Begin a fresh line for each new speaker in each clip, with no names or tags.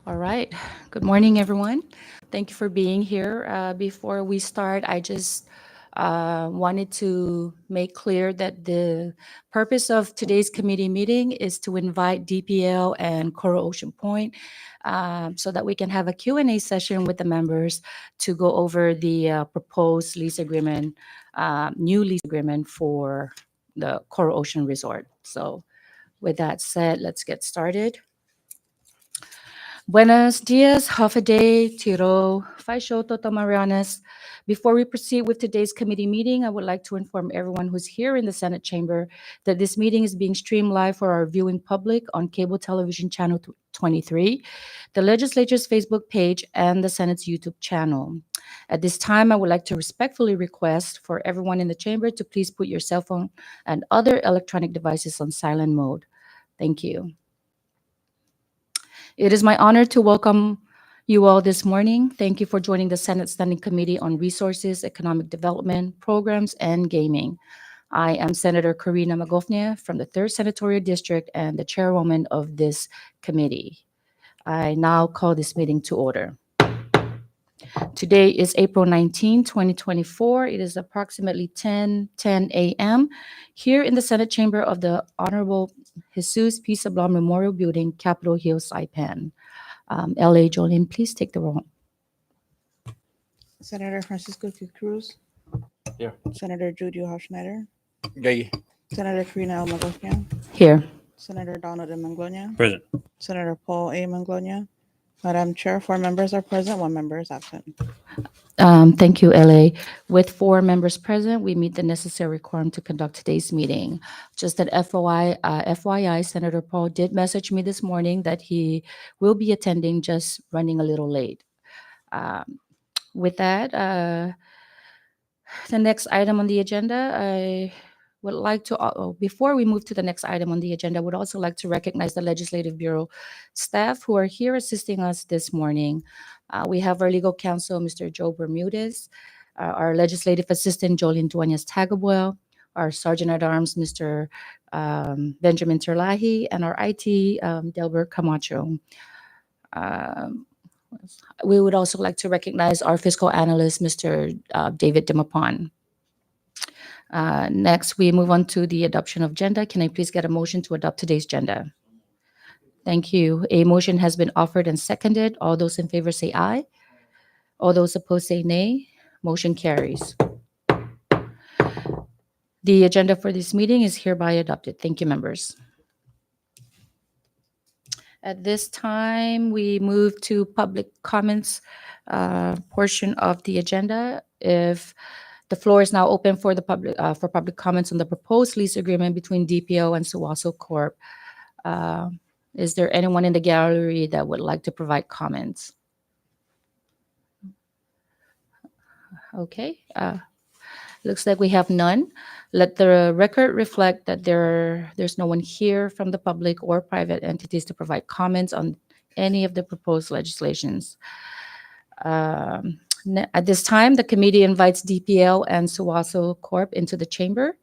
All right. Good morning, everyone. Thank you for being here. Before we start, I just wanted to make clear that the purpose of today's committee meeting is to invite DPL and Coral Ocean Point so that we can have a Q&A session with the members to go over the proposed lease agreement, new lease agreement for the Coral Ocean Resort. So with that said, let's get started. Buenos dias, Hafaday, Tiro, Faisho, Totomarianas. Before we proceed with today's committee meeting, I would like to inform everyone who's here in the Senate chamber that this meeting is being streamed live for our viewing public on cable television channel 23, the legislature's Facebook page, and the Senate's YouTube channel. At this time, I would like to respectfully request for everyone in the chamber to please put your cell phone and other electronic devices on silent mode. Thank you. It is my honor to welcome you all this morning. Thank you for joining the Senate Standing Committee on Resources, Economic Development, Programs, and Gaming. I am Senator Karina Magofnia from the 3rd Senatorial District and the chairwoman of this committee. I now call this meeting to order. Today is April 19, 2024. It is approximately 10:10 a.m. here in the Senate chamber of the Honorable Jesus P. Sablon Memorial Building, Capitol Hill, Saipan. L.A. Jolene, please take the roll.
Senator Francisco Q. Cruz.
Here.
Senator Judy Hoffschneider.
Gay.
Senator Karina L. Magofnia.
Here.
Senator Donald M. Manglonia.
Present.
Senator Paul A. Manglonia. Madam Chair, 4 members are present, 1 member is absent.
Thank you, LA. With 4 members present, we meet the necessary quorum to conduct today's meeting. Just an FYI, Senator Paul did message me this morning that he will be attending, just running a little late. With that, the next item on the agenda, I would like to, before we move to the next item on the agenda, I would also like to recognize the Legislative Bureau staff who are here assisting us this morning. We have our legal counsel, Mr. Joe Bermudez, our legislative assistant, Jolene Duenas Tagabuel, our sergeant at arms, Mr. Benjamin Terlahi, and our IT, Delbert Camacho. We would also like to recognize our fiscal analyst, Mr. David Dimapon. Next, we move on to the adoption of agenda. Can I please get a motion to adopt today's agenda? Thank you. A motion has been offered and seconded. All those in favor say aye. All those opposed say nay. Motion carries. The agenda for this meeting is hereby adopted. Thank you, members. At this time, we move to public comments portion of the agenda. If the floor is now open for the public comments on the proposed lease agreement between DPO and Suwaso Corp. Is there anyone in the gallery that would like to provide comments? Okay. Looks like we have none. Let the record reflect that there's no one here from the public or private entities to provide comments on any of the proposed legislations. At this time, the committee invites DPL and Suwaso Corp into the chamber.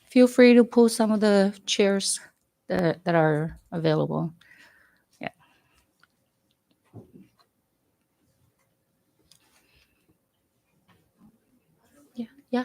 Feel free to pull some of the chairs that are available. Yeah. Yeah.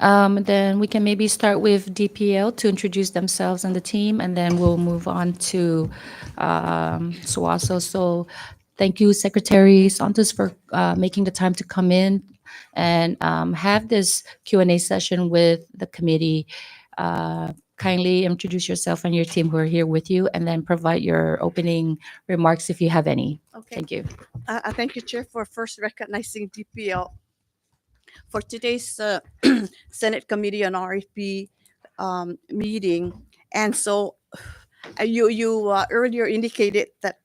Then we can maybe start with DPL to introduce themselves and the team, and then we'll move on to Suwaso. So thank you, Secretary Santos, for making the time to come in and have this Q&A session with the committee. kindly introduce yourself and your team who are here with you, and then provide your opening remarks if you have any.
Okay.
Thank you.
Thank you, Chair, for first recognizing DPL for today's Senate Committee on RFP meeting. And so you earlier indicated that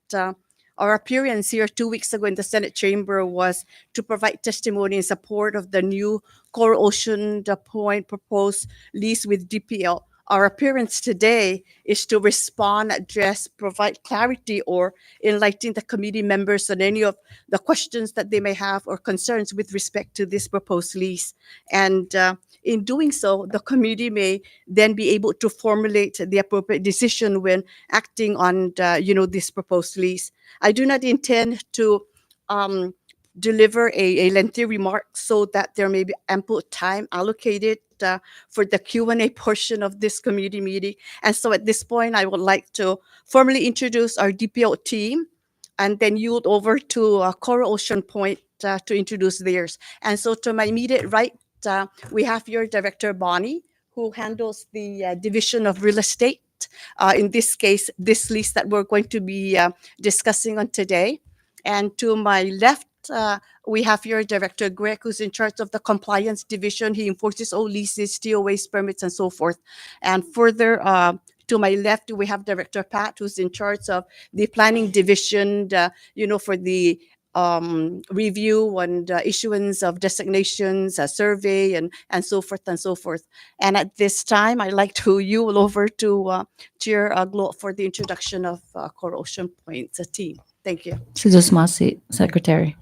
our appearance here 2 weeks ago in the Senate chamber was to provide testimony in support of the new Core Ocean Point proposed lease with DPL. Our appearance today is to respond, address, provide clarity, or enlighten the committee members on any of the questions that they may have or concerns with respect to this proposed lease. And in doing so, the committee may then be able to formulate the appropriate decision when acting on this proposed lease. I do not intend to deliver a lengthy remark so that there may be ample time allocated for the Q&A portion of this committee meeting. And so at this point, I would like to formally introduce our DPO team and then yield over to Coral Ocean Point to introduce theirs. And so to my immediate right, we have your Director Bonnie, who handles the division of real estate. In this case, this lease that we're going to be discussing on today. And to my left, we have your Director Greg, who's in charge of the compliance division. He enforces all leases, TOAs, permits, and so forth. And further to my left, we have Director Pat, who's in charge of the planning division, for the review and issuance of designations, a survey, and so forth and so forth. And at this time, I'd like to yield over to Chair Glo for the introduction of Core Ocean Point's team. Thank you.
Suzus Masi, Secretary.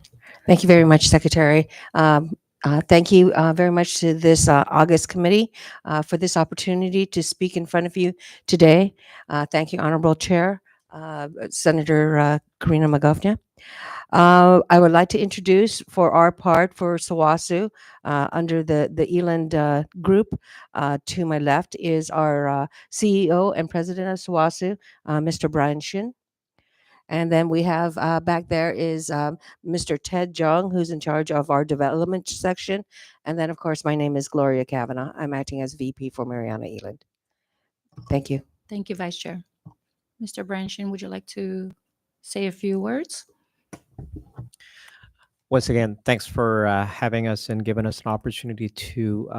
Thank you very much, Secretary. Thank you very much to this August committee for this opportunity to speak in front of you today. Thank you, Honorable Chair, Senator Karina Magofnia. I would like to introduce for our part for SAWASU under the Eland group. To my left is our CEO and President of SAWASU, Mr. Brian Shin. And then we have back there is Mr. Ted Jung, who's in charge of our development section. And then, of course, my name is Gloria Kavanaugh. I'm acting as VP for Mariana Eland. Thank you.
Thank you, Vice Chair. Mr. Branshin, would you like to say a few words?
Once again, thanks for having us and giving us an opportunity to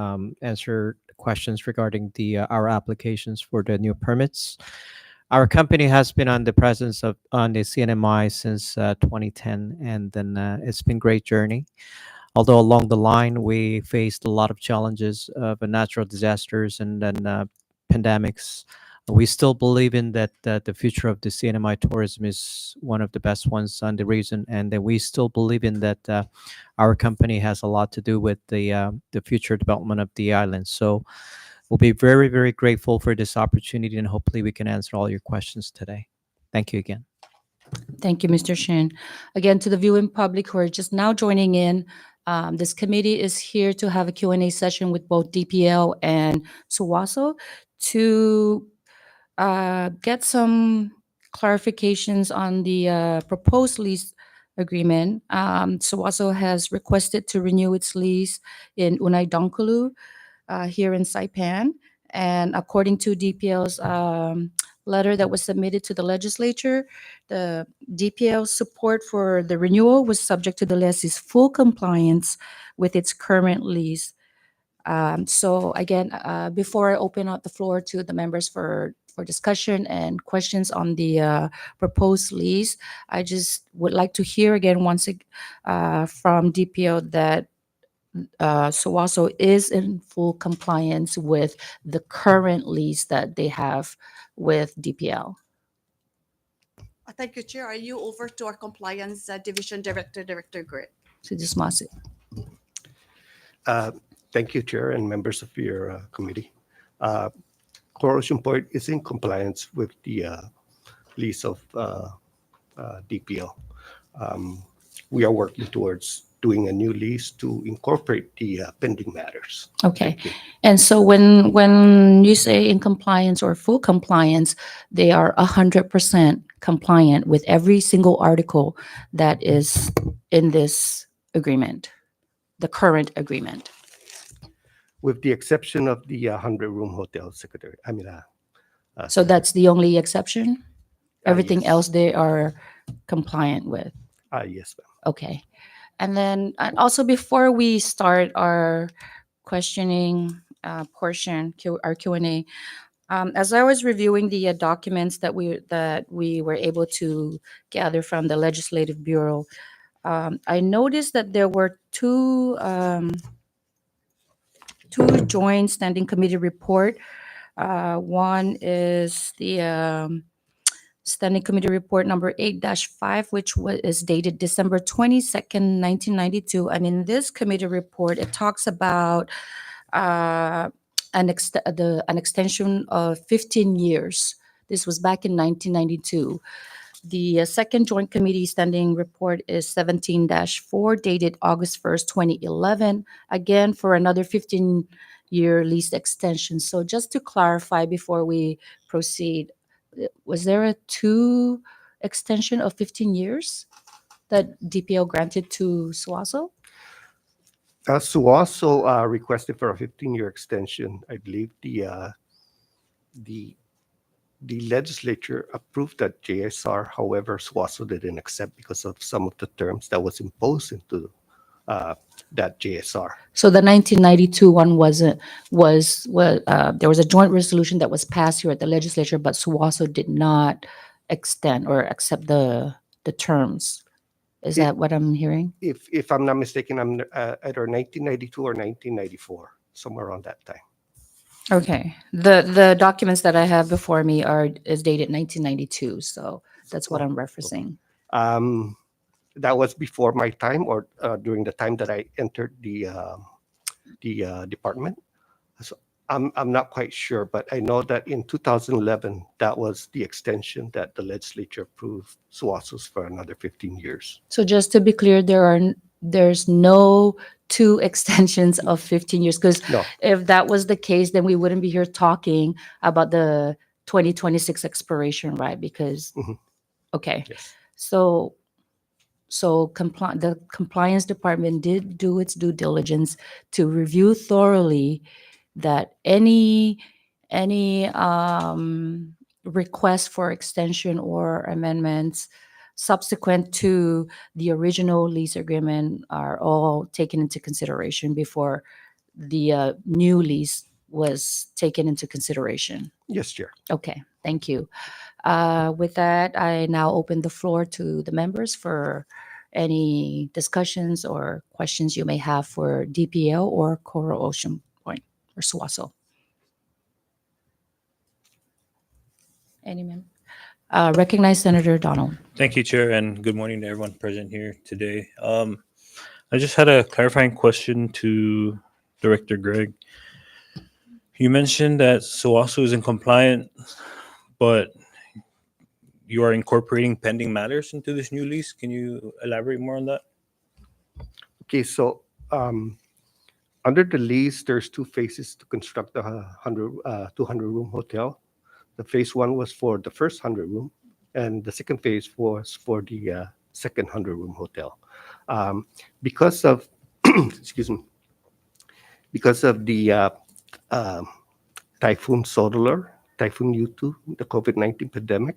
answer questions regarding our applications for the new permits. Our company has been on the CNMI since 2010, and then it's been a great journey. Although along the line we faced a lot of challenges of natural disasters and then pandemics, we still believe in that the future of the CNMI tourism is one of the best ones on the region, and that we still believe in that our company has a lot to do with the future development of the island. So we'll be very, very grateful for this opportunity, and hopefully we can answer all your questions today. Thank you again.
Thank you, Mr. Shin. Again, to the viewing public who are just now joining in, this committee is here to have a Q&A session with both DPL and SAWASU to get some clarifications on the proposed lease agreement. SAWASU has requested to renew its lease in Unai Dongkulu here in Saipan. And according to DPL's letter that was submitted to the legislature, the DPL's support for the renewal was subject to the lessee's full compliance with its current lease. So again, before I open up the floor to the members for discussion and questions on the proposed lease, I just would like to hear again from DPL that SAWASU is in full compliance with the current lease that they have with DPL.
Thank you, Chair. Are you over to our compliance division director, Director Greg?
Suzus Masi.
Thank you, Chair, and members of your committee. Core Ocean Point is in compliance with the lease of DPL. We are working towards doing a new lease to incorporate the pending matters.
Okay.
Thank you.
And so when you say in compliance or full compliance, they are 100% compliant with every single article that is in this agreement, the current agreement.
with the exception of the 100-room hotel, Secretary.
So that's the only exception? Everything
yes.
else they are compliant with?
Yes, ma'am.
Okay. And then also before we start our questioning portion, our Q&A, as I was reviewing the documents that we were able to gather from the Legislative Bureau, I noticed that there were two joint standing committee report. One is the Standing Committee Report number 8-5, which is dated December 22nd, 1992. And in this committee report, it talks about an extension of 15 years. This was back in 1992. The second Joint Committee Standing Report is 17-4, dated August 1st, 2011, again for another 15-year lease extension. So just to clarify before we proceed, was there a two extension of 15 years that DPO granted to Suaso?
Suaso requested for a 15-year extension. I believe the legislature approved that JSR. However, Suaso didn't accept because of some of the terms that was imposed into that JSR.
So the 1992 one was there was a joint resolution that was passed here at the legislature, but Suaso did not extend or accept the terms. Is that what I'm hearing?
If I'm not mistaken, I'm either 1992 or 1994, somewhere around that time.
Okay. The documents that I have before me is dated 1992, so that's what I'm referencing.
That was before my time, or during the time that I entered the department. So I'm not quite sure, but I know that in 2011, that was the extension that the legislature approved Suaso's for another 15 years.
So just to be clear, there's no two extensions of 15 years, because
No.
if that was the case, then we wouldn't be here talking about the 2026 expiration, right? Because
Mhm.
okay.
Yes.
So the compliance department did do its due diligence to review thoroughly that any request for extension or amendments subsequent to the original lease agreement are all taken into consideration before the new lease was taken into consideration.
Yes, Chair.
Okay, thank you. With that, I now open the floor to the members for any discussions or questions you may have for DPO or Coral Ocean Point or Suaso. Any member? Recognize Senator Donald.
Thank you, Chair, and good morning to everyone present here today. I just had a clarifying question to Director Greg. You mentioned that Suaso is in compliant, but you are incorporating pending matters into this new lease. Can you elaborate more on that?
Okay, so under the lease, there's two phases to construct the 200-room hotel. The phase one was for the first 100-room, and the second phase was for the second 100-room hotel. Because of excuse me, because of the Typhoon Solar, Typhoon U2, the COVID-19 pandemic,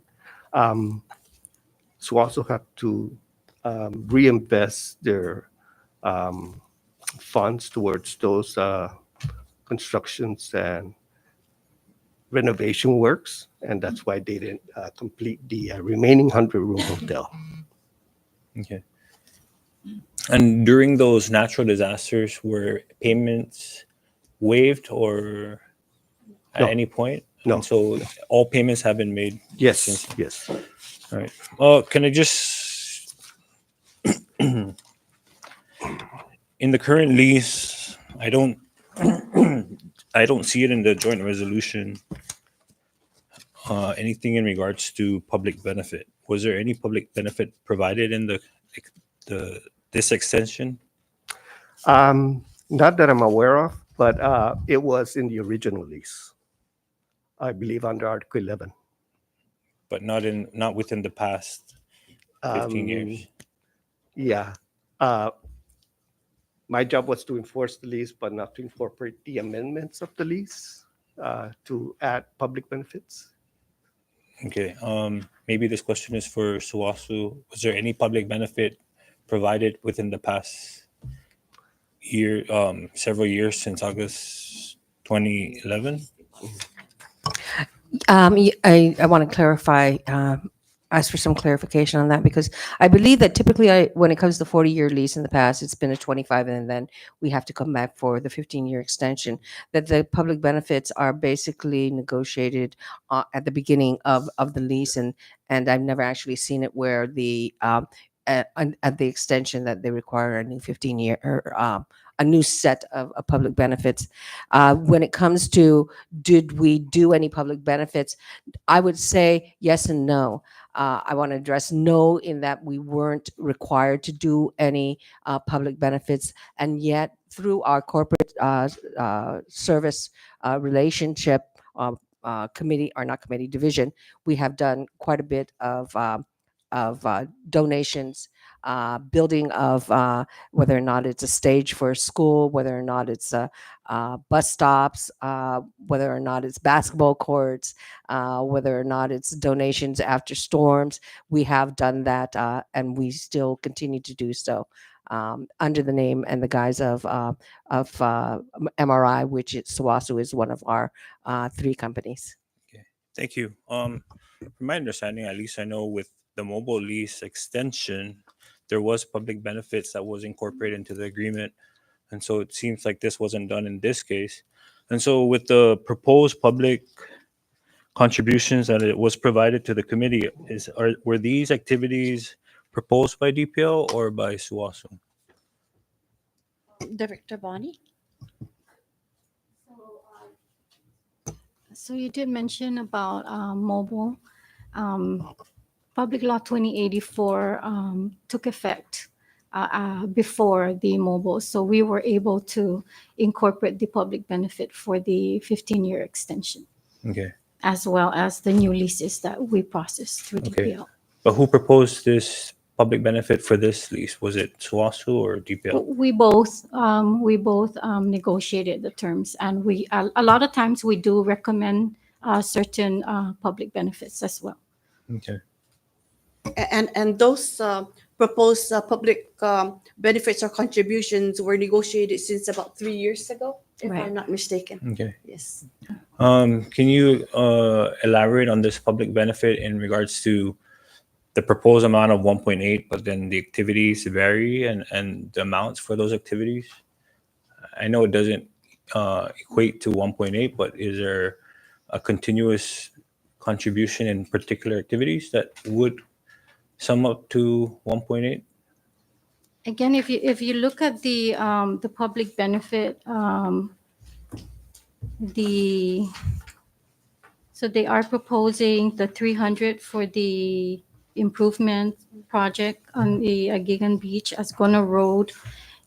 Suaso had to reinvest their funds towards those constructions and renovation works, and that's why they didn't complete the remaining 100-room hotel.
Okay. And during those natural disasters, were payments waived or at
No.
any point?
No.
And so all payments have been made?
Yes,
Since-
yes.
All right. Well, can I just in the current lease, I don't see it in the joint resolution. Anything in regards to public benefit? Was there any public benefit provided in this extension?
Not that I'm aware of, but it was in the original lease, I believe, under Article 11.
But not within the past 15 years.
Yeah. My job was to enforce the lease, but not to incorporate the amendments of the lease to add public benefits.
Okay. Maybe this question is for Suasu. Was there any public benefit provided within the past year, several years since August 2011?
I want to clarify, ask for some clarification on that, because I believe that typically when it comes to 40-year lease in the past, it's been a 25 and then we have to come back for the 15-year extension, that the public benefits are basically negotiated at the beginning of the lease. And I've never actually seen it where at the extension that they require a new 15-year or a new set of public benefits. When it comes to did we do any public benefits, I would say yes and no. I want to address no in that we weren't required to do any public benefits, and yet through our corporate service relationship committee, or not committee, division, we have done quite a bit of donations, building of whether or not it's a stage for a school, whether or not it's bus stops, whether or not it's basketball courts, whether or not it's donations after storms. We have done that, and we still continue to do so under the name and the guise of MRI, which Suasu is one of our 3 companies.
Thank you. From my understanding, at least I know with the mobile lease extension, there was public benefits that was incorporated into the agreement. And so it seems like this wasn't done in this case. And so with the proposed public contributions that it was provided to the committee, were these activities proposed by DPL or by Suasu?
Director Bonnie?
So you did mention about mobile. Public Law 2084 took effect before the mobile. So we were able to incorporate the public benefit for the 15-year extension,
Okay.
as well as the new leases that we processed through
Okay.
DPL.
But who proposed this public benefit for this lease? Was it Suasu or DPL?
We both negotiated the terms, and we a lot of times we do recommend certain public benefits as well.
Okay.
And those proposed public benefits or contributions were negotiated since about 3 years ago, if
Right.
I'm not mistaken.
Okay.
Yes.
Can you elaborate on this public benefit in regards to the proposed amount of 1.8, but then the activities vary and the amounts for those activities? I know it doesn't equate to 1.8, but is there a continuous contribution in particular activities that would sum up to 1.8?
Again, if you look at the public benefit, so they are proposing the 300 for the improvement project on the Gigan Beach, Ascona Road,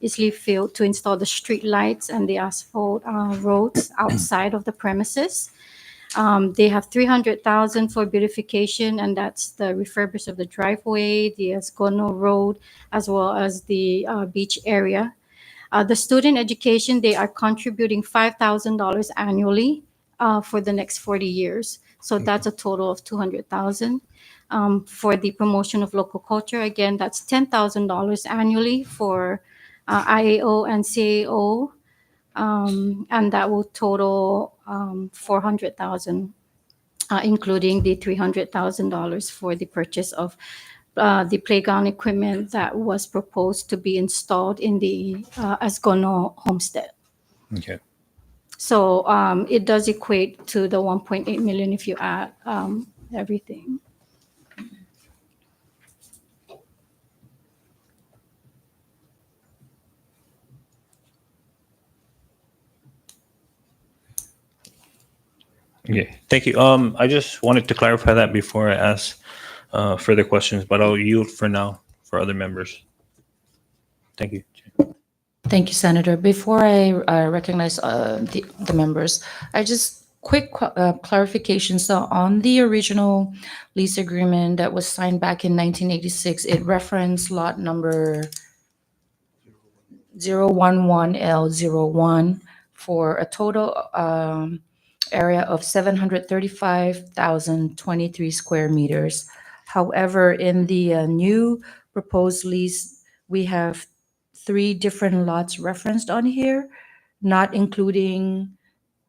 Isley Field, to install the street lights and the asphalt roads outside of the premises. They have 300,000 for beautification, and that's the refurbish of the driveway, the Ascono Road, as well as the beach area. The student education, they are contributing $5,000 annually for the next 40 years. So that's a total of 200,000. For the promotion of local culture, again, that's $10,000 annually for IAO and CAO. And that will total 400,000, including the $300,000 for the purchase of the playground equipment that was proposed to be installed in the Asgono homestead.
Okay.
So it does equate to the 1.8 million if you add everything.
Okay. Thank you. I just wanted to clarify that before I ask further questions, but I'll yield for now for other members. Thank you.
Thank you, Senator. Before I recognize the members, I just quick clarification. So on the original lease agreement that was signed back in 1986, it referenced lot number 011L01 for a total area of 735,023 square meters. However, in the new proposed lease, we have 3 different lots referenced on here, not including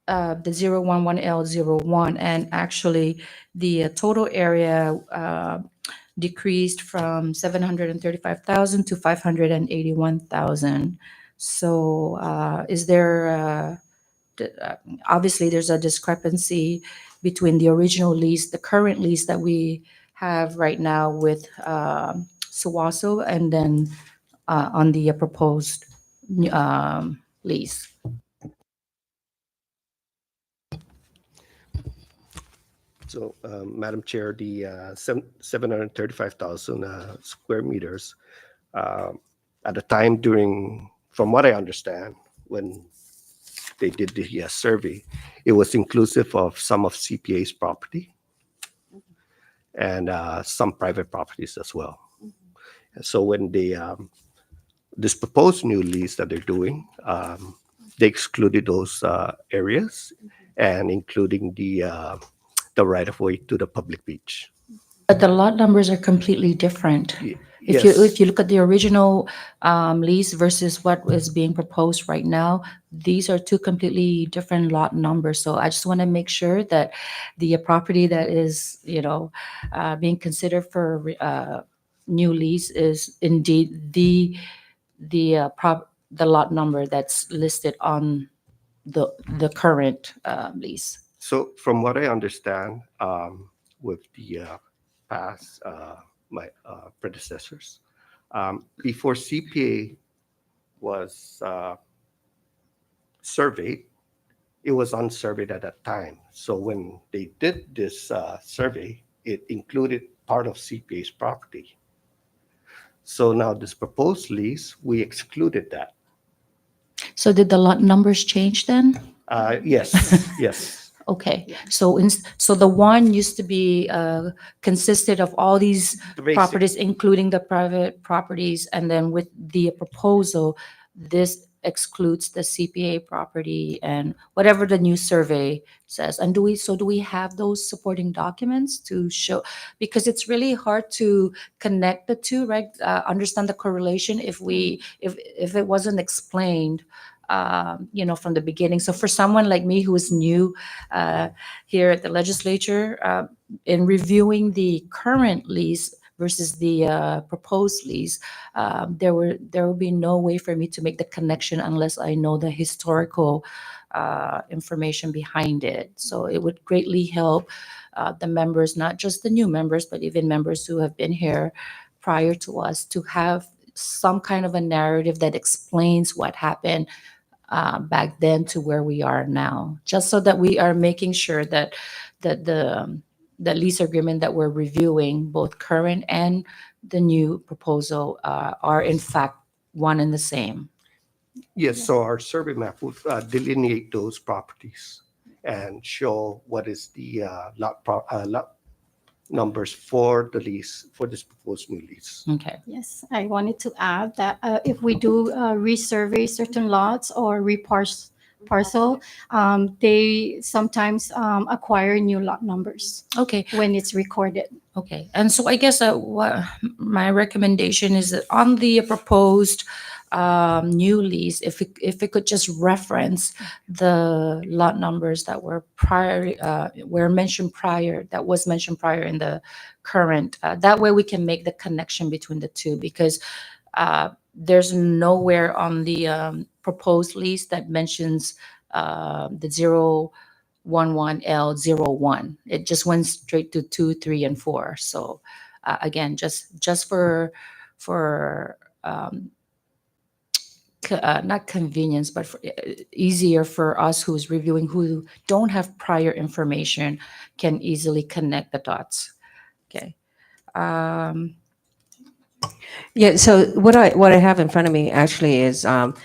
the 011L01. And actually, the total area decreased from 735,000 to 581,000. So is there, obviously there's a discrepancy between the original lease, the current lease that we have right now with Sawaso, and then on the proposed lease.
So, Madam Chair, the 735,000 square meters, at the time from what I understand, when they did the survey, it was inclusive of some of CPA's property and some private properties as well. So when this proposed new lease that they're doing, they excluded those areas and including the right of way to the public beach.
But the lot numbers are completely different. If
Yes.
you look at the original lease versus what is being proposed right now, these are 2 completely different lot numbers. So I just want to make sure that the property that is, being considered for new lease is indeed the lot number that's listed on the current lease.
So from what I understand, with the past, my predecessors, before CPA was surveyed, it was unsurveyed at that time. So when they did this survey, it included part of CPA's property. So now this proposed lease, we excluded that.
So did the lot numbers change then?
Yes, yes.
Okay, so so the one used to be consisted of all these
The basic-
properties, including the private properties, and then with the proposal, this excludes the CPA property and whatever the new survey says. And do we have those supporting documents to show? Because it's really hard to connect the two, right? Understand the correlation if it wasn't explained from the beginning. So for someone like me who is new here at the legislature, in reviewing the current lease versus the proposed lease, there will be no way for me to make the connection unless I know the historical information behind it. So it would greatly help the members, not just the new members, but even members who have been here prior to us, to have some kind of a narrative that explains what happened back then to where we are now, just so that we are making sure that the lease agreement that we're reviewing, both current and the new proposal, are in fact one and the same.
Yes, so our survey map would delineate those properties and show what is the lot numbers for the lease, for this proposed new lease.
Okay.
Yes, I wanted to add that if we do resurvey certain lots or parcel, they sometimes acquire new lot numbers
Okay.
when it's recorded.
Okay. And so I guess what my recommendation is that on the proposed new lease, if it could just reference the lot numbers that were mentioned prior, that was mentioned prior in the current, that way we can make the connection between the two, because there's nowhere on the proposed lease that mentions the 011L01. It just went straight to 2, 3, and 4. So again, just for not convenience, but for, easier for us who's reviewing, who don't have prior information, can easily connect the dots. Okay.
Yeah, so what I have in front of me actually is from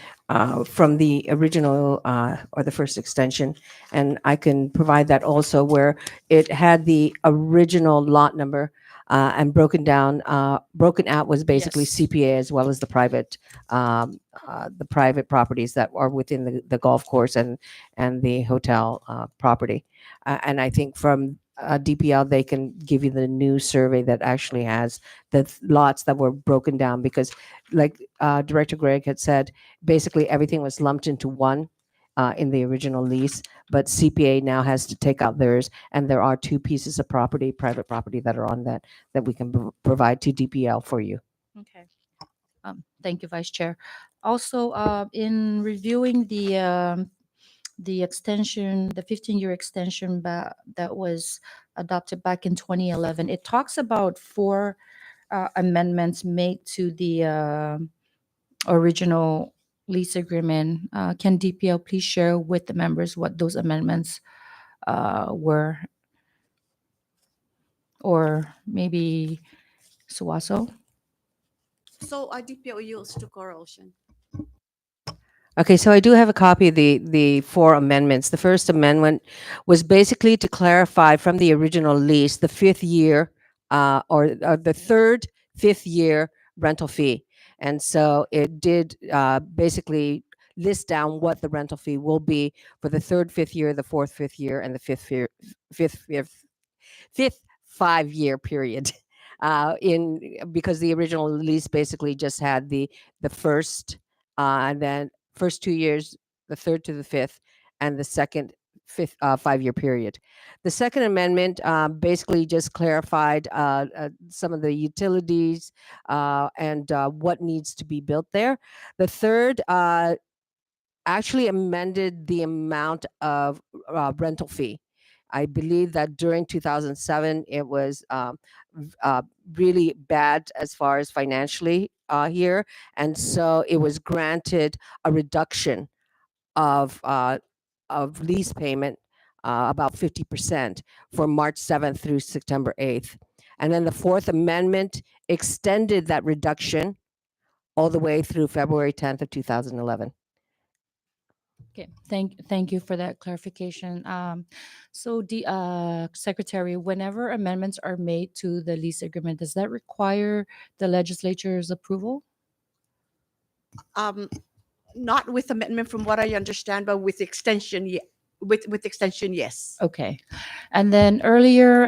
the original or the first extension, and I can provide that also, where it had the original lot number and broken out was basically
Yes.
CPA as well as the private properties that are within the golf course and the hotel property. And I think from DPL, they can give you the new survey that actually has the lots that were broken down, because like Director Greg had said, basically everything was lumped into one in the original lease, but CPA now has to take out theirs, and there are two pieces of property, private property, that are on that we can provide to DPL for you.
Okay. Thank you, Vice Chair. Also, in reviewing the extension, the 15-year extension that was adopted back in 2011, it talks about four amendments made to the original lease agreement. Can DPL please share with the members what those amendments were? Or maybe Suwaso?
So DPO yields to corrosion.
Okay, so I do have a copy of the four amendments. The first amendment was basically to clarify from the original lease the fifth year or the third, fifth year rental fee. And so it did basically list down what the rental fee will be for the third, fifth year, the fourth, fifth year, and the fifth 5-year period. In because the original lease basically just had the first and then first 2 years, the third to the fifth, and the second fifth 5-year period. The second amendment basically just clarified some of the utilities and what needs to be built there. The third actually amended the amount of rental fee. I believe that during 2007, it was really bad as far as financially here. And so it was granted a reduction of lease payment, about 50% for March 7th through September 8th. And then the Fourth Amendment extended that reduction all the way through February 10th of 2011.
Okay, thank you for that clarification. So the Secretary, whenever amendments are made to the lease agreement, does that require the legislature's approval?
Not with amendment from what I understand, but with extension, with extension, yes.
Okay. And then earlier,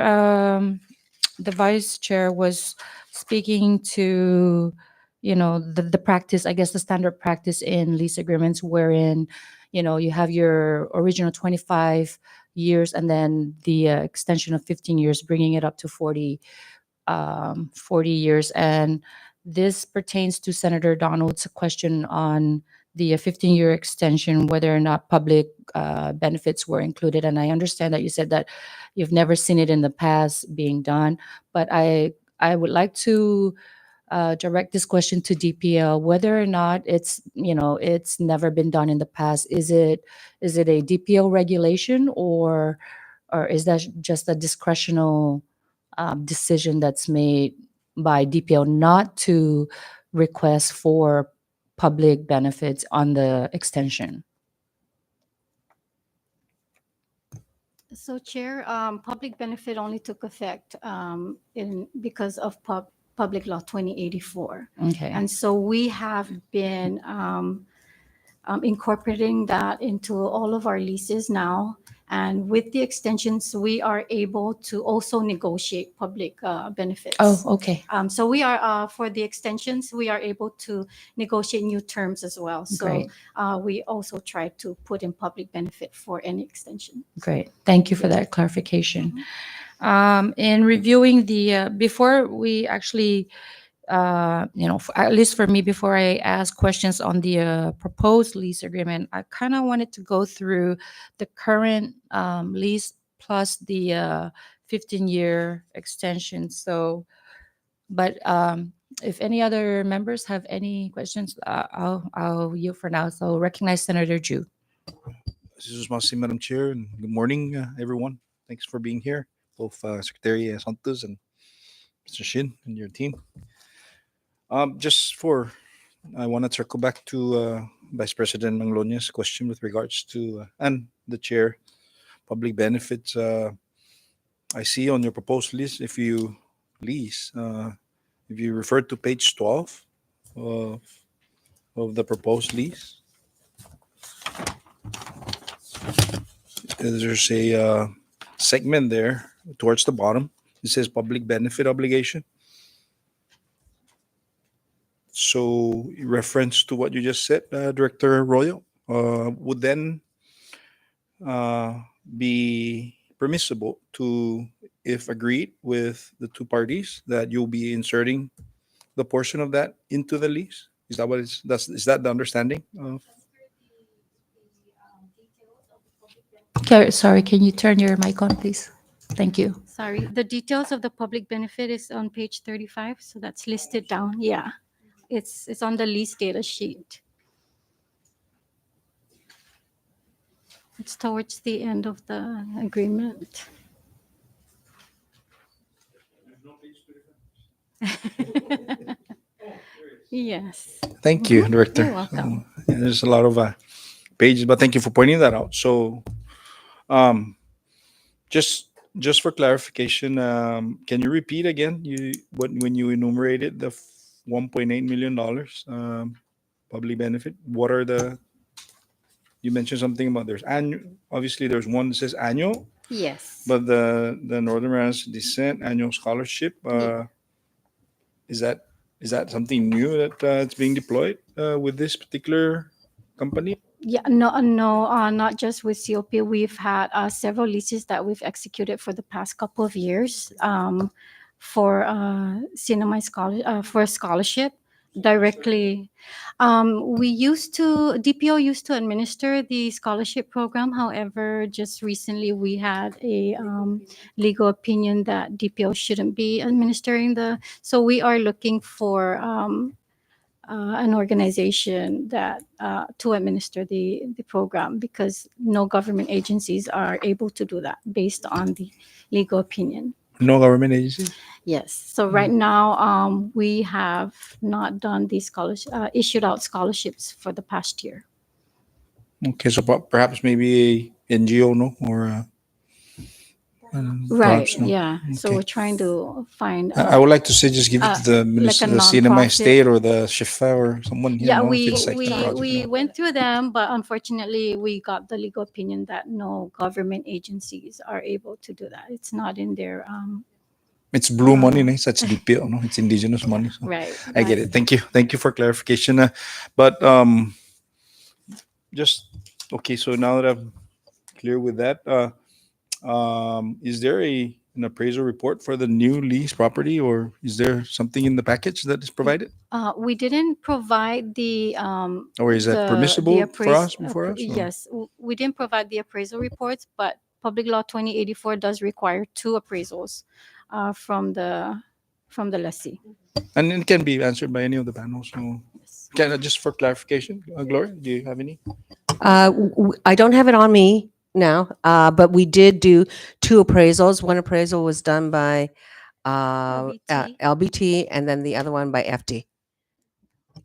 the Vice Chair was speaking to, the practice, I guess the standard practice in lease agreements wherein, you have your original 25 years and then the extension of 15 years, bringing it up to 40 years. And this pertains to Senator Donald's question on the 15-year extension, whether or not public benefits were included. And I understand that you said that you've never seen it in the past being done, but I would like to direct this question to DPL, whether or not it's never been done in the past. Is it a DPL regulation, or is that just a discretional decision that's made by DPL not to request for public benefits on the extension?
So, Chair, public benefit only took effect because of Public Law 2084.
Okay.
And so we have been incorporating that into all of our leases now. And with the extensions, we are able to also negotiate public benefits.
Oh, okay.
So we are, for the extensions, we are able to negotiate new terms as well. So
Great.
we also try to put in public benefit for any extension.
Great. Thank you for that clarification. In reviewing before we actually, at least for me, before I ask questions on the proposed lease agreement, I kind of wanted to go through the current lease plus the 15-year extension. So, but if any other members have any questions, I'll yield for now. So recognize Senator Ju.
This is Madam Chair, and good morning, everyone. Thanks for being here, both Secretary Santos and Mr. Shin and your team. I want to circle back to Vice President Manglonia's question with regards to, and the Chair, public benefits. I see on your proposed list, if you lease, if you refer to page 12 of, of the proposed lease, there's a segment there towards the bottom. It says public benefit obligation. So, in reference to what you just said, Director Royal, would then be permissible to, if agreed with the two parties, that you'll be inserting the portion of that into the lease? Is that what is that the understanding of?
Sorry, can you turn your mic on, please? Thank you.
Sorry, the details of the public benefit is on page 35, so that's listed down. Yeah, it's on the lease data sheet. It's towards the end of the agreement. Yes.
Thank you, Director.
You're welcome.
Yeah, there's a lot of pages, but thank you for pointing that out. So, um, just for clarification, can you repeat again when you enumerated the $1.8 million public benefit? What are the? You mentioned something about there's annual. Obviously, there's one that says annual,
Yes.
but the Northern Marianas Descent annual scholarship.
Yeah.
Is that something new that it's being deployed with this particular company?
Yeah, no, not just with COP. We've had several leases that we've executed for the past couple of years for for scholarship directly. DPO used to administer the scholarship program. However, just recently we had a legal opinion that DPO shouldn't be administering so we are looking for an organization that to administer the program, because no government agencies are able to do that based on the legal opinion.
No government agency?
Yes. So right now we have not done these issued out scholarships for the past year.
Okay, so perhaps maybe a NGO, no, or
Right.
perhaps no.
Yeah. So
Okay.
we're trying to find.
I would like to say just give it to the minister,
like a
the CNMI
nonprofit.
state or the Shifa or someone here.
Yeah,
no, if
we
it's like the project,
we
no.
went through them, but unfortunately, we got the legal opinion that no government agencies are able to do that. It's not in their
It's blue money, no? Such DPO, no? It's indigenous money. So
right.
I get it. Thank you for clarification. But just okay. So now that I'm clear with that, is there an appraisal report for the new lease property, or is there something in the package that is provided,
We didn't provide the
or is that
the
permissible for us? Or?
Yes, we didn't provide the appraisal reports, but Public Law 2084 does require 2 appraisals from the lessee.
And it can be answered by any of the panels. So, just for clarification, Gloria, do you have any?
I don't have it on me now, but we did do 2 appraisals. One appraisal was done by
LBT.
LBT, and then the other one by FD.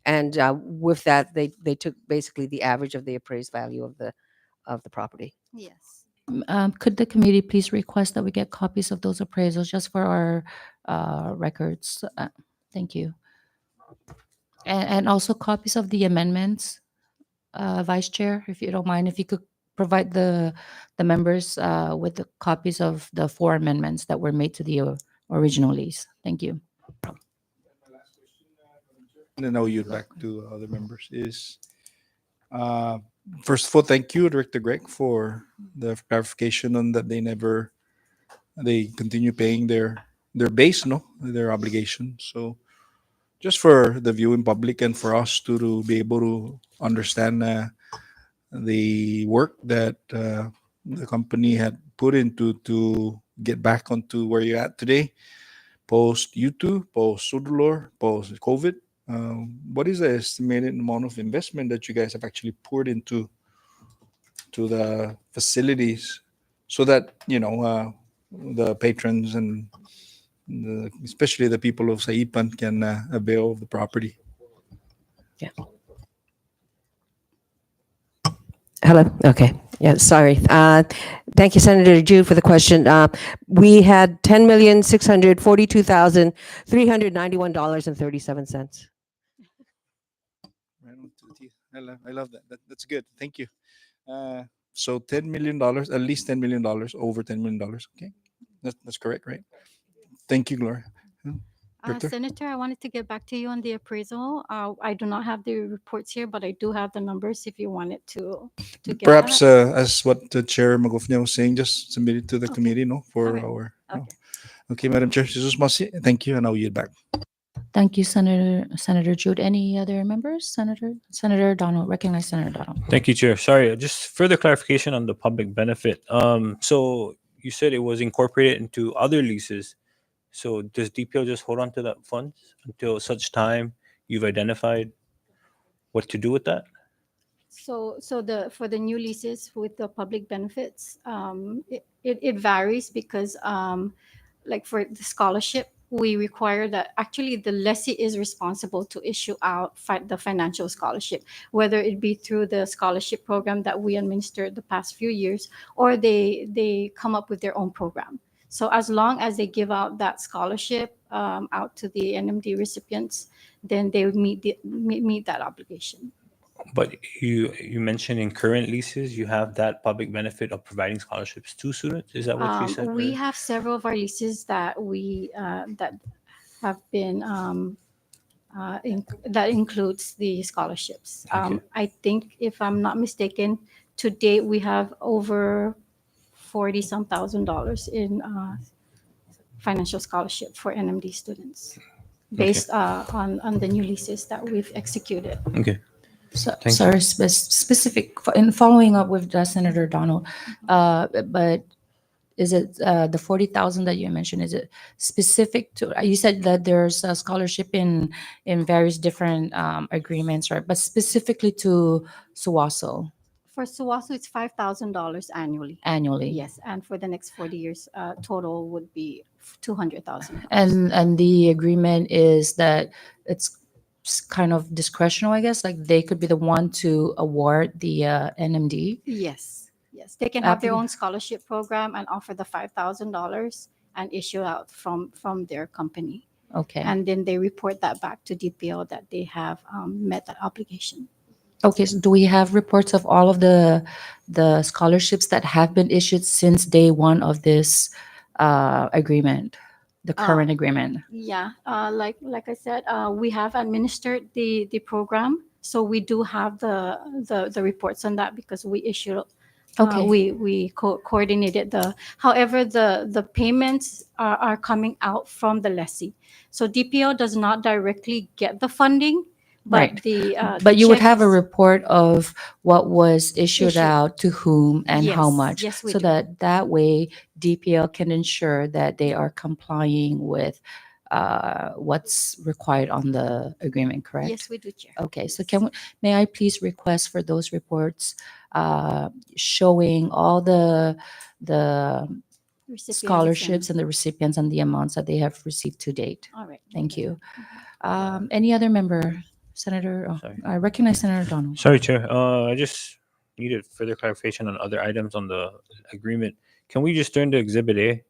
And with that, they took basically the average of the appraised value of the property.
Yes.
Could the committee please request that we get copies of those appraisals just for our records? Thank you. And also copies of the amendments, Vice Chair, if you don't mind, if you could provide the members with the copies of the 4 amendments that were made to the original lease. Thank you.
And then I'll yield back to other members. Is first of all, thank you, Director Greg, for the clarification on that they continue paying their base, no, their obligation. So just for the viewing public and for us to be able to understand the work that the company had put into to get back onto where you're at today, post U2, post Sudulor, post COVID. What is the estimated amount of investment that you guys have actually poured into the facilities, so that the patrons and especially the people of Saipan can avail of the property?
Yeah. Hello. Okay. Yeah, sorry. Thank you, Senator Jude, for the question. We had $10,642,391.37.
Right on to the teeth. I love that. That's good. Thank you. So $10 million, at least $10 million, over $10 million. Okay, that's correct, right? Thank you, Gloria. Director?
Senator, I wanted to get back to you on the appraisal. I do not have the reports here, but I do have the numbers if you wanted to get
Perhaps
that.
as what the Chair Magofnia was saying, just submit it to the
Okay.
committee, no, for
Alright.
our. No.
Okay.
Okay, Madam Chair, Jesus Masi, thank you, and I'll yield back.
Thank you, Senator Jude. Any other members? Senator Donald. Recognize Senator Donald.
Thank you, Chair. Sorry, just further clarification on the public benefit. So you said it was incorporated into other leases. So does DPL just hold on to that funds until such time you've identified what to do with that?
So for the new leases with the public benefits, it varies because like for the scholarship, we require that actually the lessee is responsible to issue out the financial scholarship, whether it be through the scholarship program that we administered the past few years, or they come up with their own program. So as long as they give out that scholarship out to the NMD recipients, then they would meet that obligation.
But you mentioned in current leases you have that public benefit of providing scholarships to students. Is that what you said?
We
or-
have several of our leases that we that have been that includes the scholarships.
Okay.
I think, if I'm not mistaken, to date we have over $40-some thousand in financial scholarship for NMD students, based on the new leases that we've executed.
Okay.
So,
Thank
sorry, specific in following up with Senator Donald, but is it the 40,000 that you mentioned? Is it specific to? You said that there's a scholarship in various different agreements, right? But specifically to SUASO
For SUASO, it's $5,000 annually.
annually.
Yes, and for the next 40 years, total would be $200,000.
And the agreement is that it's kind of discretional, I guess. Like they could be the one to award the NMD.
Yes, they can have their own scholarship program and offer the $5,000 and issue out from their company,
Okay.
and then they report that back to DPO that they have met that obligation.
Okay, so do we have reports of all of the scholarships that have been issued since day one of this agreement, the current agreement?
Yeah, like I said, we have administered the program, so we do have the reports on that because we issued.
Okay.
We coordinated the. However, the payments are coming out from the lessee, so DPO does not directly get the funding, but
Right.
the
But you would have a
checks-
report of what was issued
Issued.
out to whom and how
Yes,
much.
yes, we
so
do.
that way DPL can ensure that they are complying with what's required on the agreement, correct?
Yes, we do, Chair.
Okay, so may I please request for those reports showing all the
Recipients
scholarships and the recipients and the amounts that they have received to date?
All right.
Thank you. Any other member? Senator,
Sorry.
I recognize Senator Donald.
Sorry, Chair. I just needed further clarification on other items on the agreement. Can we just turn to Exhibit A?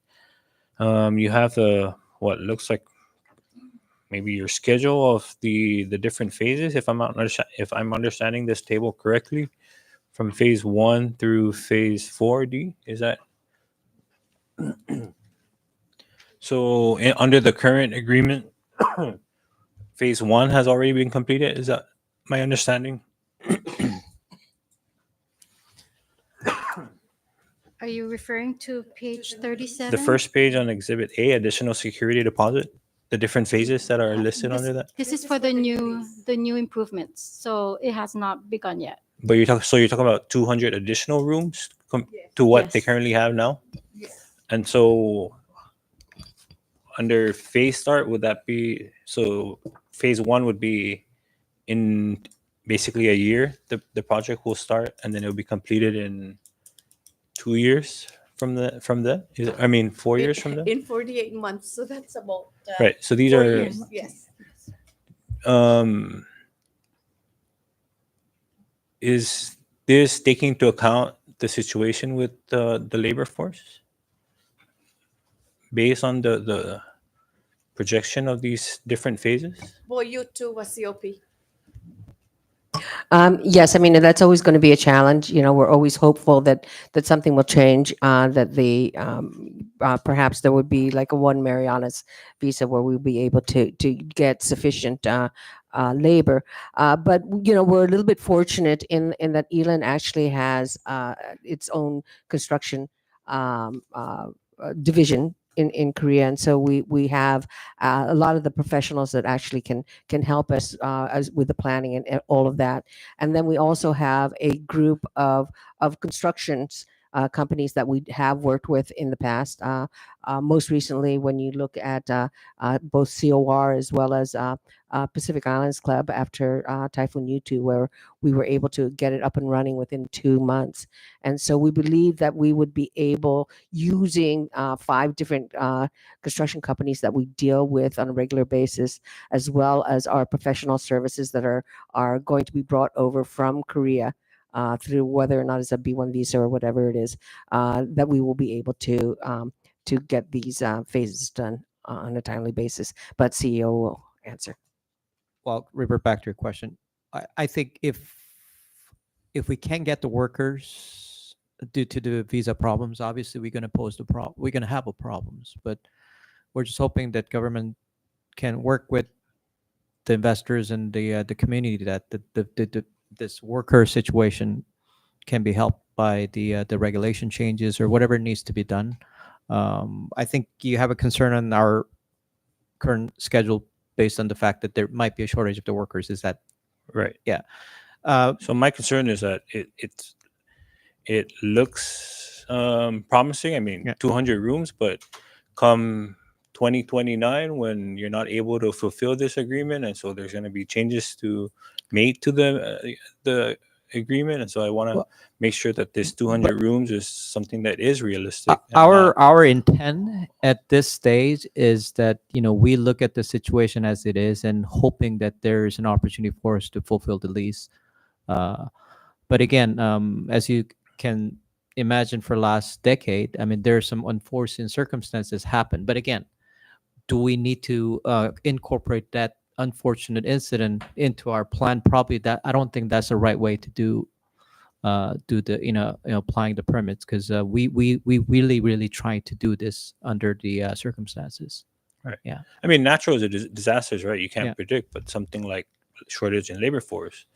You have what looks like maybe your schedule of the different phases. If I'm understanding this table correctly, from phase 1 through phase 4D, is that? So under the current agreement, phase 1 has already been completed. Is that my understanding?
Are you referring to page 37?
The first page on Exhibit A, additional security deposit, the different phases that are listed under that.
This is for the new improvements, so it has not begun yet.
But you're talking about 200 additional rooms to what they
Yes.
currently have now. And so under phase start, would that be so? Phase 1 would be in basically a year. The project will start, and then it will be completed in 2 years from that. 4 years from that.
In 48 months, so that's about
Right. So these
4
are
years. Yes.
is this taking into account the situation with the labor force based on the projection of these different phases?
Well, you too was COP.
Yes, I mean, that's always going to be a challenge. You know, we're always hopeful that something will change, that perhaps there would be like a one Marianas visa where we'll be able to get sufficient labor. But you know, we're a little bit fortunate in that Elan actually has its own construction division in Korea, and so we have a lot of the professionals that actually can help us as with the planning and all of that. And then we also have a group of constructions companies that we have worked with in the past. Most recently, when you look at both COR as well as Pacific Islands Club after Typhoon Yutu, where we were able to get it up and running within 2 months. And so we believe that we would be able, using 5 different construction companies that we deal with on a regular basis, as well as our professional services that are going to be brought over from Korea through whether or not it's a B1 visa or whatever it is, that we will be able to get these phases done on a timely basis. But CEO will answer.
Well, revert back to your question. I think if we can get the workers due to the visa problems, obviously we're going to pose the problem. We're going to have a problems, but we're just hoping that government can work with the investors and the community, that this worker situation can be helped by the regulation changes or whatever needs to be done. I think you have a concern on our current schedule based on the fact that there might be a shortage of the workers. Is that
Right.
yeah?
So my concern is that it looks promising. I mean,
Yeah.
200 rooms, but come 2029, when you're not able to fulfill this agreement, and so there's going to be changes made to the agreement, and so I want to
Well,
make sure that this 200 rooms is something that is realistic. and
Our intent at this stage is that we look at the situation as it is and hoping that there is an opportunity for us to fulfill the lease. But again, as you can imagine, for last decade, I mean, there are some unforeseen circumstances happen. But again, do we need to incorporate that unfortunate incident into our plan? Probably that. I don't think that's the right way to do the applying the permits, because we really try to do this under the circumstances.
Right.
Yeah.
I mean, natural disasters, right? You can't
Yeah.
predict, but something like shortage in labor force,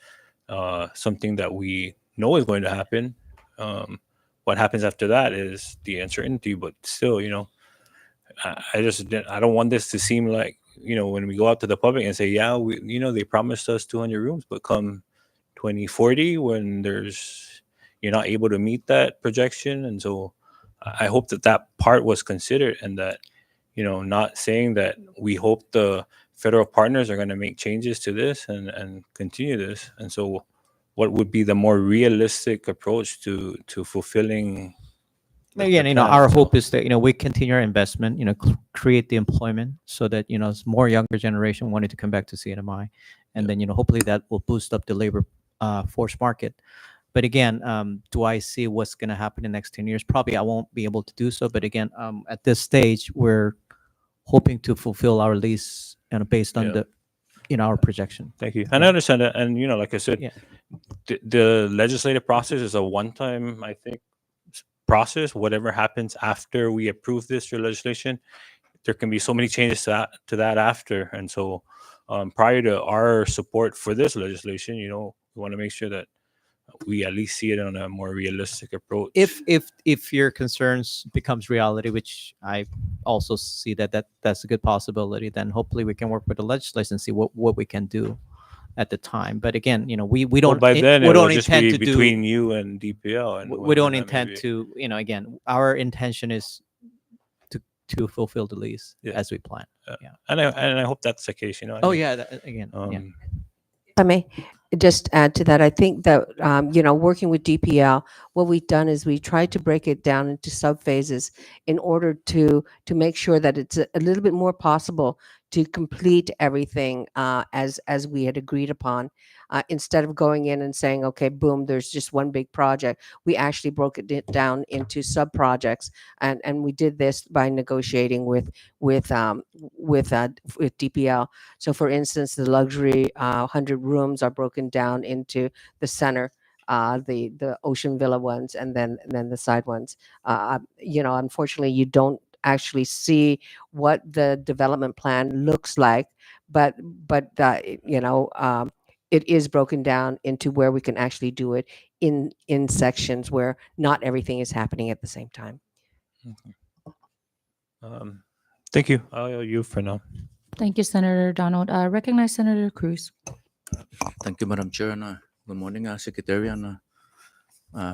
something that we know is going to happen. What happens after that is the uncertainty, but still, I don't want this to seem like, when we go out to the public and say, yeah, they promised us 200 rooms, but come 2040, when you're not able to meet that projection. And so I hope that part was considered, and that, not saying that we hope the federal partners are going to make changes to this and continue this. And so what would be the more realistic approach to fulfilling
Again, our hope is that we continue our investment, create the employment, so that more younger generation wanted to come back to CNMI, and then hopefully that will boost up the labor force market. But again, do I see what's going to happen in the next 10 years? Probably I won't be able to do so. But again, at this stage, we're hoping to fulfill our lease based on our projection.
Thank you. And I understand that. And, like I said,
Yeah.
the legislative process is a one-time, I think, process. Whatever happens after we approve this legislation, there can be so many changes to that after. And so prior to our support for this legislation, we want to make sure that we at least see it on a more realistic approach.
If your concerns becomes reality, which I also see that's a good possibility, then hopefully we can work with the legislation and see what we can do at the time. But again, we don't.
By then,
we
it will
don't
just
intend
be
to
between you and DPL. And
we don't
whatever that may
intend
be.
to. Again, our intention is to fulfill the lease as we plan. Yeah.
And I hope that's the case.
Oh yeah. Again. Yeah.
If I may just add to that, I think that, working with DPL, what we've done is we tried to break it down into sub phases in order to make sure that it's a little bit more possible to complete everything as we had agreed upon. Instead of going in and saying, okay, boom, there's just one big project, we actually broke it down into sub projects, and we did this by negotiating with DPL. So, for instance, the luxury 100 rooms are broken down into the center, the ocean villa ones, and then the side ones. Unfortunately, you don't actually see what the development plan looks like, but it is broken down into where we can actually do it in sections where not everything is happening at the same time.
Thank you. I'll you for now.
Thank you, Senator Donald. Recognize Senator Cruz.
Thank you, Madam Chair. And good morning, Secretary and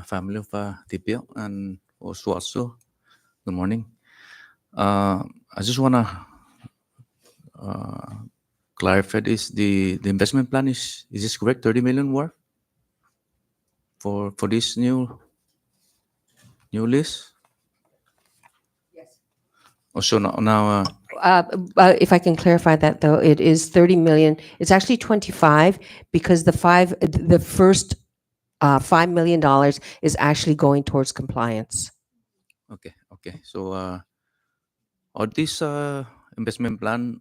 family of TPL and also. Good morning. I just want to clarify this. The investment plan is this correct? 30 million worth for this new list?
Yes.
Also now
If I can clarify that, though, it is 30 million. It's actually 25 because the first $5 million is actually going towards compliance.
okay. So are these investment plan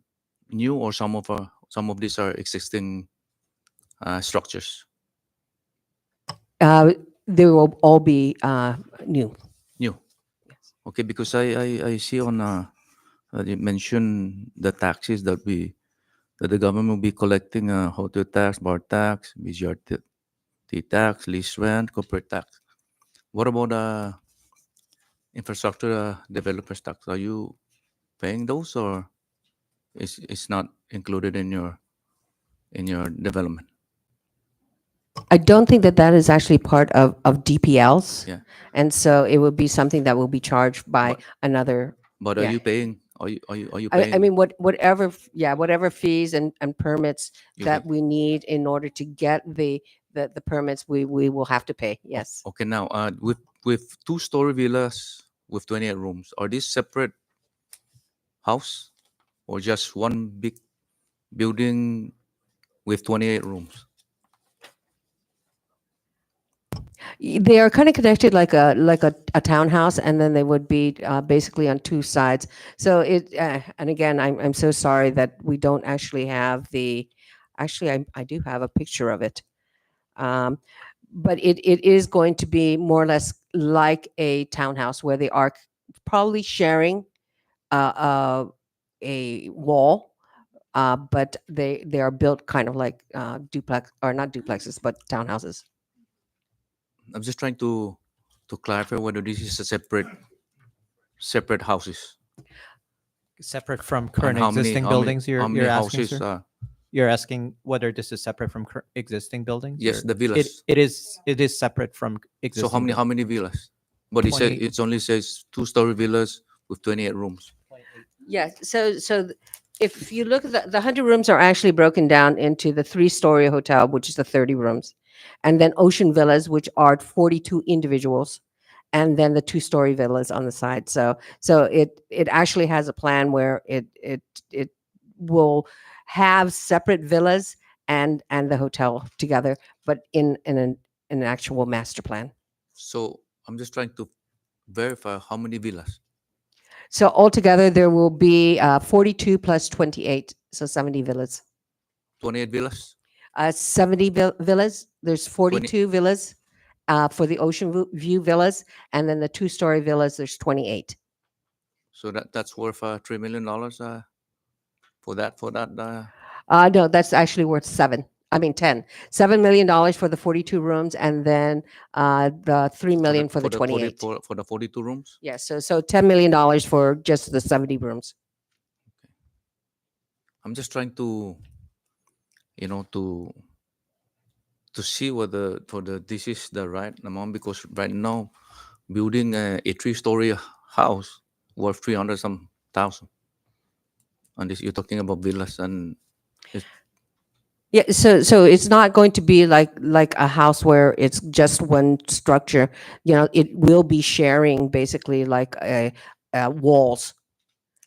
new, or some of these are existing structures?
They will all be new.
New.
Yes.
Okay, because I see on you mentioned the taxes that the government will be collecting: hotel tax, bar tax, BGRT tax, lease rent, corporate tax. What about infrastructure developers tax? Are you paying those, or it's not included in your development?
I don't think that is actually part of DPLs.
Yeah.
And so it would be something that will be charged by
But-
another.
But are
Yeah.
you paying? Are you paying?
I mean, whatever fees and permits
You
that
pay.
we need in order to get the permits, we will have to pay. Yes.
Okay, now with 2-story villas with 28 rooms, are these separate house or just one big building with 28 rooms?
They are kind of connected like a townhouse, and then they would be basically on two sides. So and again, I'm so sorry that we don't actually have actually I do have a picture of it. But it is going to be more or less like a townhouse where they are probably sharing a wall, but they are built kind of like duplex, or not duplexes, but townhouses.
I'm just trying to clarify whether this is a separate houses.
Separate from
And
current existing buildings,
how
you're
many
asking,
houses?
sir? You're asking whether this is separate from existing buildings?
Yes,
or-
the villas.
It is separate from existing.
So how many villas? But it says
28.
it only says 2-story villas with 28 rooms.
Yeah. So if you look at the 100 rooms are actually broken down into the 3-story hotel, which is the 30 rooms, and then ocean villas, which are 42 individuals, and then the 2-story villas on the side. So it actually has a plan where it will have separate villas and the hotel together, but in an actual master plan.
So I'm just trying to verify how many villas.
So altogether, there will be 42 plus 28, so 70 villas.
28 villas.
70 villas. There's 42 villas for the ocean view villas, and then the 2-story villas. There's 28.
So that's worth $3 million for that.
No, that's actually worth 10. $7 million for the 42 rooms, and then the $3 million for the 28.
For the 42 rooms.
Yes, so $10 million for just the 70 rooms.
I'm just trying to, to see whether this is the right amount, because right now building a 3-story house worth 300 some thousand, and this you're talking about villas and.
Yeah, so it's not going to be like a house where it's just one structure. It will be sharing basically like walls.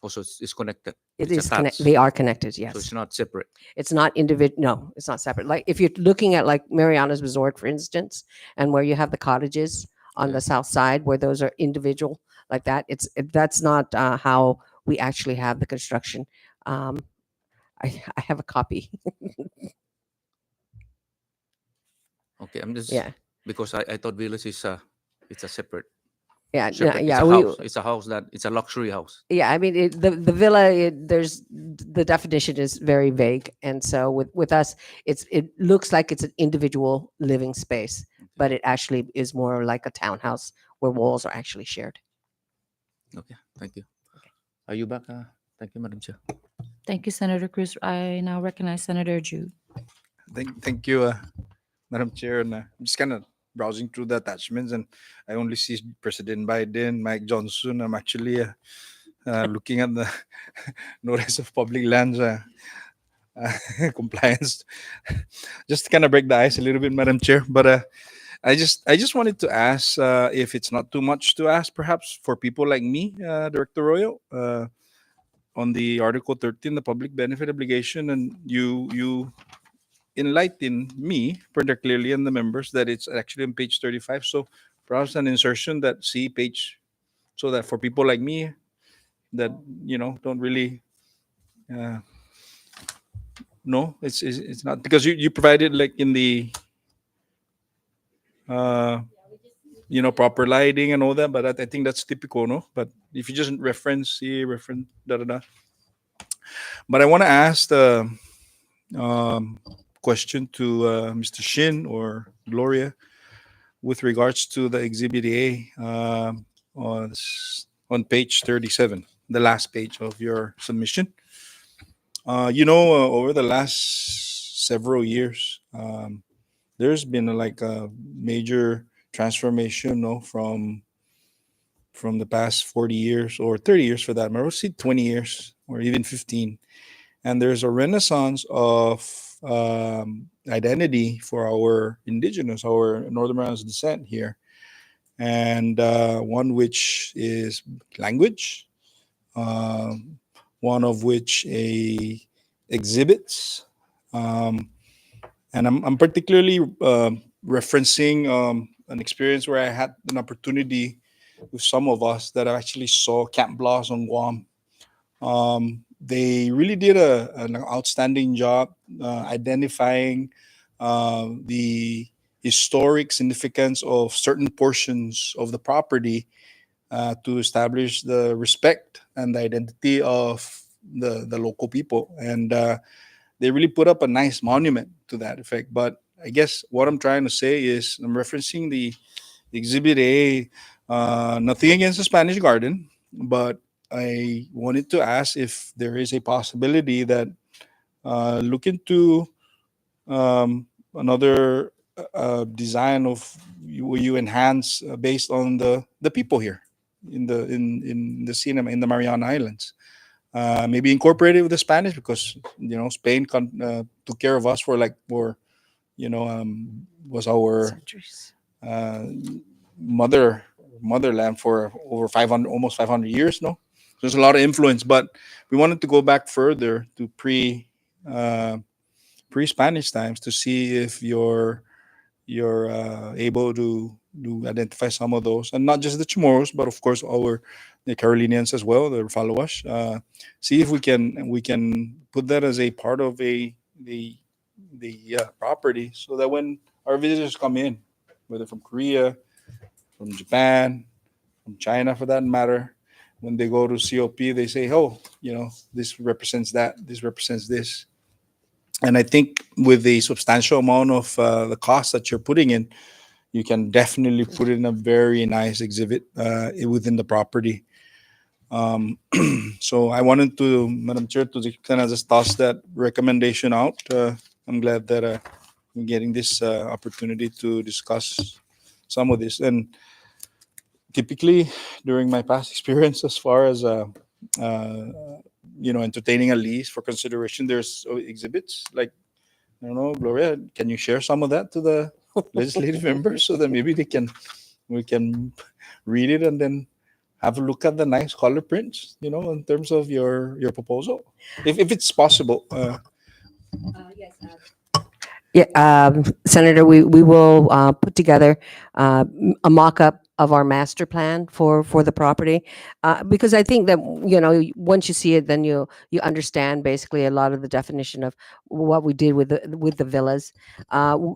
Also, it's connected.
It
It's
is connect.
attached.
They are connected. Yes.
So it's not separate.
It's not individual. No, it's not separate. Like if you're looking at like Mariana's Resort, for instance, and where you have the cottages on
Yeah.
the south side, where those are individual like that. That's not how we actually have the construction. Um, I have a copy.
Okay, I'm just
Yeah,
because I thought villas is it's a separate
yeah,
separate. It's
yeah.
a
We
house. It's a house that it's a luxury house.
yeah. I mean, the villa. There's the definition is very vague, and so with us, it looks like it's an individual living space, but it actually is more like a townhouse where walls are actually shared.
Okay, thank you. Are you back? Thank you, Madam Chair.
Thank you, Senator Cruz. I now recognize Senator Jude.
Thank you, Madam Chair. And I'm just kind of browsing through the attachments, and I only see President Biden, Mike Johnson. I'm actually looking at the notice of public lands compliance. Just to kind of break the ice a little bit, Madam Chair. But I just wanted to ask if it's not too much to ask, perhaps for people like me, Director Royo, on the Article 13, the public benefit obligation, and you enlighten me pretty clearly and the members that it's actually on page 35. So perhaps an insertion that see page, so that for people like me that don't really uh, know, it's not because you provided like in the uh, proper lighting and all that, but I think that's typical, no? But if you just reference da da da. But I want to ask the question to Mr. Shin or Gloria with regards to the Exhibit A on page 37, the last page of your submission. Over the last several years, there's been like a major transformation, no, from the past 40 years or 30 years for that matter, let's see 20 years or even 15. And there's a renaissance of identity for our indigenous, our Northern Marianas descent here. And one which is language, one of which exhibits. And I'm particularly referencing an experience where I had an opportunity with some of us that actually saw Camp Bloss on Guam. They really did an outstanding job identifying the historic significance of certain portions of the property to establish the respect and the identity of the local people. And they really put up a nice monument to that effect. But I guess what I'm trying to say is I'm referencing the Exhibit A, nothing against the Spanish Garden, but I wanted to ask if there is a possibility that look into another design of you enhance based on the people here in the cinema in the Mariana Islands. Maybe incorporated with the Spanish because Spain took care of us was our
Centuries.
uh, motherland for over 500 almost 500 years. No, there's a lot of influence, but we wanted to go back further to pre Spanish times to see if you're able to identify some of those, and not just the Chamorros, but of course the Carolinians as well, the follow us. See if we can put that as a part of the property, so that when our visitors come in, whether from Korea, from Japan, from China for that matter, when they go to COP, they say, "Oh, this represents that. This represents this." And I think with the substantial amount of the cost that you're putting in, you can definitely put in a very nice exhibit within the property. So I wanted to, Madam Chair, to kind of just toss that recommendation out. I'm glad that I'm getting this opportunity to discuss some of this. And typically, during my past experience, as far as entertaining a lease for consideration, there's exhibits like, I don't know, Gloria, can you share some of that to the legislative members so that maybe we can read it and then have a look at the nice color prints, in terms of your proposal, if it's possible.
Yeah, Senator, we will put together a mock-up of our master plan for the property, because I think that once you see it, then you understand basically a lot of the definition of what we did with the villas.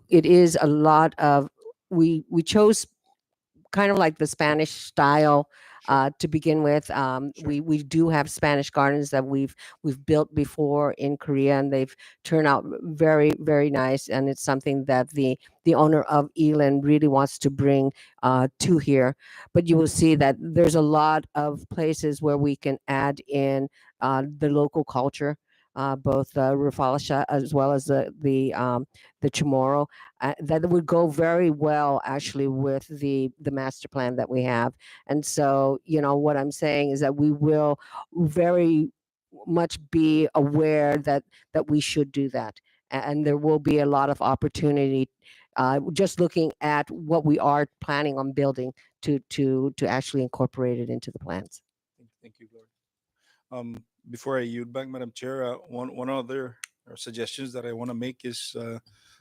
It is a lot of we chose kind of like the Spanish style to begin with. We do have Spanish gardens that we've built before in Korea, and they've turned out very very nice. And it's something that the owner of Elan really wants to bring to here. But you will see that there's a lot of places where we can add in the local culture. Both the Rafalasha as well as the Chamorro, that would go very well actually with the master plan that we have. And so what I'm saying is that we will very much be aware that we should do that, and there will be a lot of opportunity just looking at what we are planning on building to actually incorporate it into the plans.
Thank you, Gloria. Before I yield back, Madam Chair, one other suggestions that I want to make is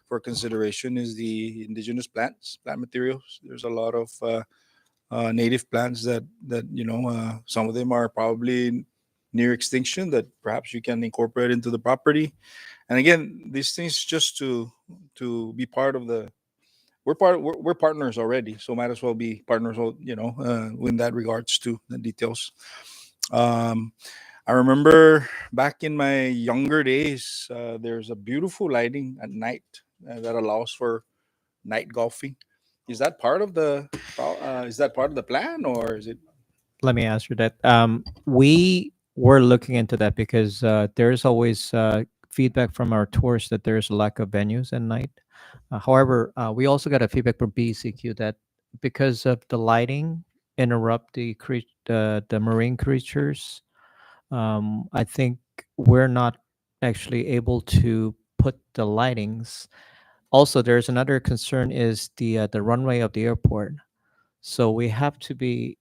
for consideration is the indigenous plant materials. There's a lot of native plants that some of them are probably near extinction that perhaps you can incorporate into the property. And again, these things just to be part of the we're partners already, so might as well be partners, in that regards to the details. I remember back in my younger days, there's a beautiful lighting at night that allows for night golfing. Is that part of the plan, or is it?
Let me answer that. We were looking into that because there's always feedback from our tourists that there's a lack of venues at night. However, we also got a feedback from BCQ that because of the lighting interrupt the marine creatures, I think we're not actually able to put the lightings. Also, there's another concern is the runway of the airport. So we have to be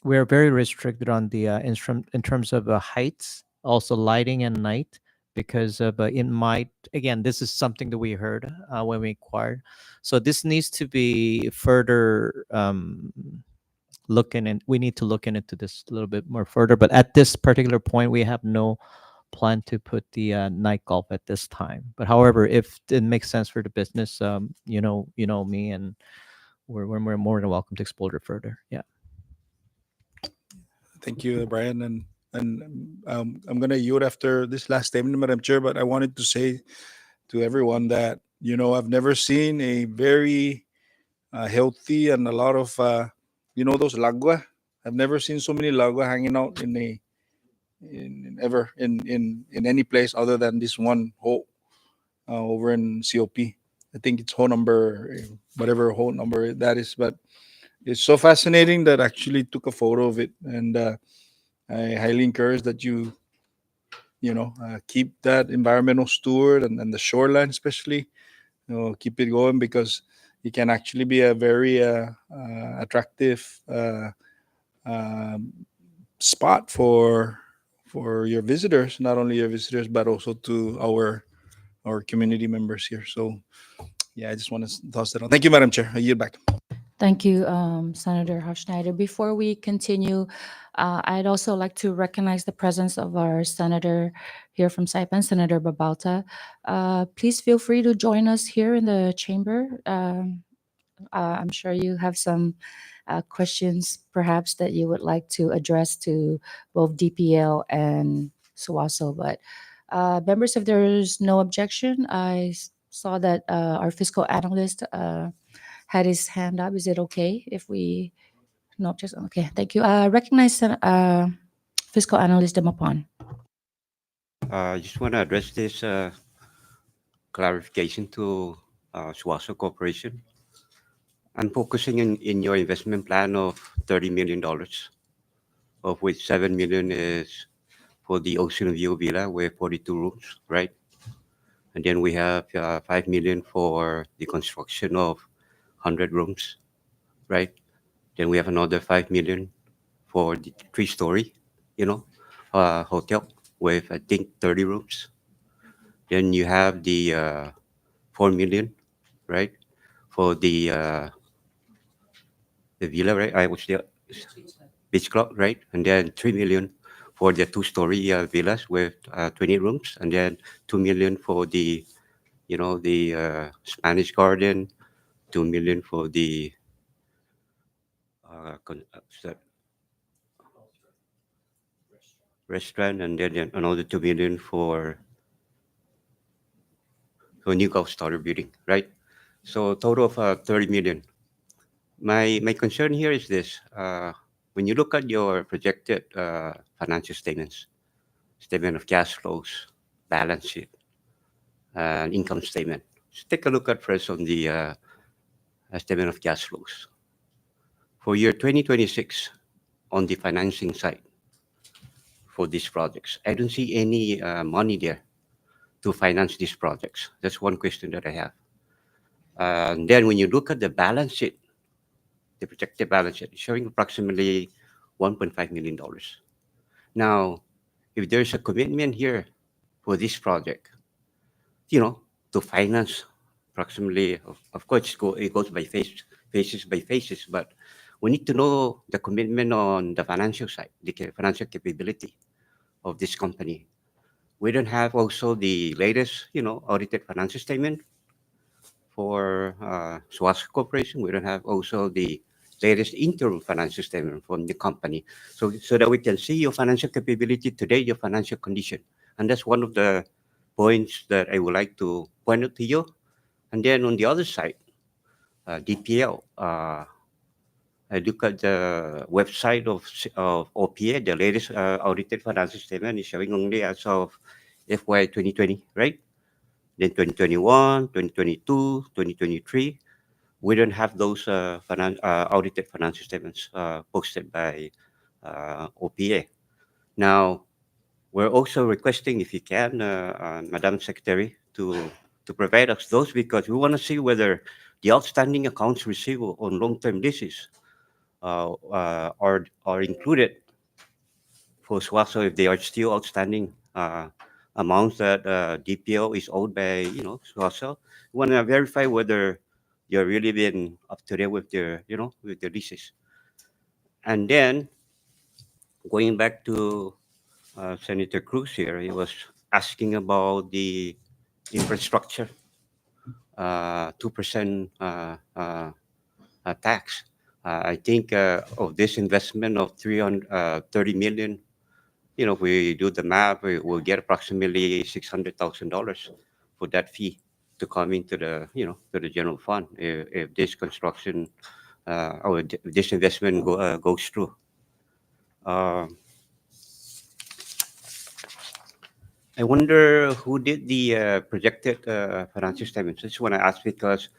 we're very restricted on the in terms of heights, also lighting and night, because of it might, again, this is something that we heard when we inquired. So this needs to be further looking, and we need to look into this a little bit more further. But at this particular point, we have no plan to put the night golf at this time. But however, if it makes sense for the business, you know me, and we're more than welcome to explore it further. Yeah.
Thank you, Brian, and I'm gonna yield after this last statement, Madam Chair. But I wanted to say to everyone that I've never seen a very healthy and a lot of those lagua. I've never seen so many lagua hanging out in any place other than this one hole over in COP. I think it's hole number, whatever hole number that is, but it's so fascinating that I actually took a photo of it, and I highly encourage that you keep that environmental steward and the shoreline especially, keep it going, because it can actually be a very attractive spot for your visitors, not only your visitors but also to our community members here. So yeah, I just want to toss that on. Thank you, Madam Chair. I yield back.
Thank you, Senator Hofschneider. Before we continue, I'd also like to recognize the presence of our senator here from Saipan, Senator Babalta. Please feel free to join us here in the chamber. I'm sure you have some questions perhaps that you would like to address to both DPL and SUASO. But members, if there's no objection, I saw that our fiscal analyst had his hand up. Is it okay if we? No, just okay. Thank you. Recognize fiscal analyst Demapon.
I just want to address this clarification to SUASO Corporation. I'm focusing in your investment plan of $30 million, of which $7 million is for the Ocean View Villa with 42 rooms, right? And then we have $5 million for the construction of 100 rooms, right? Then we have another $5 million for the 3-story, hotel with, I think, 30 rooms. Then you have the 4 million, right, for the villa, right? I was the beach club, right? And then 3 million for the 2-story villas with 20 rooms, and then 2 million for the, the Spanish Garden, 2 million for the what's that? Restaurant, and then another 2 million for a new golf starter building, right? So total of 30 million. My concern here is this: when you look at your projected financial statements, statement of cash flows, balance sheet, and income statement. Let's take a look at first on the statement of cash flows for year 2026 on the financing side for these projects. I don't see any money there to finance these projects. That's one question that I have. And then when you look at the balance sheet, the projected balance sheet, it's showing approximately $1.5 million. Now, if there's a commitment here for this project, to finance approximately, of course, it goes by phases by phases, but we need to know the commitment on the financial side, the financial capability of this company. We don't have also the latest, audited financial statement for Suazo Corporation. We don't have also the latest interim financial statement from the company. So that we can see your financial capability today, your financial condition. And that's one of the points that I would like to point out to you. And then on the other side, DPL, I look at the website of OPA, the latest audited financial statement is showing only as of FY 2020, right? Then 2021, 2022, 2023, we don't have those audited financial statements posted by OPA. Now, we're also requesting, if you can, Madam Secretary, to provide us those, because we want to see whether the outstanding accounts receivable on long-term leases are included for Suazo if they are still outstanding amounts that DPO is owed by, Suazo. We want to verify whether you're really been up to date with their, with the leases. And then going back to Senator Cruz here, he was asking about the infrastructure 2% tax. I think of this investment of 330 million, if we do the math, we'll get approximately $600,000 for that fee to come into the, to the general fund if this construction or this investment goes through. I wonder who did the projected financial statements. This is what I asked, because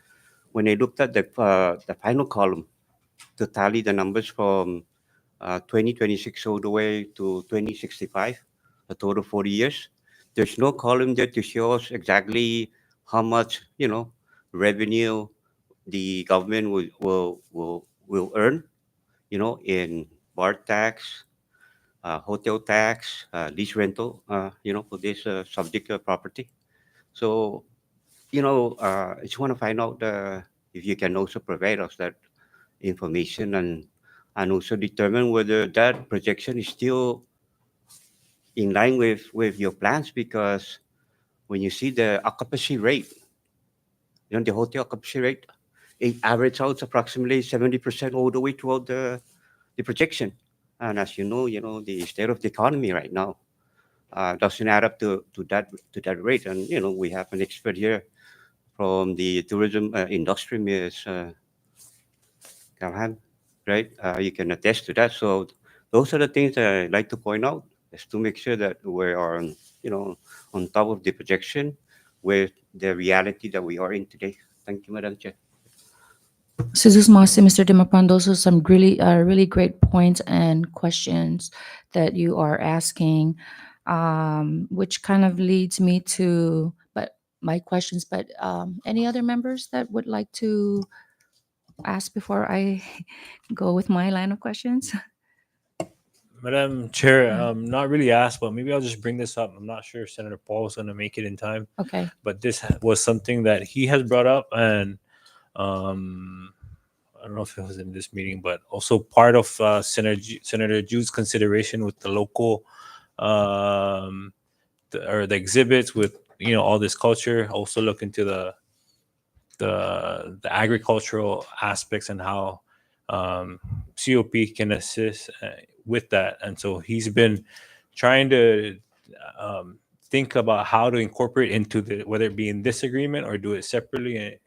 when I looked at the final column to tally the numbers from 2026 all the way to 2065, a total of 40 years, there's no column there to show us exactly how much, revenue the government will earn, in bar tax, hotel tax, lease rental, for this subject property. So, I just want to find out if you can also provide us that information and also determine whether that projection is still in line with your plans, because when you see the occupancy rate, the hotel occupancy rate, it averages out approximately 70% all the way throughout the projection. And as you know, the state of the economy right now doesn't add up to that rate. And we have an expert here from the tourism industry, Ms. Calhan, right? You can attest to that. So those are the things that I'd like to point out, is to make sure that we are on top of the projection with the reality that we are in today. Thank you, Madam Chair.
Suzus Masi, Mr. Dimapan, those are some really great points and questions that you are asking, which kind of leads me to my questions. But any other members that would like to ask before I go with my line of questions?
Madam Chair, not really asked, but maybe I'll just bring this up. I'm not sure if Senator Paul is going to make it in time,
Okay.
but this was something that he has brought up, and I don't know if it was in this meeting, but also part of Senator Jude's consideration with the local or the exhibits with all this culture. Also look into the agricultural aspects and how COP can assist with that. And so he's been trying to think about how to incorporate into whether it be in this agreement or do it separately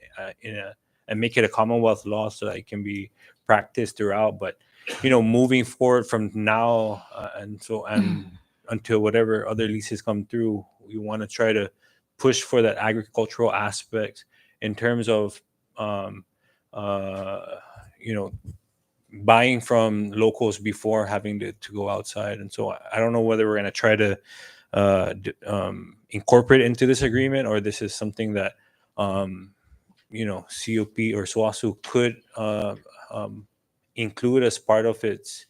and make it a Commonwealth law so that it can be practiced throughout. But moving forward from now and until whatever other leases come through, we want to try to push for that agricultural aspect in terms of buying from locals before having to go outside. And so I don't know whether we're going to try to incorporate into this agreement, or this is something that COP or SWASU could include as part of its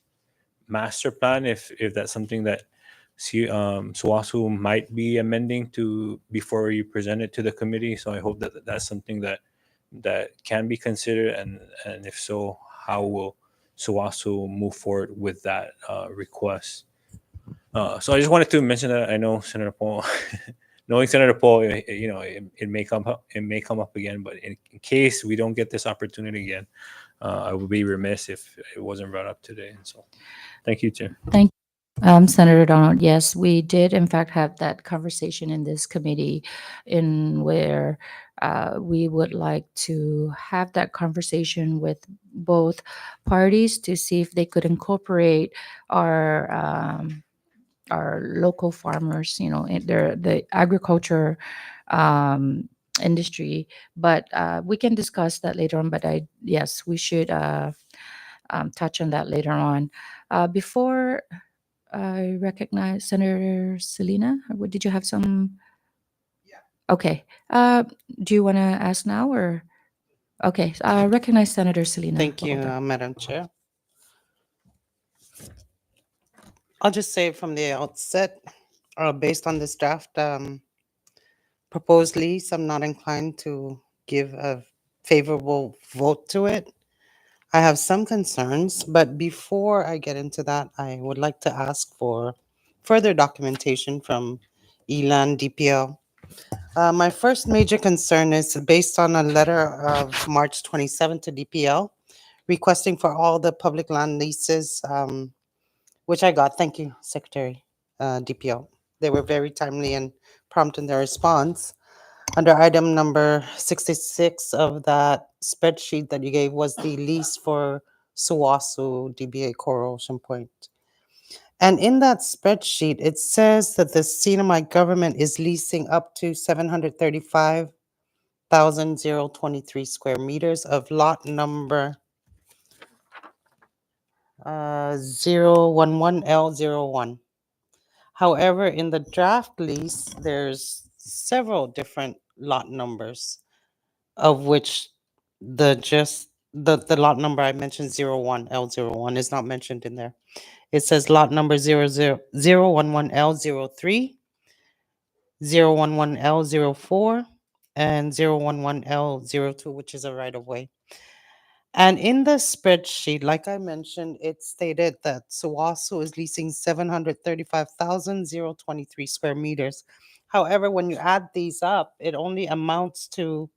master plan, if that's something that SWASU might be amending to before you present it to the committee. So I hope that that's something that can be considered, and if so, how will SWASU move forward with that request? So I just wanted to mention that. I know Senator Paul, knowing Senator Paul, it may come up again, but in case we don't get this opportunity again, I would be remiss if it wasn't brought up today. And so, thank you, Chair.
Thank Senator Donald. Yes, we did in fact have that conversation in this committee, in where we would like to have that conversation with both parties to see if they could incorporate our local farmers, in the agriculture industry. But we can discuss that later on. But yes, we should touch on that later on. Before I recognize Senator Selena, did you have some? Yeah. Okay. Do you want to ask now, or? Okay. I recognize Senator Selena.
Thank you, Madam Chair. I'll just say from the outset, based on this draft proposed lease, I'm not inclined to give a favorable vote to it. I have some concerns, but before I get into that, I would like to ask for further documentation from ELAN DPL. My first major concern is based on a letter of March 27 to DPL requesting for all the public land leases, which I got. Thank you, Secretary DPL. They were very timely and prompt in their response. Under item number 66 of that spreadsheet that you gave was the lease for Suwasu DBA Coral Ocean Point. And in that spreadsheet, it says that the CNMI government is leasing up to 735,023 square meters of lot number 011L01. However, in the draft lease, there's several different lot numbers, of which the lot number I mentioned, 01L01, is not mentioned in there. It says lot number 011L03, 011L04, and 011L02, which is a right-of-way. And in the spreadsheet, like I mentioned, it stated that Suwasu is leasing 735,023 square meters. However, when you add these up, it only amounts to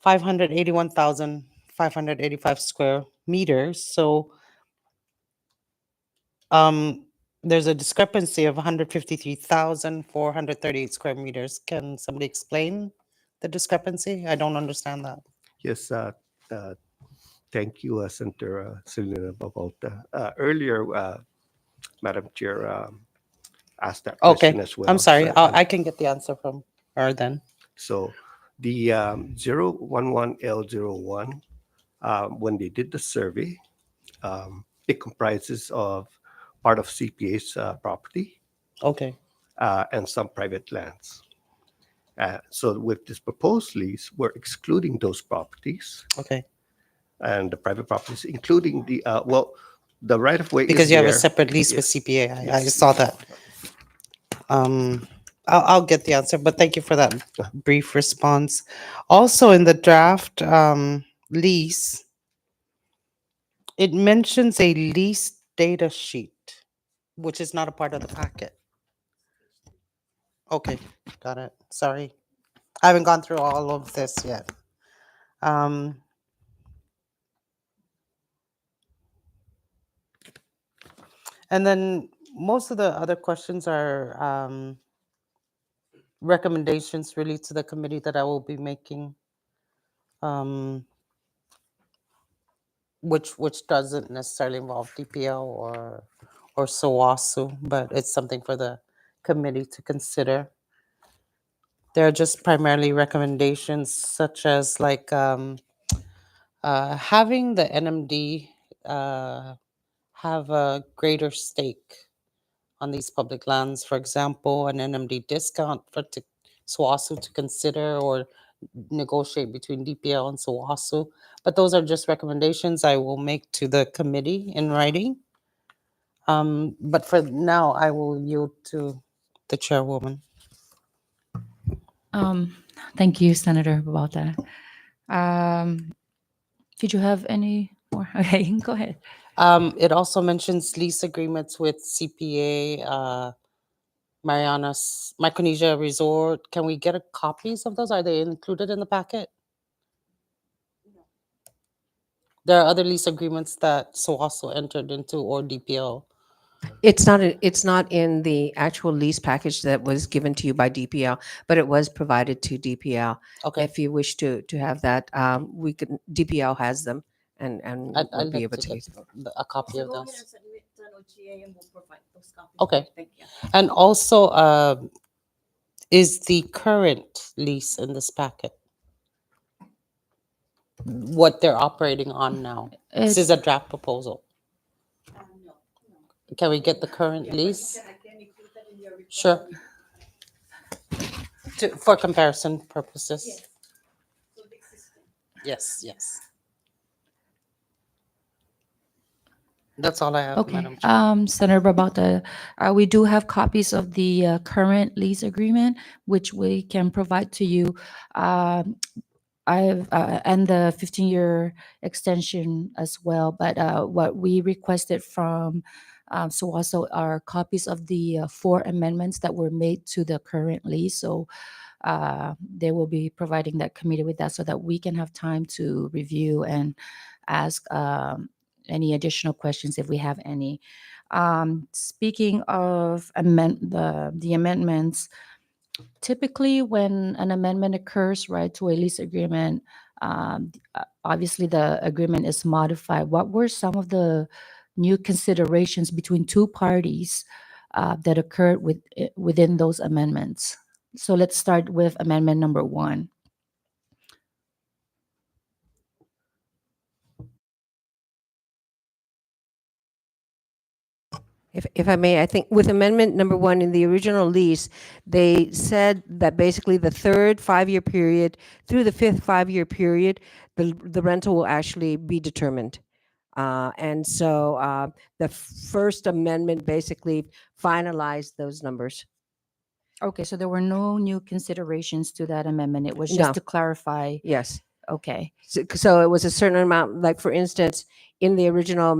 581,585 square meters. So there's a discrepancy of 153,438 square meters. Can somebody explain the discrepancy? I don't understand that.
Yes, thank you, Senator Selena Bacolta. Earlier, Madam Chair asked that question as well.
I'm sorry.
So,
I can get the answer from her then.
So the 011L01, when they did the survey, it comprises of part of CPA's property
Okay.
and some private lands. So with this proposed lease, we're excluding those properties
Okay.
and the private properties, including the, The right of way
Because
is
you have a
there.
separate lease with
Yes.
CPA. I
Yes.
saw that. I'll get the answer, but thank you for that brief response. Also in the draft lease, it mentions a lease data sheet, which is not a part of the packet. Okay, got it. Sorry. I haven't gone through all of this yet. Um, and then most of the other questions are recommendations really to the committee that I will be making, which doesn't necessarily involve DPL or SOWASU, but it's something for the committee to consider. They're just primarily recommendations such as like having the NMD have a greater stake on these public lands. For example, an NMD discount for SWASU to consider or negotiate between DPL and SWASU. But those are just recommendations I will make to the committee in writing. But for now, I will yield to the chairwoman.
Thank you, Senator Babauta. Did you have any more? Okay, go ahead.
It also mentions lease agreements with CPA, Micronesia Resort. Can we get copies of those? Are they included in the packet? There are other lease agreements that SOWASO entered into or DPL.
It's not in the actual lease package that was given to you by DPL, but it was provided to DPL.
Okay,
If you wish to have that, DPL has them and
I'd
we'll be
like
able
to
to
get
get.
a copy of
Go ahead
those.
and submit to OGA and we'll provide those copies.
Okay.
Thank you.
And also, is the current lease in this packet what they're operating on now? This is a draft proposal.
No.
Can we get the current lease?
I can include that in your report.
Sure. For comparison purposes.
Yes. So the existing.
Yes. That's all I have,
Okay,
Madam Chair.
Senator Babauta, we do have copies of the current lease agreement, which we can provide to you. I've and the 15-year extension as well. But what we requested from SOWASO are copies of the 4 amendments that were made to the current lease. So they will be providing that committee with that so that we can have time to review and ask any additional questions if we have any. Speaking of the amendments, typically when an amendment occurs, right, to a lease agreement, obviously the agreement is modified. What were some of the new considerations between two parties that occurred within those amendments? So let's start with amendment number 1.
If I may, I think with amendment number 1 in the original lease, they said that basically the third 5-year period through the 5th 5-year period, the rental will actually be determined. And so the first amendment basically finalized those numbers.
Okay, so there were no new considerations to that amendment. It was just
No.
to clarify.
Yes.
Okay.
So it was a certain amount, like for instance, in the original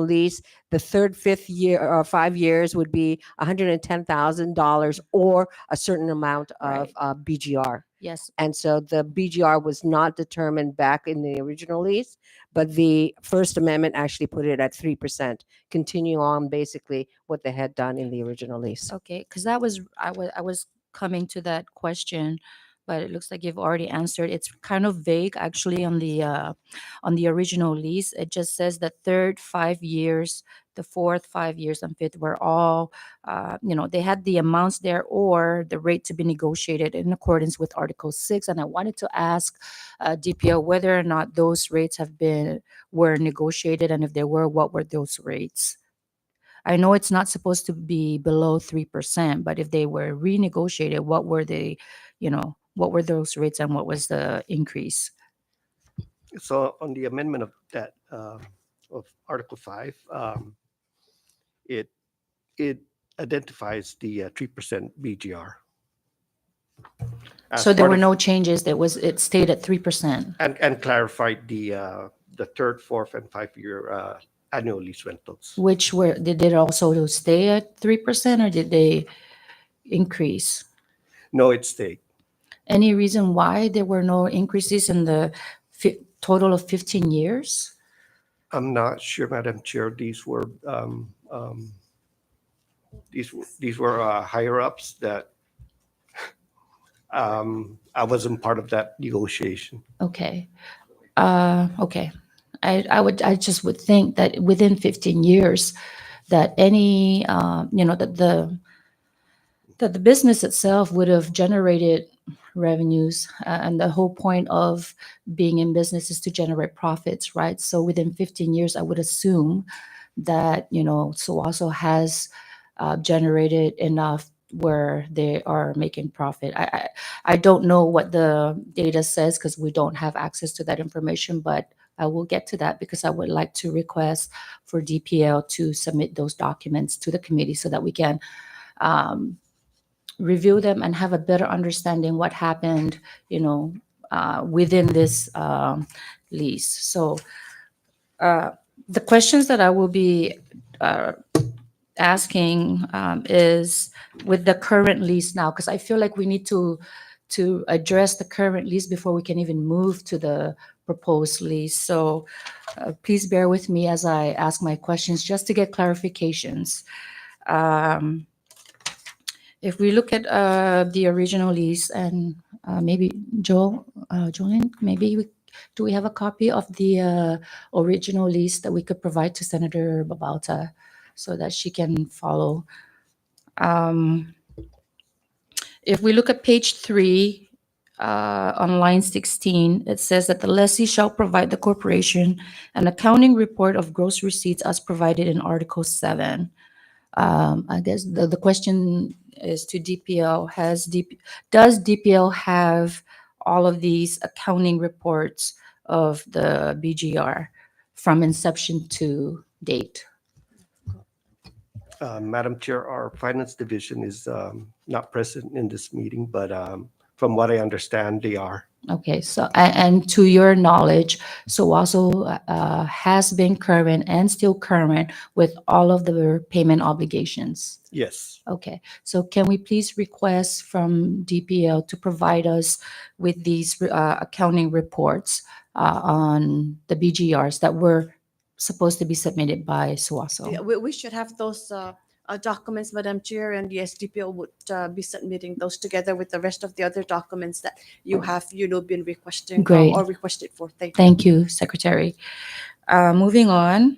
lease, the third, 5th year or 5 years would be $110,000 or a certain amount of BGR.
Yes.
And so the BGR was not determined back in the original lease, but the First Amendment actually put it at 3%, continue on basically what they had done in the original lease.
Okay, because I was coming to that question, but it looks like you've already answered. It's kind of vague actually on the original lease. It just says the third 5 years, the fourth 5 years, and fifth were all, they had the amounts there or the rate to be negotiated in accordance with Article 6. And I wanted to ask DPO whether or not those rates were negotiated, and if they were, what were those rates? I know it's not supposed to be below 3%, but if they were renegotiated, what were what were those rates and what was the increase?
So on the amendment of that of Article 5, it identifies the 3% BGR. As
So there
part
were
of-
no changes. It stayed at 3%.
and clarified the third, fourth, and 5-year annual lease rentals.
Which were, did it also stay at 3% or did they increase?
No, it stayed.
Any reason why there were no increases in the total of 15 years?
I'm not sure, Madam Chair. These were higher ups that I wasn't part of that negotiation.
Okay. Okay. I just would think that within 15 years, that any, that the business itself would have generated revenues. And the whole point of being in business is to generate profits, right? So within 15 years, I would assume that, Suaso has generated enough where they are making profit. I don't know what the data says because we don't have access to that information, but I will get to that because I would like to request for DPL to submit those documents to the committee so that we can review them and have a better understanding what happened, within this lease. So the questions that I will be asking is with the current lease now, because I feel like we need to address the current lease before we can even move to the proposed lease. So please bear with me as I ask my questions just to get clarifications. If we look at the original lease and maybe Jolene, do we have a copy of the original lease that we could provide to Senator Babalta so that she can follow? If we look at page 3, on line 16, it says that the lessee shall provide the corporation an accounting report of gross receipts as provided in Article 7. I guess the question is to DPL. Does DPL have all of these accounting reports of the BGR from inception to date?
Madam Chair, our finance division is not present in this meeting, but from what I understand, they are.
Okay, so and to your knowledge, Suaso has been current and still current with all of the payment obligations.
Yes.
Okay, so can we please request from DPL to provide us with these accounting reports on the BGRs that were supposed to be submitted by Suaso?
Yeah, we should have those documents, Madam Chair, and the SDPO would be submitting those together with the rest of the other documents that you have, been requesting
Great.
or requested for. Thank you.
Thank you, Secretary. Moving on.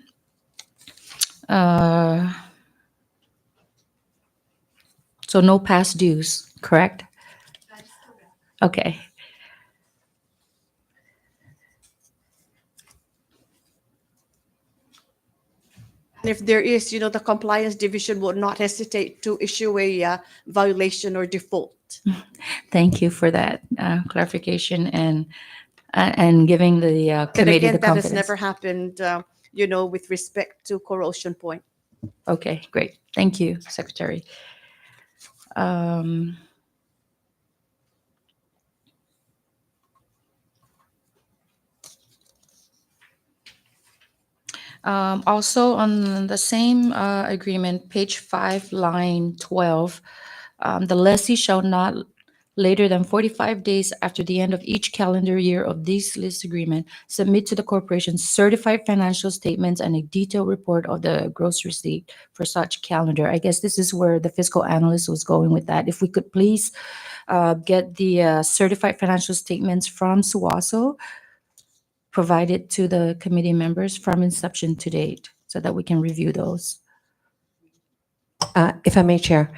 So no past dues, correct? Okay.
And if there is, the compliance division will not hesitate to issue a violation or default.
Thank you for that clarification and giving the
But
committee
again,
the
that has
confidence.
never happened, with respect to corrosion point.
Okay, great. Thank you, Secretary. Also, on the same agreement, page 5, line 12, the lessee shall not later than 45 days after the end of each calendar year of this lease agreement submit to the corporation certified financial statements and a detailed report of the gross receipt for such calendar. I guess this is where the fiscal analyst was going with that. If we could please get the certified financial statements from Suaso, provided to the committee members from inception to date so that we can review those.
If I may, Chair.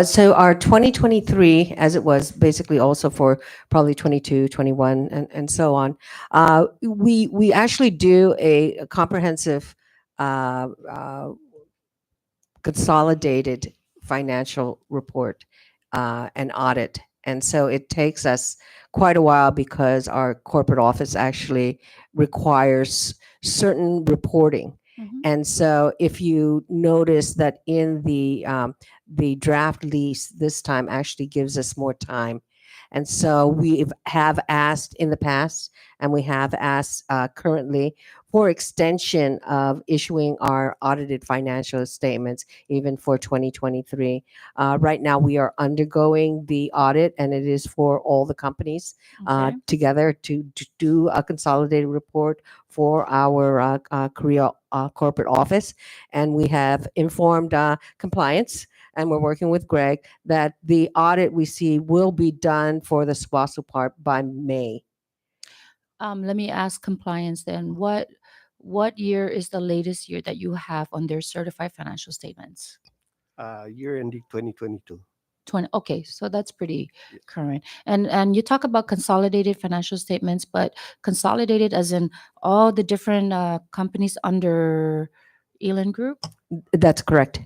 So our 2023, as it was basically also for probably 22, 21, and so on, we actually do a comprehensive consolidated financial report and audit. And so it takes us quite a while because our corporate office actually requires certain reporting.
Mhm.
And so if you notice that in the draft lease this time actually gives us more time. And so we have asked in the past, and we have asked currently for extension of issuing our audited financial statements even for 2023. Right now we are undergoing the audit, and it is for all the companies
Okay.
together to do a consolidated report for our Korea corporate office. And we have informed compliance, and we're working with Greg that the audit we see will be done for the SWASU part by May.
Let me ask compliance then. What year is the latest year that you have on their certified financial statements?
Year ending 2022.
20. Okay, so that's pretty
Yes.
current. And you talk about consolidated financial statements, but consolidated as in all the different companies under Elan Group.
That's correct.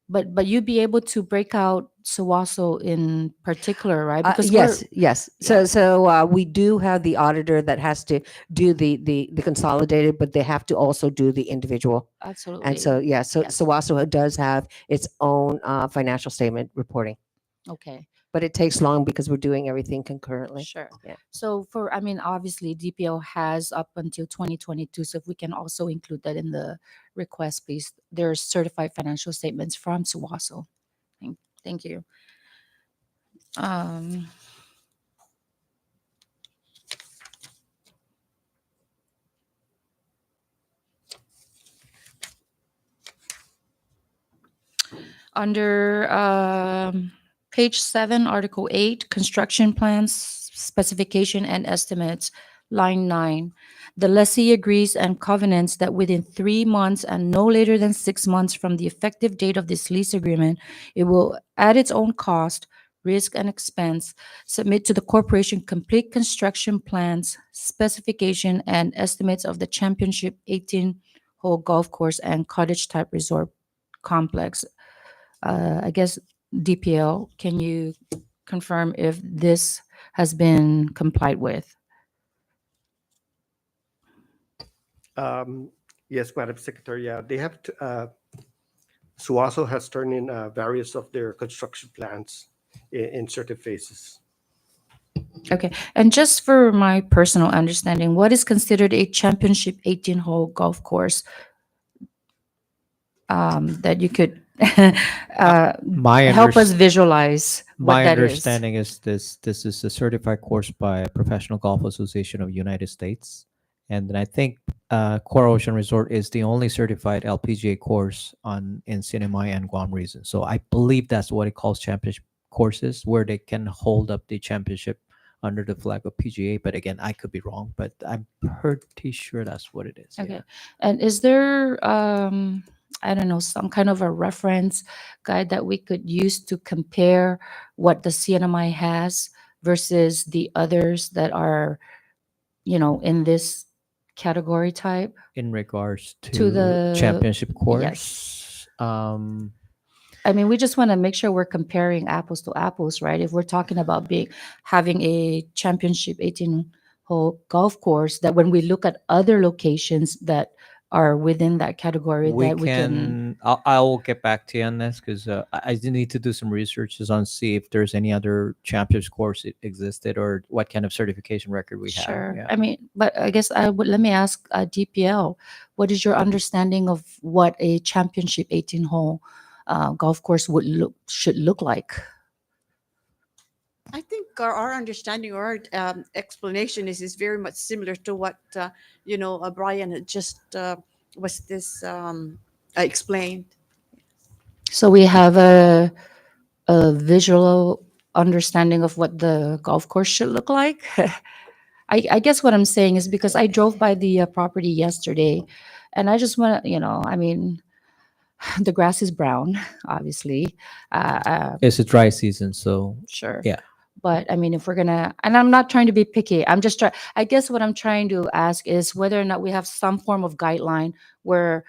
But you'd be able to break out Sawaso in particular, right? Because
Yes, yes.
yeah.
So we do have the auditor that has to do the consolidated, but they have to also do the individual.
Absolutely.
And so yeah, so
Yes.
Sawaso does have its own financial statement reporting,
Okay.
but it takes long because we're doing everything concurrently.
Sure.
Yeah.
So I mean, obviously DPO has up until 2022. So if we can also include that in the request, please. There's certified financial statements from Sawaso. Thank you. Um, under page 7, Article 8, construction plans, specification and estimates, line 9. The lessee agrees and covenants that within 3 months and no later than 6 months from the effective date of this lease agreement, it will, at its own cost, risk, and expense, submit to the corporation complete construction plans, specification, and estimates of the championship 18-hole golf course and cottage-type resort complex. I guess DPL, can you confirm if this has been complied with?
Yes, Madam Secretary. Yeah, they have to, Suaso has turned in various of their construction plans in certain phases.
Okay, and just for my personal understanding, what is considered a championship 18-hole golf course? That you could
My
help us
unders-
visualize what
My
that is.
understanding is this is a certified course by Professional Golf Association of United States, and then I think Coral Ocean Resort is the only certified LPGA course in Sinamay and Guam region. So I believe that's what it calls championship courses, where they can hold up the championship under the flag of PGA. But again, I could be wrong, but I'm pretty sure that's what it is.
Okay.
Yeah.
And is there, I don't know, some kind of a reference guide that we could use to compare what the CNMI has versus the others that are, in this category type?
In regards
To
to
the-
championship
yes.
course,
I mean, we just want to make sure we're comparing apples to apples, right? If we're talking about having a championship 18-hole golf course, that when we look at other locations that are within that category, that we can.
I will get back to you on this because I do need to do some researches on see if there's any other champions course existed or what kind of certification record we have.
Sure.
Yeah.
I mean, but I guess let me ask DPL, what is your understanding of what a championship 18-hole golf course should look like?
I think our understanding or our explanation is very much similar to what Brian had just explained.
So we have a visual understanding of what the golf course should look like. I guess what I'm saying is because I drove by the property yesterday, and I just want to, I mean, the grass is brown, obviously.
It's a dry season, so
Sure.
yeah.
But I mean, if we're gonna, and I'm not trying to be picky, I'm just trying, I guess what I'm trying to ask is whether or not we have some form of guideline where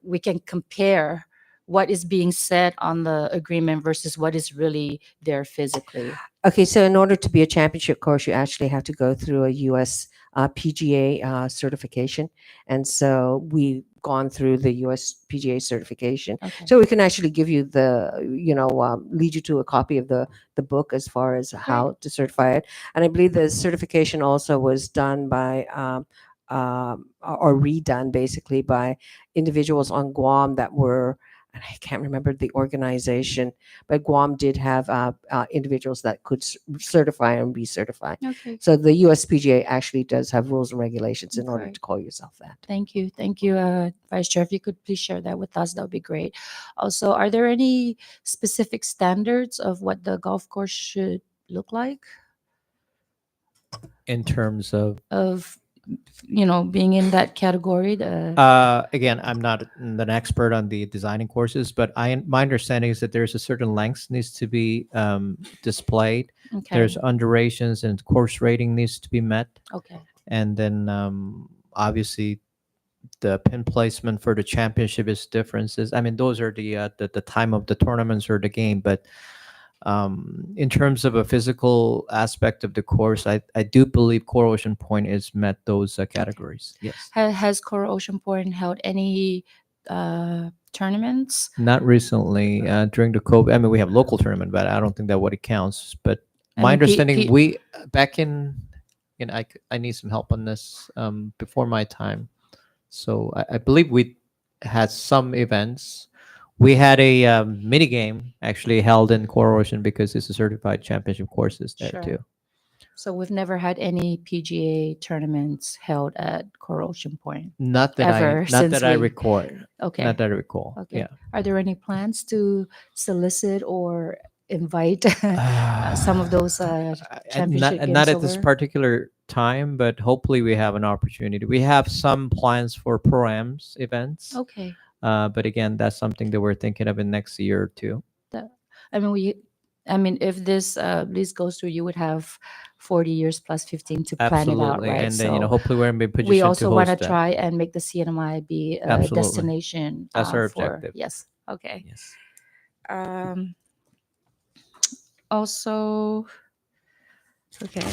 we can compare what is being said on the agreement versus what is really there physically.
Okay, so in order to be a championship course, you actually have to go through a US PGA certification. And so we've gone through the US PGA certification.
Okay.
So we can actually give you lead you to a copy of the book as far as how to certify it. And I believe the certification also was done by, or redone basically by individuals on Guam that were, and I can't remember the organization, but Guam did have individuals that could certify and recertify.
Okay.
So the USPGA actually does have rules and regulations in order
Okay.
to call yourself that.
Thank you. Thank you, Vice Chair. If you could please share that with us, that would be great. Also, are there any specific standards of what the golf course should look like?
In terms of
Being in that category?
again, I'm not an expert on the designing courses, but my understanding is that there's a certain length needs to be displayed.
Okay.
There's undurations and course rating needs to be met,
Okay.
and then obviously the pin placement for the championship is differences. I mean, those are the time of the tournaments or the game, but in terms of a physical aspect of the course, I do believe Coral Ocean Point is met those categories. Yes.
Has Coral Ocean Point held any tournaments?
Not recently during the COVID. I mean, we have local tournament, but I don't think that what it counts. But
I
my
mean,
understanding, we back in I need some help on this before my time. So I believe we had some events. We had a mini game actually held in Coral Ocean because it's a certified championship courses there
Sure.
too.
So we've never had any PGA tournaments held at Coral Ocean Point.
Not that
Ever
I
since we-
record.
Okay.
Not that I recall.
Okay.
Yeah.
Are there any plans to solicit or invite some of those championship games
not at this
over?
particular time, but hopefully we have an opportunity. We have some plans for pro-ams events.
Okay.
But again, that's something that we're thinking of in next year or two.
I mean, if this lease goes through, you would have 40 years plus 15 to plan it out,
Absolutely.
right?
And then,
So
hopefully we're in a position
we also
to
want
host
to
that.
try and make the CNMI be a
Absolutely.
destination.
That's our
for-
objective.
Yes. Okay.
Yes.
Also, okay.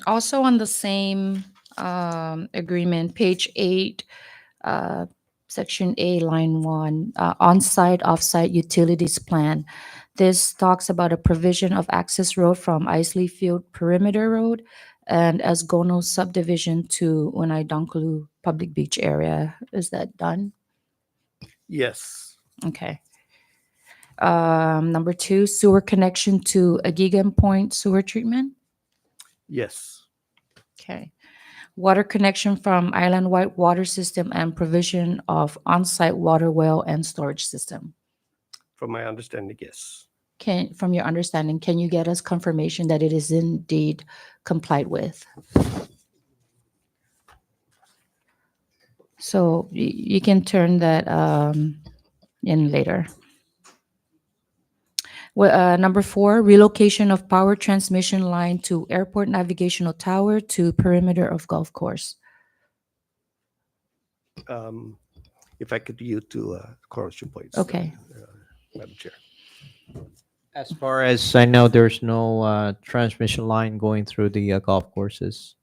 Also on the same agreement, page 8, section A, line 1, on-site, off-site utilities plan. This talks about a provision of access road from Isley Field Perimeter Road and Asgono subdivision to Unai Dankulu Public Beach area. Is that done?
Yes.
Okay. Number 2, sewer connection to Agigan Point sewer treatment.
Yes.
Okay. Water connection from island-wide water system and provision of on-site water well and storage system.
From my understanding, yes.
From your understanding, can you get us confirmation that it is indeed complied with? So you can turn that in later. Well, number 4, relocation of power transmission line to airport navigational tower to perimeter of golf course.
If I could yield to Coral Ocean Point.
Okay.
Madam Chair.
As far as I know, there's no transmission line going through the golf courses.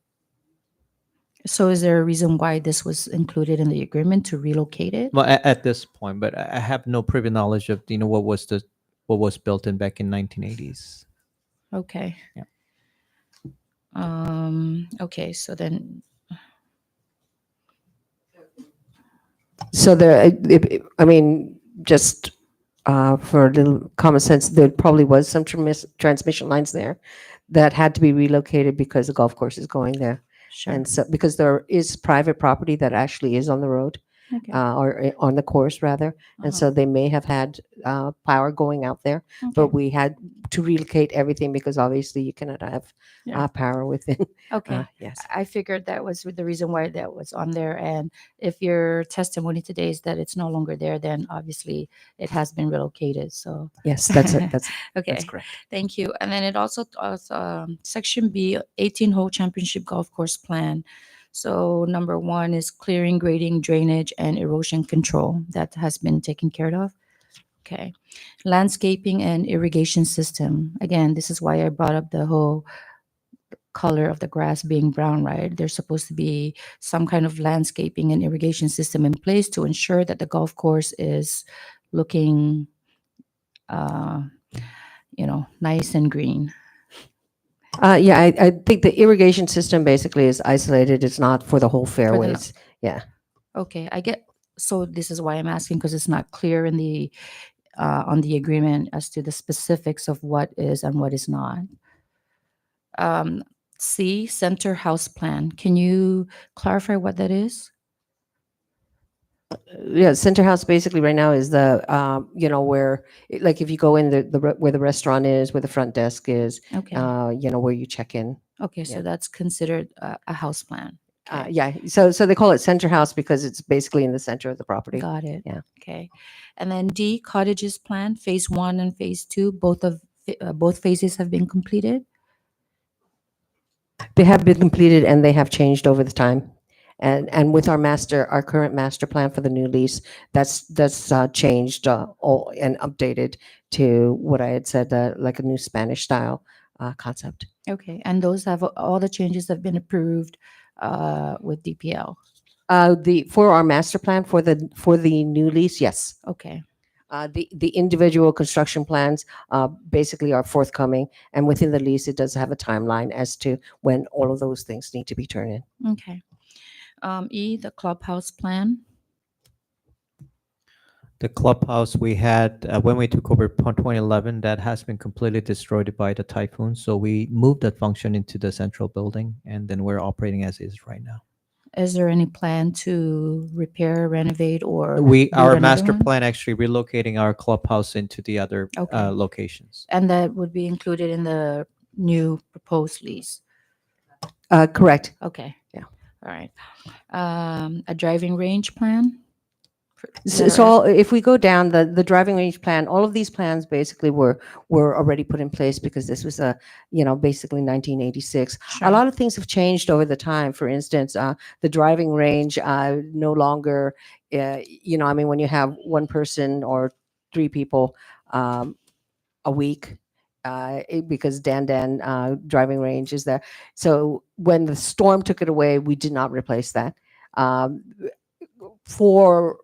So is there a reason why this was included in the agreement to relocate it?
Well, at this point, but I have no privy knowledge of what was built in back in 1980s.
Okay.
Yeah.
Okay, so then,
So just for a little common sense, there probably was some transmission lines there that had to be relocated because the golf course is going there.
sure.
And so, because there is private property that actually is on the road,
Okay.
or on the course rather, and so they may have had power going out there, but
Okay.
we had to relocate everything because obviously you cannot have
Yeah.
power within.
Okay.
Yes.
I figured that was the reason why that was on there. And if your testimony today is that it's no longer there, then obviously it has been relocated. So,
Yes, that's it. That's
okay.
correct.
Thank you. And then it also section B, 18-hole championship golf course plan. So number one is clearing, grading, drainage, and erosion control. That has been taken care of. Okay. Landscaping and irrigation system. Again, this is why I brought up the whole color of the grass being brown, right? There's supposed to be some kind of landscaping and irrigation system in place to ensure that the golf course is looking, uh, nice and green.
Yeah, I think the irrigation system basically is isolated. It's not for the whole fairways. Yeah.
Okay, I get. So this is why I'm asking, because it's not clear in the on the agreement as to the specifics of what is and what is not. C, center house plan. Can you clarify what that is?
Yeah, center house basically right now is the, where, like if you go in where the restaurant is, where the front desk is,
Okay.
where you check in.
Okay, so
yeah.
that's considered a house plan. Okay.
Yeah, so they call it center house because it's basically in the center of the property.
Got it.
Yeah.
Okay. And then D, cottages plan, phase 1 and phase 2, both phases have been completed.
They have been completed and they have changed over the time. And with our current master plan for the new lease, that's changed all and updated to what I had said, like a new Spanish style concept.
Okay, and those have all the changes have been approved with DPL.
For our master plan for the new lease, yes.
Okay.
The individual construction plans basically are forthcoming, and within the lease, it does have a timeline as to when all of those things need to be turned in.
Okay. E, the clubhouse plan.
The clubhouse we had when we took over 2011, that has been completely destroyed by the typhoon. So we moved that function into the central building, and then we're operating as is right now.
Is there any plan to repair, renovate, or
Our
build another
master
one?
plan actually relocating our clubhouse into the other
Okay.
locations.
And that would be included in the new proposed lease.
Correct.
Okay.
Yeah.
All right. A driving range plan.
So if we go down the driving range plan, all of these plans basically were already put in place because this was basically 1986.
Sure.
A lot of things have changed over the time. For instance, the driving range no longer, when you have one person or three people a week, because Dan driving range is there. So when the storm took it away, we did not replace that. For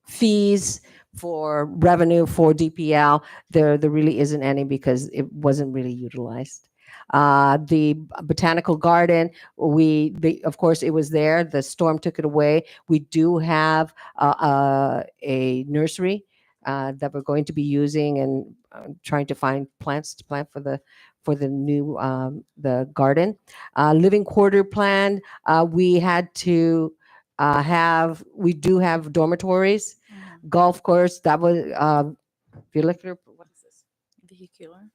fees, for revenue, for DPL, there really isn't any because it wasn't really utilized. The botanical garden, of course, it was there. The storm took it away. We do have a nursery that we're going to be using and trying to find plants to plant for the new the garden. Living quarter plan, we had to we do have dormitories, golf course. That was vehicular. What is this?
Vehicular.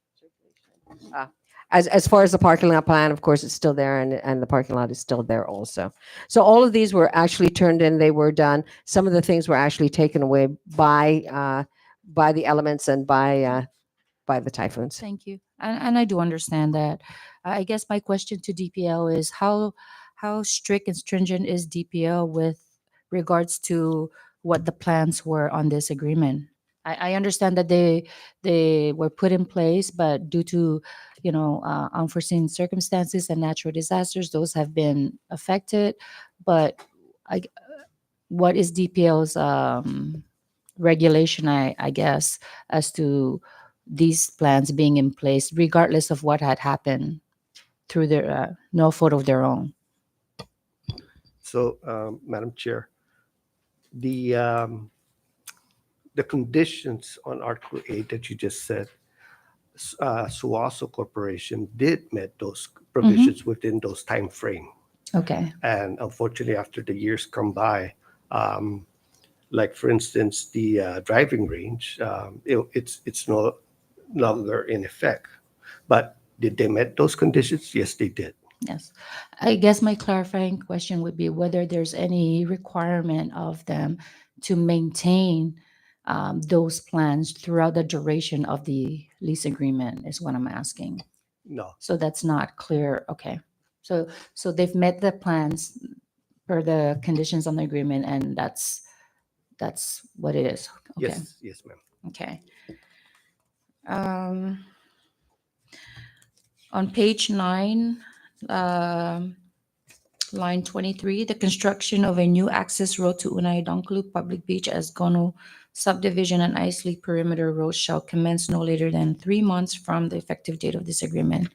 As far as the parking lot plan, of course, it's still there, and the parking lot is still there also. So all of these were actually turned in. They were done. Some of the things were actually taken away by the elements and by the typhoons.
Thank you. And I do understand that. I guess my question to DPL is how strict and stringent is DPL with regards to what the plans were on this agreement? I understand that they were put in place, but due to unforeseen circumstances and natural disasters, those have been affected. But what is DPL's regulation? I guess as to these plans being in place, regardless of what had happened, through their no fault of their own.
So, Madam Chair, the conditions on Article 8 that you just said, Suaso Corporation did met those provisions within those time frame.
Okay.
And unfortunately, after the years come by, like for instance, the driving range, it's no longer in effect. But did they met those conditions? Yes, they did.
Yes. I guess my clarifying question would be whether there's any requirement of them to maintain those plans throughout the duration of the lease agreement is what I'm asking.
No.
So that's not clear. Okay. So they've met the plans per the conditions on the agreement, and that's what it is. Okay.
Yes, ma'am.
Okay. On page 9, line 23, the construction of a new access road to Unai Dongklu Public Beach as Gono subdivision and Isley Perimeter Road shall commence no later than 3 months from the effective date of this agreement.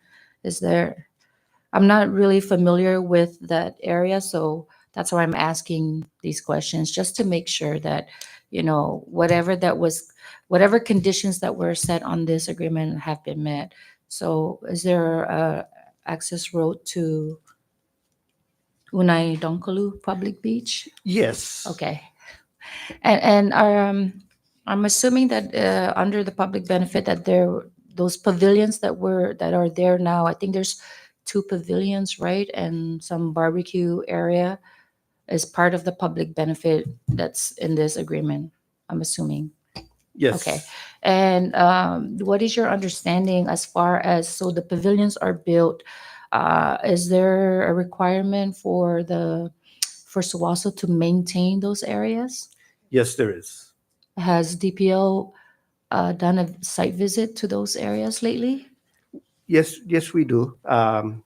I'm not really familiar with that area, so that's why I'm asking these questions, just to make sure that, whatever conditions that were set on this agreement have been met. So is there a access road to Unai Dongkulu Public Beach?
Yes.
Okay. And I'm assuming that under the public benefit that those pavilions that are there now, I think there's 2 pavilions, right? And some barbecue area is part of the public benefit that's in this agreement, I'm assuming.
Yes.
Okay. And what is your understanding as far as, so the pavilions are built, is there a requirement for SUWASO to maintain those areas?
Yes, there is.
Has DPL done a site visit to those areas lately?
Yes, we do. And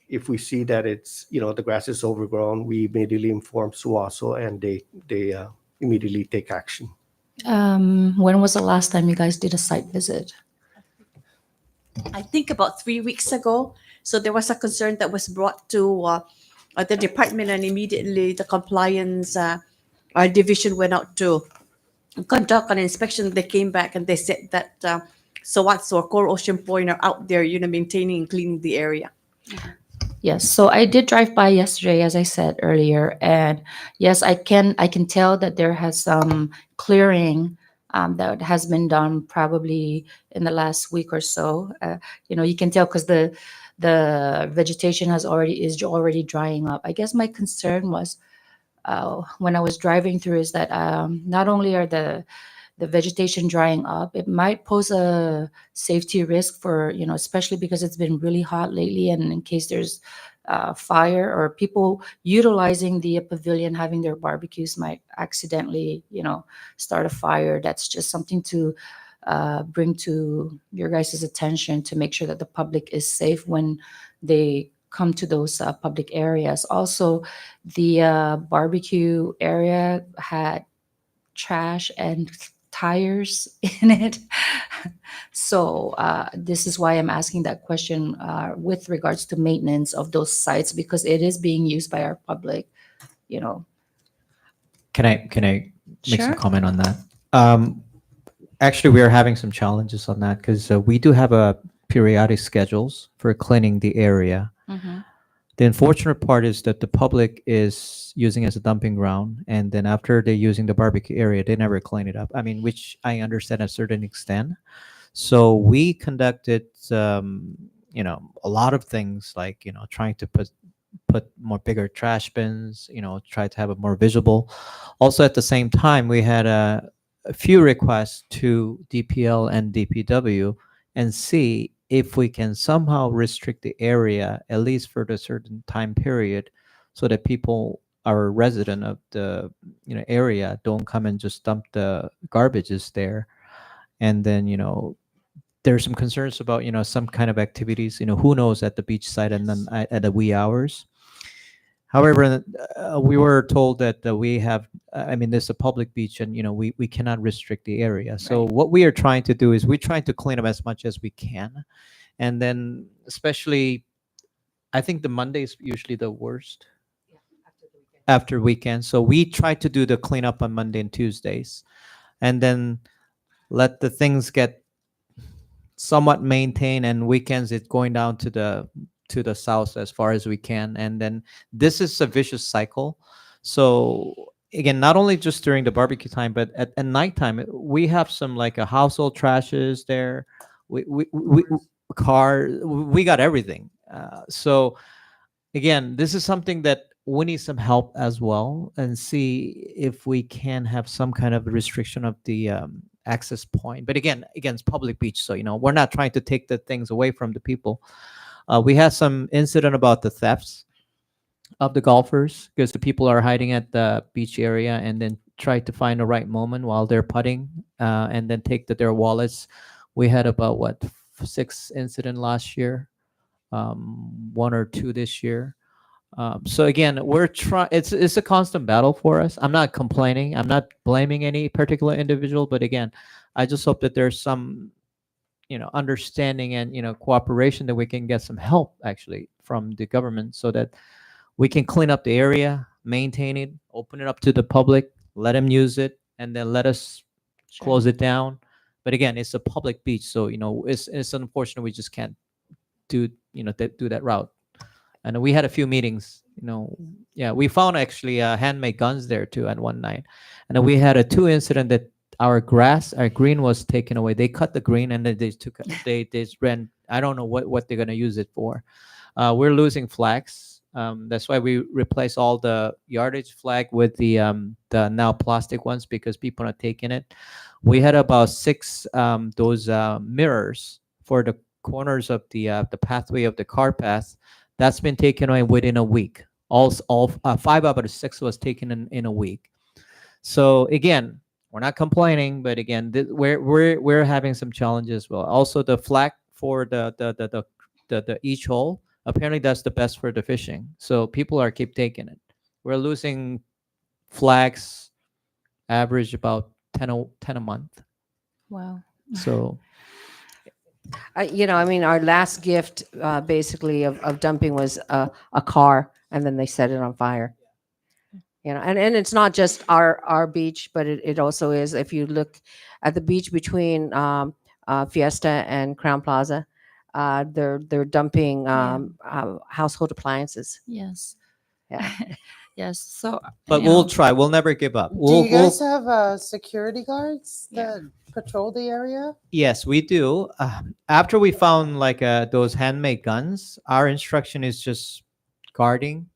if we see that it's, the grass is overgrown, we immediately inform SUWASO and they immediately take action.
When was the last time you guys did a site visit?
I think about 3 weeks ago. So there was a concern that was brought to the department, and immediately the compliance division went out to conduct an inspection. They came back and they said that SOWATS or Core Ocean Point are out there, maintaining and cleaning the area.
Yes, so I did drive by yesterday, as I said earlier, and yes, I can tell that there has some clearing that has been done probably in the last week or so. You can tell because the vegetation is already drying up. I guess my concern was when I was driving through is that not only are the vegetation drying up, it might pose a safety risk for, especially because it's been really hot lately, and in case there's fire or people utilizing the pavilion having their barbecues might accidentally, start a fire. That's just something to bring to your guys' attention to make sure that the public is safe when they come to those public areas. Also, the barbecue area had trash and tires in it. So this is why I'm asking that question with regards to maintenance of those sites, because it is being used by our public,
Can I make some
Sure.
comment on that? Actually, we are having some challenges on that because we do have a periodic schedules for cleaning the area.
Mhm.
The unfortunate part is that the public is using it as a dumping ground, and then after they're using the barbecue area, they never clean it up. I mean, which I understand at a certain extent. So we conducted, a lot of things like, trying to put more bigger trash bins, try to have it more visible. Also, at the same time, we had a few requests to DPL and DPW and see if we can somehow restrict the area, at least for the certain time period, so that people are resident of the area don't come and just dump the garbages there. And then there's some concerns about some kind of activities, who knows, at the beach side and then at the wee hours. However, we were told that we have, I mean, there's a public beach and, we cannot restrict the area. So what we are trying to do is we're trying to clean up as much as we can. And then especially, I think the Monday is usually the worst after weekend. So we try to do the cleanup on Monday and Tuesdays, and then let the things get somewhat maintained, and weekends it's going down to the south as far as we can. And then this is a vicious cycle. So again, not only just during the barbecue time, but at nighttime, we have some like a household trashes there. We car, we got everything. So again, this is something that we need some help as well, and see if we can have some kind of restriction of the access point. But again, it's public beach, so we're not trying to take the things away from the people. We had some incident about the thefts. of the golfers because the people are hiding at the beach area and then try to find the right moment while they're putting and then take their wallets. We had about what 6 incident last year, 1 or 2 this year. So again, we're trying. It's a constant battle for us. I'm not complaining. I'm not blaming any particular individual, but again, I just hope that there's some, understanding and cooperation that we can get some help actually from the government so that we can clean up the area, maintain it, open it up to the public, let them use it, and then let us close it down. But again, it's a public beach, so it's unfortunate we just can't do that route. And we had a few meetings. Yeah, we found actually handmade guns there too at one night, and then we had a 2 incident that our green was taken away. They cut the green and then they just ran. I don't know what they're gonna use it for. We're losing flags. That's why we replace all the yardage flag with the now plastic ones because people are taking it. We had about 6 those mirrors for the corners of the pathway of the car path. That's been taken away within a week. All 5 out of the 6 was taken in a week. So again, we're not complaining, but again, we're having some challenges as well. Also, the flag for the each hole, apparently that's the best for the fishing. So people are keep taking it. We're losing flags, average about 10 a month.
Wow.
So
our last gift basically of dumping was a car, and then they set it on fire. And it's not just our beach, but it also is. If you look at the beach between Fiesta and Crown Plaza, they're dumping household appliances.
Yes.
Yeah.
Yes. So,
but
you
we'll
know,
try. We'll never give up.
Do you guys have security guards
Yeah.
that patrol the area?
Yes, we do. After we found like those handmade guns, our instruction is just guarding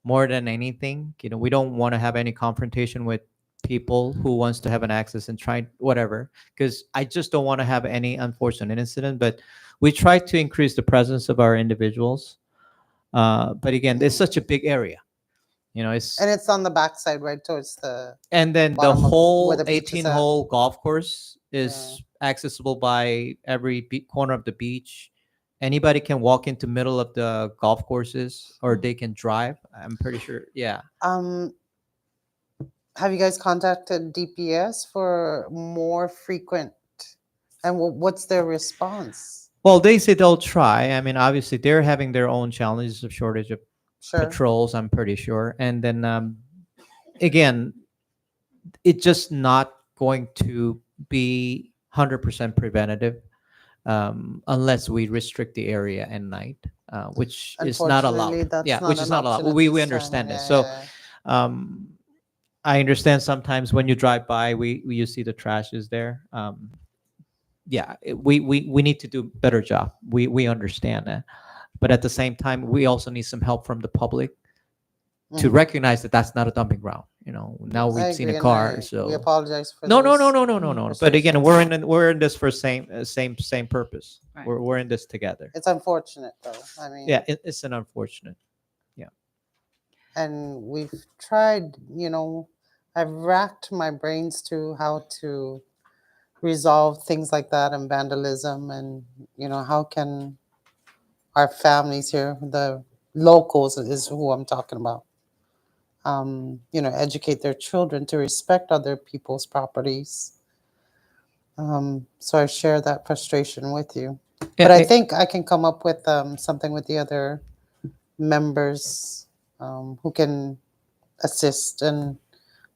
more than anything. We don't want to have any confrontation with people who wants to have an access and try whatever, because I just don't want to have any unfortunate incident. But we try to increase the presence of our individuals. But again, it's such a big area. It's
And it's on the backside, right towards the.
and then the
bottom of
whole
where the beach is at.
18-hole golf course is accessible by every corner of the beach. Anybody can walk into middle of the golf courses, or they can drive. I'm pretty sure. Yeah.
Have you guys contacted DPS for more frequent? And what's their response?
Well, they say they'll try. I mean, obviously, they're having their own challenges of shortage of
Sure.
patrols. I'm pretty sure. And then again, it's just not going to be 100% preventative unless we restrict the area at night, which is not allowed.
Unfortunately, that's
Yeah,
not
which is
an
not allowed.
option at
We
this
understand
time.
this.
Yeah,
So I understand sometimes when you drive by, you see the trash is there. We need to do a better job. We understand that, but at the same time, we also need some help from the public to recognize that that's not a dumping ground. Now
I
we've seen
agree,
a
and
car. So
we apologize for
no.
those
But again,
restrictions.
we're in this for same purpose.
Right.
We're in this together.
It's unfortunate though. I mean,
Yeah, it's an unfortunate.
and we've tried, I've racked my brains to how to resolve things like that and vandalism, and how can our families here, the locals is who I'm talking about, educate their children to respect other people's properties. So I share that frustration with you. But I think I can come up with something with the other members who can assist, and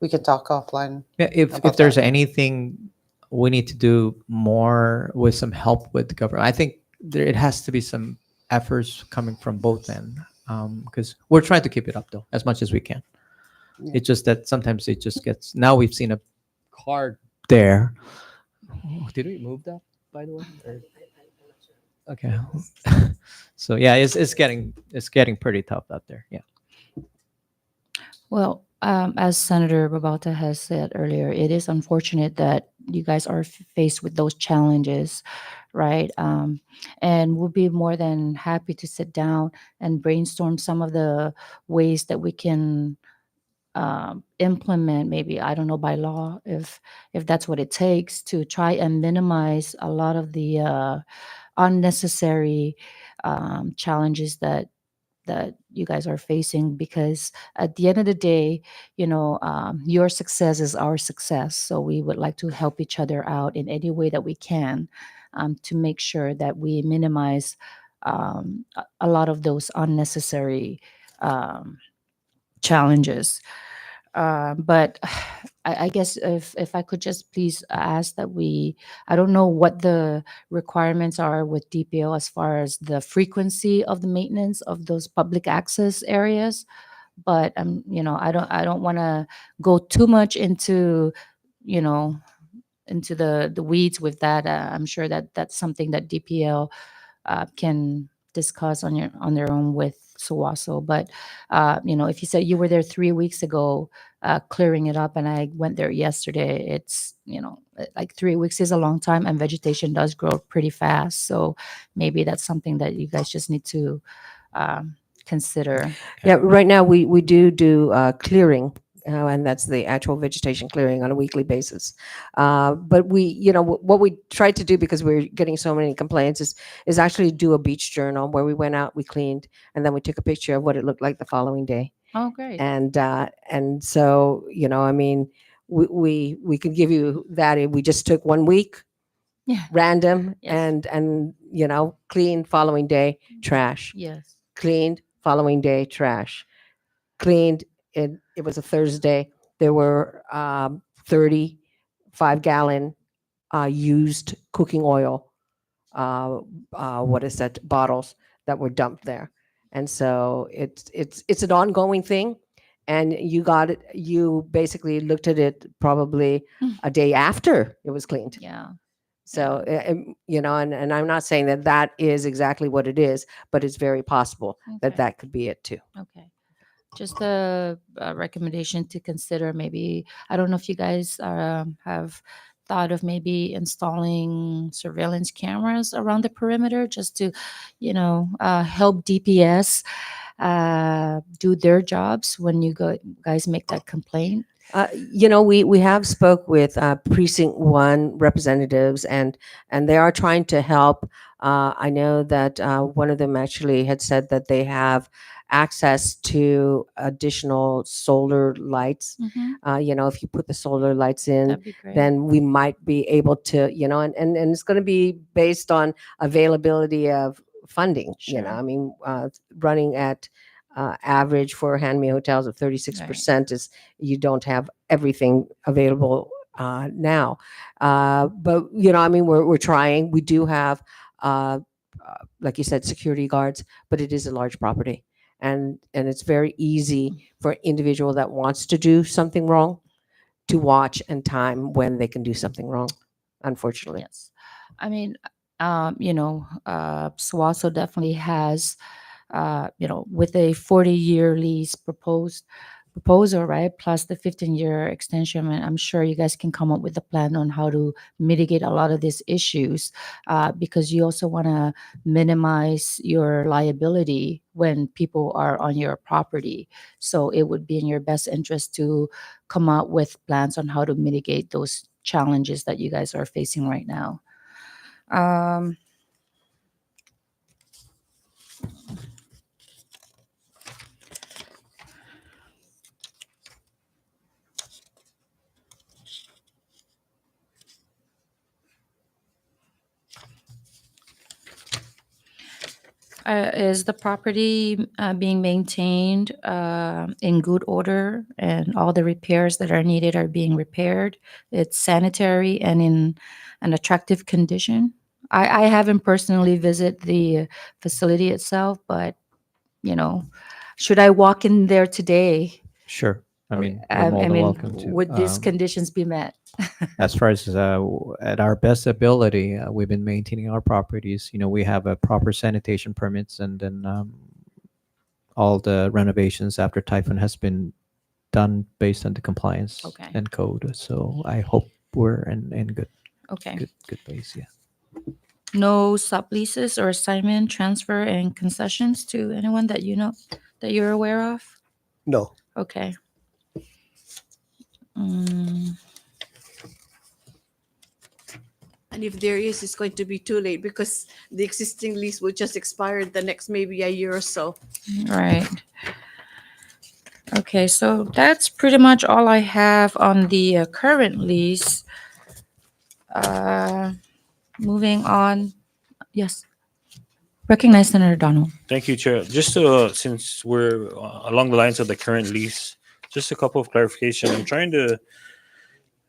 we can talk offline.
If
about
there's
that.
anything we need to do more with some help with the government, I think it has to be some efforts coming from both ends, because we're trying to keep it up though as much as we can.
Yeah.
It's just that sometimes it just gets. Now we've seen a car there. Did we move that, by the way? Okay. So yeah, it's getting pretty tough out there. Yeah.
well, as Senator Babauta has said earlier, it is unfortunate that you guys are faced with those challenges right? And we'll be more than happy to sit down and brainstorm some of the ways that we can implement, maybe, I don't know, by law, if that's what it takes, to try and minimize a lot of the unnecessary challenges that you guys are facing, because at the end of the day, your success is our success. So we would like to help each other out in any way that we can, to make sure that we minimize a lot of those unnecessary challenges. But I guess if I could just please ask that I don't know what the requirements are with DPO as far as the frequency of the maintenance of those public access areas, but I don't want to go too much you know, into the weeds with that. I'm sure that that's something that DPL can discuss on their own with Suwaso. But if you said you were there 3 weeks ago, clearing it up, and I went there yesterday, it's like 3 weeks is a long time, and vegetation does grow pretty fast. So maybe that's something that you guys just need to consider.
Yeah, right now we do clearing, and that's the actual vegetation clearing on a weekly basis. But what we tried to do, because we're getting so many complaints, is actually do a beach journal where we went out, we cleaned, and then we took a picture of what it looked like the following day.
Oh, great.
And so I mean, we could give you that. We just took 1 week,
Yeah.
random,
Yes.
and cleaned following day, trash.
Yes.
Cleaned following day, trash. Cleaned it was a Thursday. There were 35-gallon used cooking oil, what is that, bottles that were dumped there. And so it's an ongoing thing, and you basically looked at it probably a day after it was cleaned.
Yeah.
So, and I'm not saying that is exactly what it is, but it's very possible
Okay.
that could be it too.
Okay. Just a recommendation to consider. Maybe, I don't know if you guys have thought of maybe installing surveillance cameras around the perimeter, just to, help DPS do their jobs when you guys make that complaint.
We have spoke with precinct 1 representatives, and they are trying to help. I know that one of them actually had said that they have access to additional solar lights. If you put the solar lights in,
That'd be great.
then we might be able to, and it's going to be based on availability of funding.
Sure.
I mean, running at average for hand-me hotels of 36% is, you don't have everything available now. But I mean, we're trying. We do have, like you said, security guards, but it is a large property, and it's very easy for an individual that wants to do something wrong to watch and time when they can do something wrong, unfortunately.
Yes. I mean, Swaso definitely has, with a 40-year lease proposal, right? Plus the 15-year extension. And I'm sure you guys can come up with a plan on how to mitigate a lot of these issues, because you also want to minimize your liability when people are on your property. So it would be in your best interest to come up with plans on how to mitigate those challenges that you guys are facing right now. Is the property being maintained in good order, and all the repairs that are needed are being repaired? It's sanitary and in an attractive condition. I haven't personally visited the facility itself, but should I walk in there today?
Sure. I mean,
I
we're more than
mean,
welcome to.
would these conditions be met?
As far as at our best ability, we've been maintaining our properties. We have a proper sanitation permits, and then all the renovations after typhoon has been done based on the compliance
Okay.
and code. So I hope we're in good
Okay.
good place. Yeah.
No subleases or assignment, transfer, and concessions to anyone that you know that you're aware of?
No.
Okay. Mm,
And if there is, it's going to be too late because the existing lease will just expire the next maybe a year or so.
right. Okay, so that's pretty much all I have on the current lease. Moving on. Yes. Recognize Senator Donald.
Thank you, Chair. Just since we're along the lines of the current lease, just a couple of clarification. I'm trying to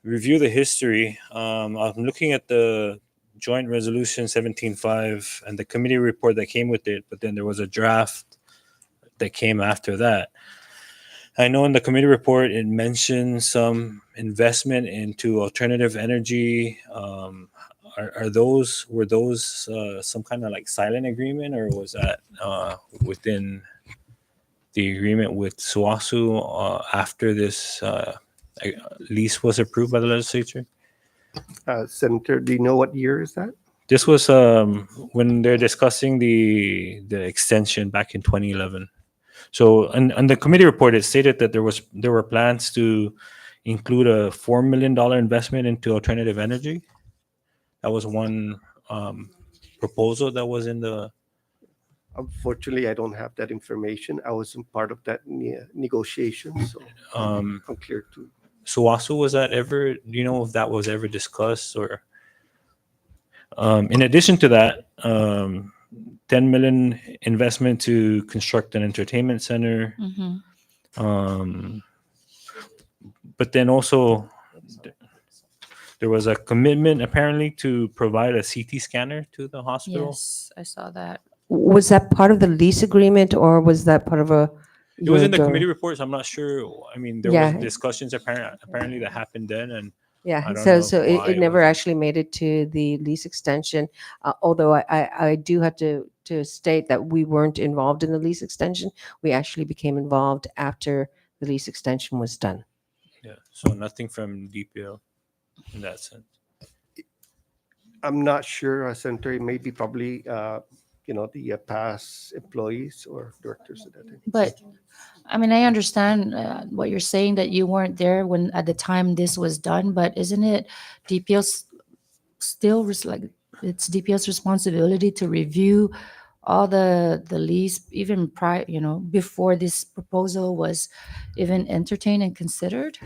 review the history. I'm looking at the joint resolution 17.5 and the committee report that came with it, but then there was a draft that came after that. I know in the committee report it mentions some investment into alternative energy. Were those some kind of like silent agreement, or was that within the agreement with SUASU after this lease was approved by the legislature?
Senator, do you know what year is that?
This was when they're discussing the extension back in 2011. So, on the committee report, it stated that there were plans to include a $4 million investment into alternative energy. That was one proposal that was in the.
Unfortunately, I don't have that information. I wasn't part of that negotiation, so I'm clear to.
SUASU, was that ever? Do you know if that was ever discussed or? In addition to that, 10 million investment to construct an entertainment center. But then also there was a commitment apparently to provide a CT scanner to the hospital.
Yes, I saw that.
Was that part of the lease agreement or was that part of a?
It was in the
your-
committee reports. I'm not sure. I mean, there
Yeah.
was discussions apparently that happened then, and I
Yeah,
don't
so
know
so
why
it never
wasn't.
actually made it to the lease extension. Although I do have to state that we weren't involved in the lease extension. We actually became involved after the lease extension was done.
Yeah, so nothing from DPL in that sense.
I'm not sure, Senator. It may be probably, the past employees or directors of that.
But I mean, I understand what you're saying that you weren't there when at the time this was done, but isn't it DPL's still like it's DPL's responsibility to review all the lease even prior, before this proposal was even entertained and considered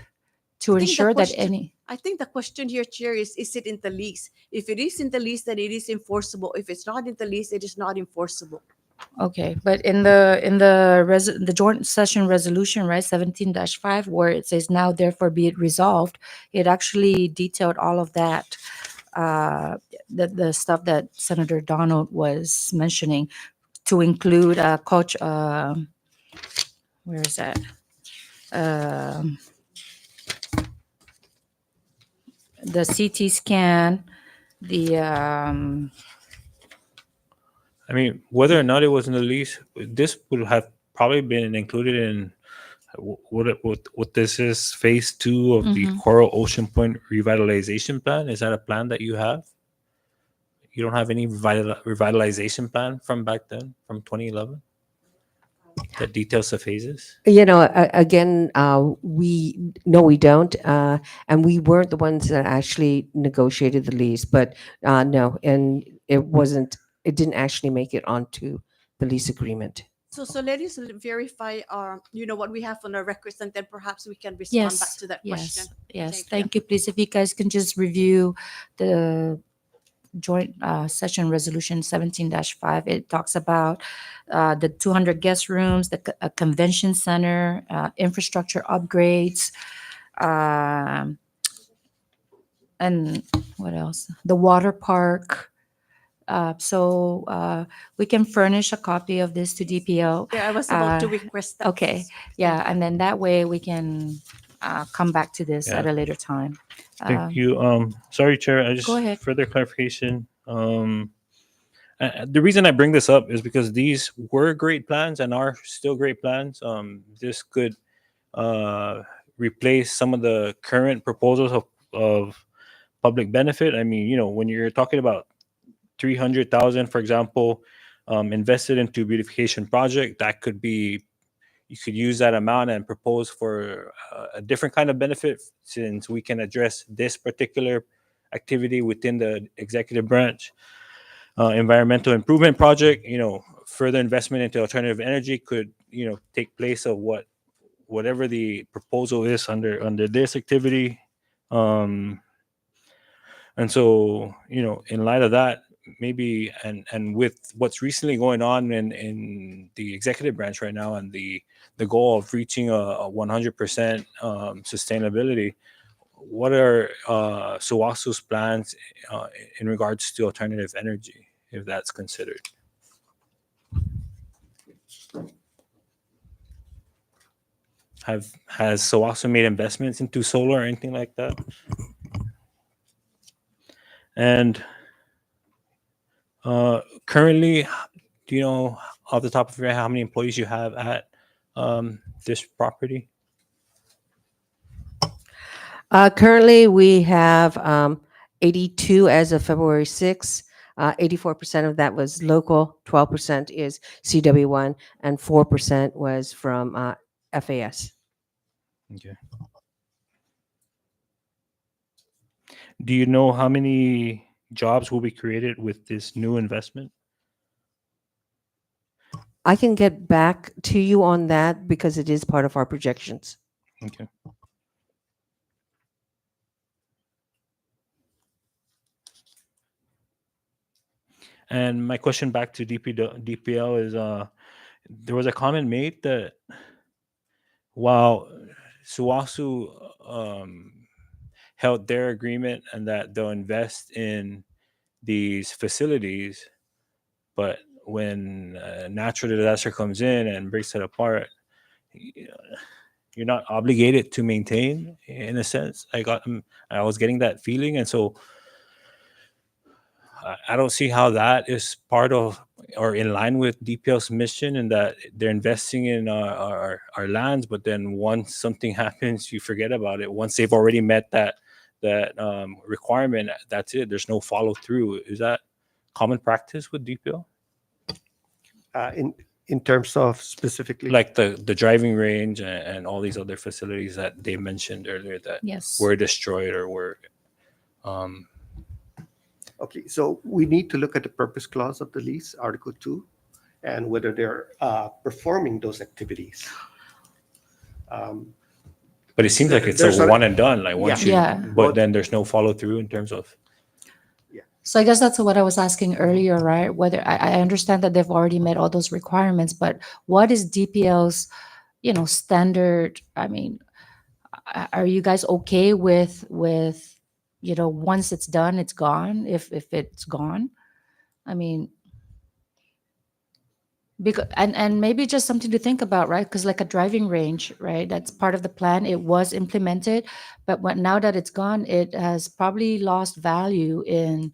to
I think the
ensure that
question- I think the question here, Chair, is it in the lease? If it is in the lease, then it is enforceable. If it's not in the lease, it is not enforceable.
Okay, but in the joint session resolution, right, 17-5, where it says now therefore be it resolved, it actually detailed all of that, the stuff that Senator Donald was mentioning, to include coach. Where is that? The CT scan, the
I mean, whether or not it was in the lease, this would have probably been included in what this is phase 2 of the Coral Ocean Point revitalization plan. Is that a plan that you have? You don't have any revitalization plan from back then, from 2011, that details the phases?
Again, we don't, and we weren't the ones that actually negotiated the lease. But no, and it didn't actually make it onto the lease agreement.
So let us verify what we have on our records, and then perhaps we can respond back to that question.
Yes. Thank you. Please, if you guys can just review the joint session resolution 17-5. It talks about the 200 guest rooms, a convention center, infrastructure upgrades, and what else? The water park. So we can furnish a copy of this to DPO.
Yeah, I was about to request that.
Okay. Yeah, and then that way we can come back to this at a later time.
Thank you. Sorry, Chair. I just
Go ahead.
further clarification. The reason I bring this up is because these were great plans and are still great plans. This could replace some of the current proposals of public benefit. I mean, when you're talking about 300,000, for example, invested into beautification project, that could be, you could use that amount and propose for a different kind of benefit, since we can address this particular activity within the executive branch. Environmental improvement project, further investment into alternative energy could, take place of whatever the proposal is under this activity. And so, in light of that, maybe, and with what's recently going on in the executive branch right now, and the goal of reaching a 100% sustainability, what are SUWASU's plans in regards to alternative energy, if that's considered? Has SUWASU made investments into solar or anything like that? And currently, do you know off the top of your head how many employees you have at this property?
Currently, we have 82 as of February 6th. 84% of that was local, 12% is CW1, and 4% was from FAS.
Okay. Do you know how many jobs will be created with this new investment?
I can get back to you on that because it is part of our projections.
Okay. And my question back to DPL is, there was a comment made that while SUWASU held their agreement and that they'll invest in these facilities, but when a natural disaster comes in and breaks it apart, you're not obligated to maintain, in a sense. I was getting that feeling, and so I don't see how that is part of or in line with DPL's mission, and that they're investing in our lands, but then once something happens, you forget about it. Once they've already met that requirement, that's it. There's no follow through. Is that common practice with DPL?
In terms of specifically,
Like the driving range and all these other facilities that they mentioned earlier that
Yes.
were destroyed or were
okay, so we need to look at the purpose clause of the lease, Article 2, and whether they're performing those activities.
but it seems like it's
There's
a
a-
one and done. Like once you,
Yeah.
but then there's no follow through in terms of.
So I guess that's what I was asking earlier, right? Whether I understand that they've already met all those requirements, but what is DPL's, standard? I mean, are you guys okay with, once it's done, it's gone? If it's gone, I mean, because and maybe just something to think about, right? Because like a driving range, right? That's part of the plan. It was implemented, but now that it's gone, it has probably lost value in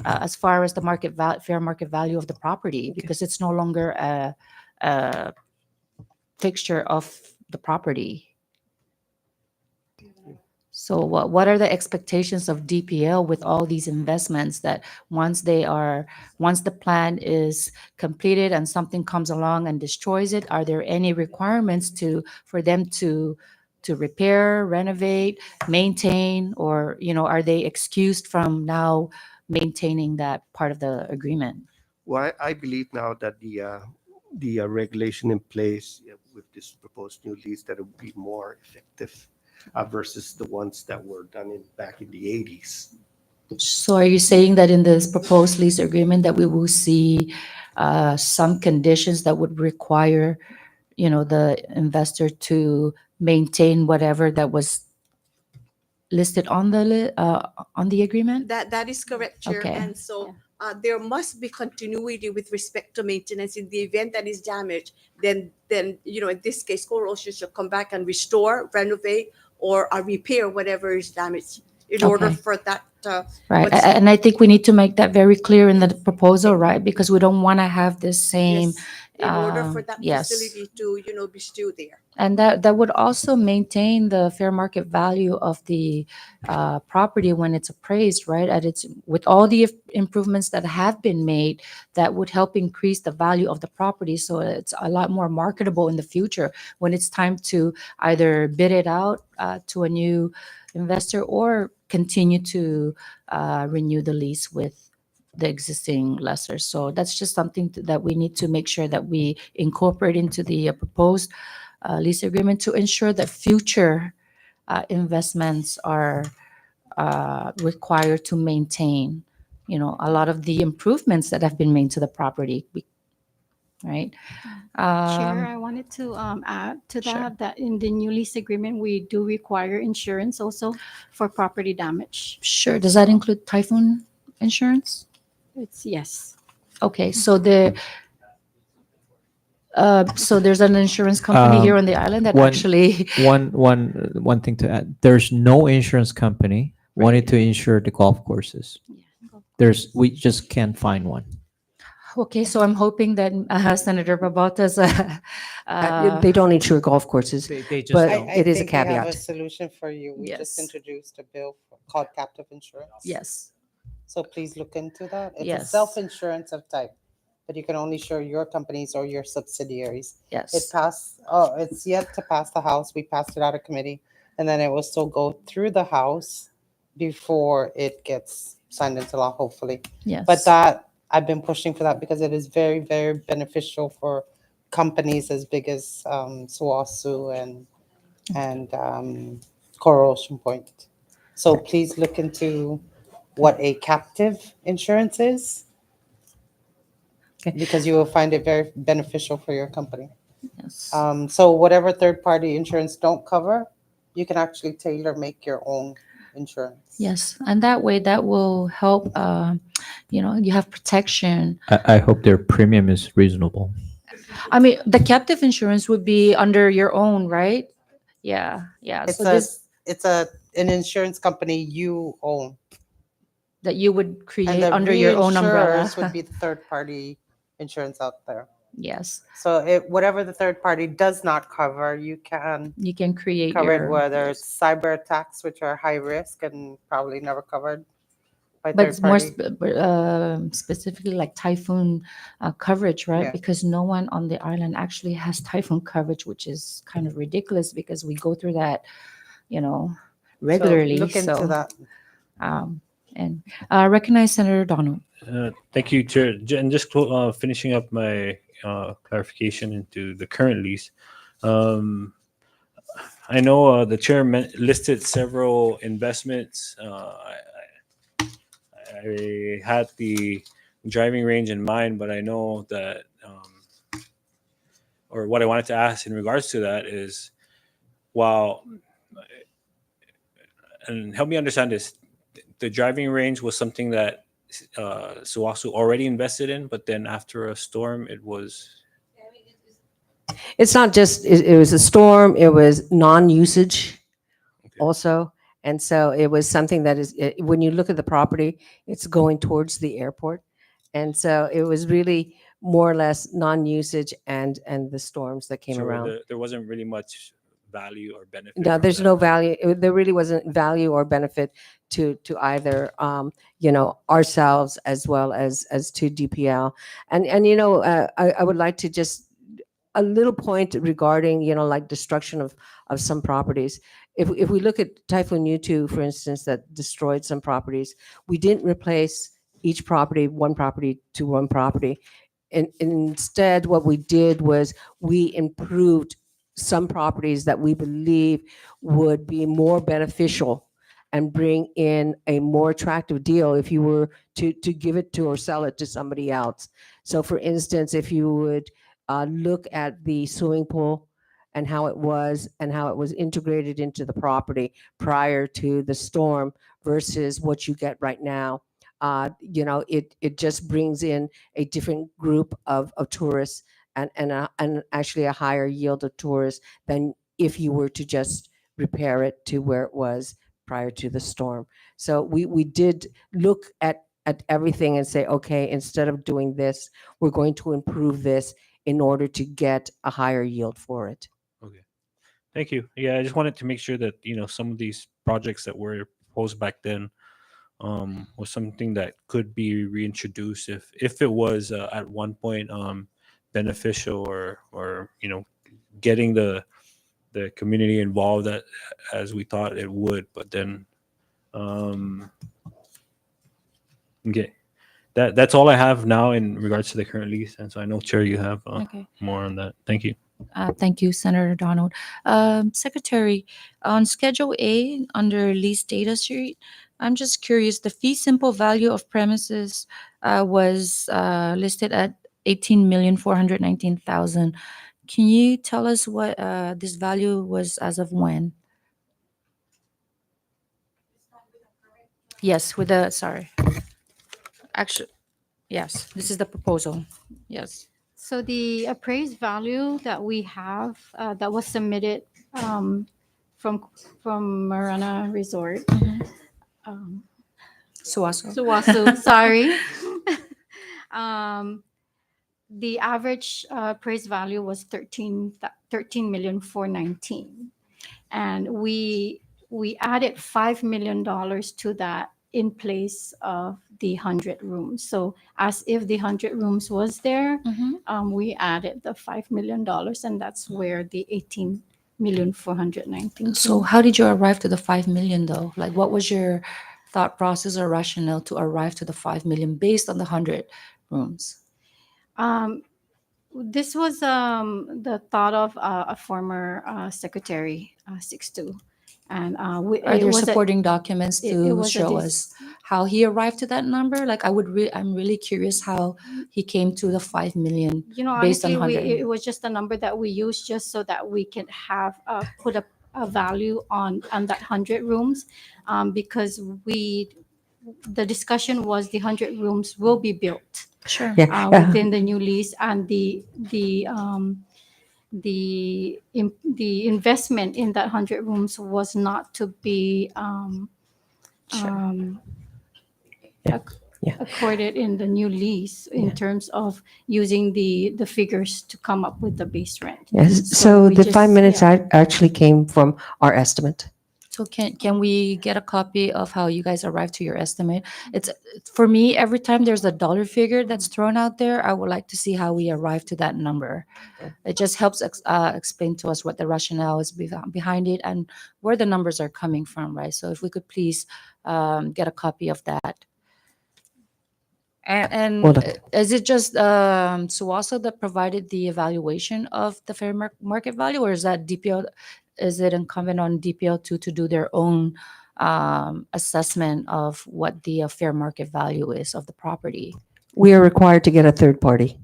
as far as the fair market value of the property, because it's no longer a fixture of the property. So what are the expectations of DPL with all these investments that once the plan is completed and something comes along and destroys it, are there any requirements for them to repair, renovate, maintain, or are they excused from now maintaining that part of the agreement?
Well, I believe now that the regulation in place with this proposed new lease, that it will be more effective versus the ones that were done back in the 80s.
So are you saying that in this proposed lease agreement that we will see some conditions that would require, the investor to maintain whatever that was listed on the agreement?
That is correct, Chair.
Okay.
And so there must be continuity with respect to maintenance. In the event that is damaged, then in this case, Coral Ocean should come back and restore, renovate, or repair whatever is damaged in order
Okay.
for that.
Right. And I think we need to make that very clear in the proposal, right? Because we don't want to have this same,
in order for that
Yes.
facility to, be still there.
And that would also maintain the fair market value of the property when it's appraised, right? At its, with all the improvements that have been made, that would help increase the value of the property, so it's a lot more marketable in the future when it's time to either bid it out to a new investor or continue to renew the lease with the existing lessor. So that's just something that we need to make sure that we incorporate into the proposed lease agreement to ensure that future investments are required to maintain, a lot of the improvements that have been made to the property, right?
Chair, I wanted to add to
Sure.
that in the new lease agreement, we do require insurance also for property damage.
Sure. Does that include typhoon insurance?
It's yes.
Okay, so so there's an insurance company here on the island that
one-
actually
One thing to add: there's no insurance company wanted to insure the golf courses. We just can't find one.
Okay, so I'm hoping that Senator Babota's
They don't insure golf courses,
They just
but
don't.
it is a
think we have a
caveat.
solution for you. We just
Yes.
introduced a bill called captive insurance.
yes.
So please look into that. It's a
Yes.
self-insurance of type, but you can only insure your companies or your subsidiaries. It
Yes.
passed, it's yet to pass the House. We passed it out of committee, and then it will still go through the House before it gets signed into law, hopefully.
Yes.
But that, I've been pushing for that because it is very, very beneficial for companies as big as Suasu and Coral Ocean Point. So please look into what a captive insurance is,
Okay.
because you will find it very beneficial for your company.
Yes.
So whatever third-party insurance don't cover, you can actually tailor make your own insurance.
Yes, and that way that will help. You have protection.
I hope their premium is reasonable.
I mean, the captive insurance would be under your own, right? Yeah, yeah.
It's
So
an insurance company you own.
that you would
And
create
the
under your own umbrella.
reinsurers would be the third-party insurance out there.
Yes,
So whatever the third party does not cover, you can
you can create
cover it,
your.
whether it's cyber attacks, which are high risk and probably never covered by
But
third
it's more
party.
specifically like typhoon coverage, right?
Yeah.
Because no one on the island actually has typhoon coverage, which is kind of ridiculous because we go through that, regularly.
So look into that.
And recognize Senator Donald.
Thank you, Chair. And just finishing up my clarification into the current lease. I know the chair listed several investments. I had the driving range in mind, but I know that, or what I wanted to ask in regards to that is, and help me understand this, the driving range was something that Suasu already invested in, but then after a storm, it was.
It's not just, it was a storm, it was non-usage
Okay.
also. And so it was something that is, when you look at the property, it's going towards the airport. And so it was really more or less non-usage and the storms that came
So
around.
there wasn't really much value or benefit.
No,
from
there's
that.
no value. There really wasn't value or benefit to either, ourselves as well as to DPL. And I would like to just a little point regarding, like destruction of some properties. If we look at Typhoon U2, for instance, that destroyed some properties, we didn't replace each property, one property to one property. And instead, what we did was we improved some properties that we believe would be more beneficial and bring in a more attractive deal if you were to give it to or sell it to somebody else. So for instance, if you would look at the swimming pool and how it was integrated into the property prior to the storm versus what you get right now, it just brings in a different group of tourists and actually a higher yield of tourists than if you were to just repair it to where it was prior to the storm. So we did look at everything and say, okay, instead of doing this, we're going to improve this in order to get a higher yield for it.
Okay. Thank you. Yeah, I just wanted to make sure that, some of these projects that were proposed back then was something that could be reintroduced if it was at one point beneficial or getting the community involved as we thought it would. But then um, okay, that's all I have now in regards to the current lease. And so I know, Chair, you have
Okay.
more on that. Thank you.
Thank you, Senator Donald. Secretary, on Schedule A under lease data sheet, I'm just curious, the fee simple value of premises was listed at 18,419,000. Can you tell us what this value was as of when? Yes, with the, sorry. Actually, yes, this is the proposal. Yes.
So the appraised value that we have that was submitted um, from Marana Resort, um,
Suaso.
Suwasu, sorry. The average appraised value was 13,419,000, and we added $5 million to that in place of the 100 rooms. So as if the 100 rooms was there, we added the $5 million, and that's where the 18,419,000.
So how did you arrive to the 5 million though? Like what was your thought process or rationale to arrive to the 5 million based on the 100 rooms?
This was the thought of a former secretary, 6'2", and
Are there supporting documents
it
to
was a
show
dis-
us how he arrived to that number? Like I'm really curious how he came to the 5 million based on
honestly,
100.
it was just a number that we used just so that we can have put a value on that 100 rooms, because the discussion was the 100 rooms will be built
Sure.
Yeah.
within the new lease, and the investment in that 100 rooms was not to be
Yeah. Yeah.
accorded in the new lease in
Yeah.
terms of using the figures to come up with the base rent.
Yes. So
we
the
just-
5 minutes
yeah.
actually came from our estimate.
So can we get a copy of how you guys arrived to your estimate? It's for me, every time there's a dollar figure that's thrown out there, I would like to see how we arrived to that number. It just helps explain to us what the rationale is behind it and where the numbers are coming from, right? So if we could please get a copy of that. And
Hold on.
is it just Suwaso that provided the evaluation of the fair market value, or is that DPO? Is it incumbent on DPL to do their own assessment of what the fair market value is of the property?
We are required to get a third party.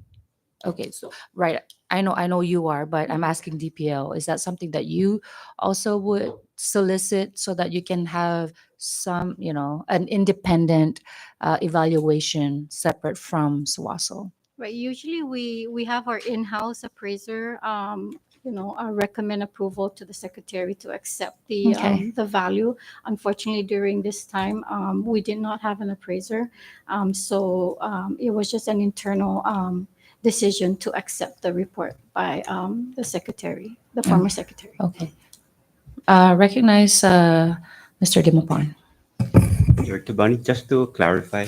Okay, so right, I know you are, but I'm asking DPL. Is that something that you also would solicit so that you can have some, an independent evaluation separate from Suwaso?
Right. Usually we have our in-house appraiser, recommend approval to the secretary to accept
Okay.
the value. Unfortunately, during this time, we did not have an appraiser. So it was just an internal decision to accept the report by the secretary, the former secretary.
Okay. Recognize Mr. Dimapan.
Director Bunny, just to clarify,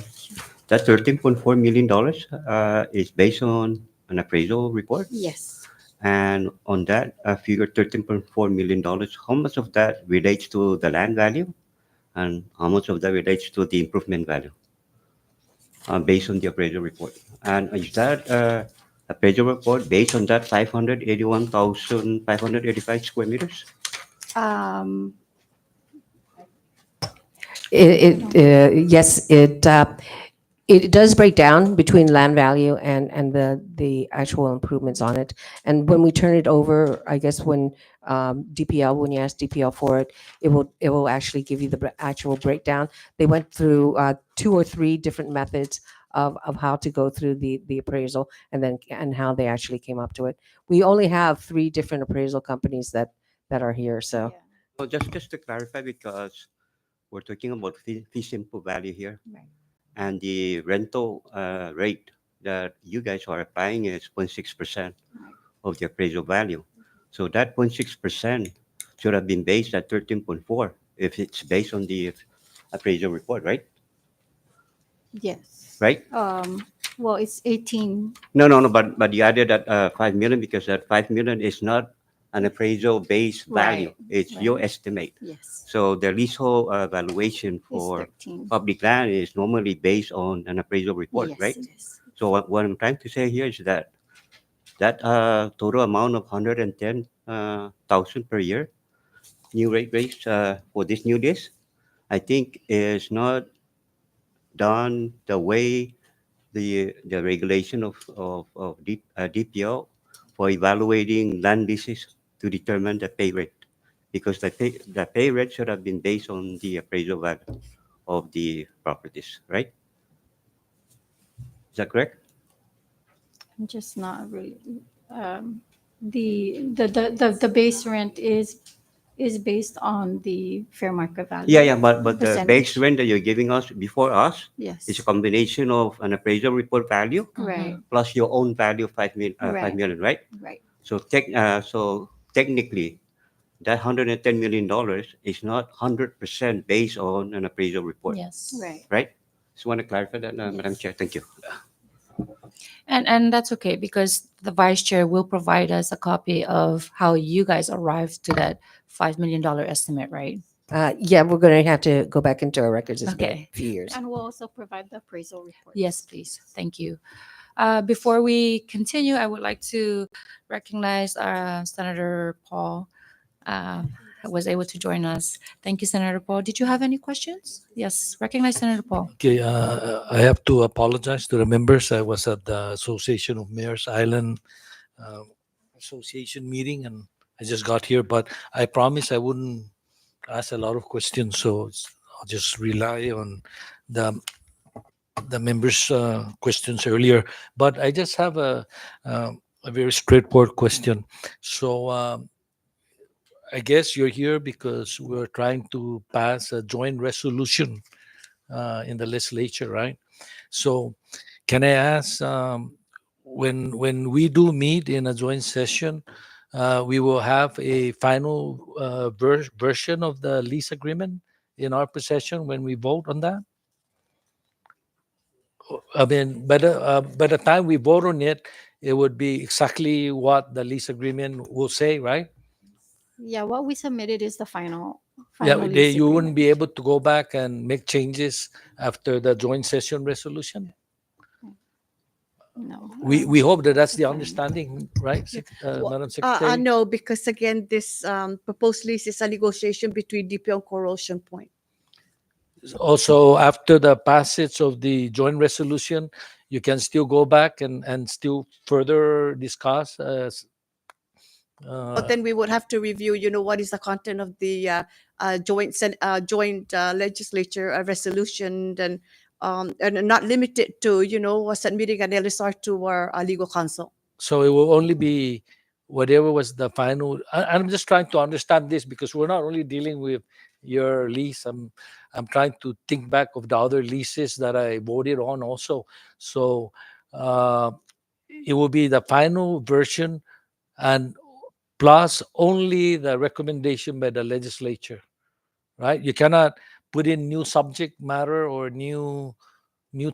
that $13.4 million is based on an appraisal report?
Yes.
And on that figure, $13.4 million, how much of that relates to the land value? And how much of that relates to the improvement value based on the appraisal report? And is that appraisal report based on that 581,585 square meters?
Yes, it does break down between land value and the actual improvements on it. And when we turn it over, I guess when when you ask DPL for it, it will actually give you the actual breakdown. They went through 2 or 3 different methods of how to go through the appraisal and how they actually came up to it. We only have 3 different appraisal companies that are here. So
Yeah.
Well, just to clarify, because we're talking about fee simple value here,
Right.
and the rental rate that you guys are applying is 0.6% of the appraisal value. So that 0.6% should have been based at 13.4 if it's based on the appraisal report, right?
Yes.
Right?
Well, it's 18.
No. But you added that 5 million because that 5 million is not an appraisal based value.
Right,
It's your
right.
estimate.
Yes.
So the leasehold valuation
It's
for
13.
public land is normally based on an appraisal report,
Yes,
right?
it is.
So what I'm trying to say here is that total amount of 110,000 per year new rate raise for this new list, I think is not done the way the regulation of DPO for evaluating land leases to determine the pay rate, because the pay rate should have been based on the appraisal value of the properties, right? Is that correct?
I'm just not really. The base rent is based on the fair market value.
Yeah, but the base
Percentage.
rent that you're giving us before us
Yes.
is a combination of an appraisal report value
Right.
plus your own value of 5
Right.
million, right?
Right.
So technically, that $110 million is not 100% based on an appraisal report,
Yes.
Right.
right? Just want to clarify that, Madam
Yes.
Chair. Thank you.
And that's okay because the vice chair will provide us a copy of how you guys arrived to that $5 million estimate, right?
Yeah, we're going to have to go back into our records. It's been
Okay.
a few years.
And we'll also provide the appraisal report.
Yes, please. Thank you. Before we continue, I would like to recognize Senator Paul, who was able to join us. Thank you, Senator Paul. Did you have any questions? Yes, recognize Senator Paul.
Okay, I have to apologize to the members. I was at the Association of Mayors Island uh, Association meeting, and I just got here. But I promise I wouldn't ask a lot of questions, so I'll just rely on the members' questions earlier. But I just have a very straightforward question. So. I guess you're here because we're trying to pass a joint resolution in the legislature, right? So, can I ask, when we do meet in a joint session, we will have a final version of the lease agreement in our possession when we vote on that? I mean, by the time we vote on it, it would be exactly what the lease agreement will say, right?
Yeah, what we submitted is the final.
Yeah,
Final lease
you wouldn't
agreement.
be able to go back and make changes after the joint session resolution.
No.
We hope that that's the
Fine.
understanding, right,
Well,
Madam Secretary?
No, because again, this proposed lease is a negotiation between DPO and Corrosion Point.
Also, after the passage of the joint resolution, you can still go back and still further discuss.
But then we would have to review, what is the content of the joint legislature resolution, and not limited to, submitting an LSR to our legal counsel.
So it will only be whatever was the final. I'm just trying to understand this because we're not only dealing with your lease. I'm trying to think back of the other leases that I voted on also. So it will be the final version and plus only the recommendation by the legislature, right? You cannot put in new subject matter or new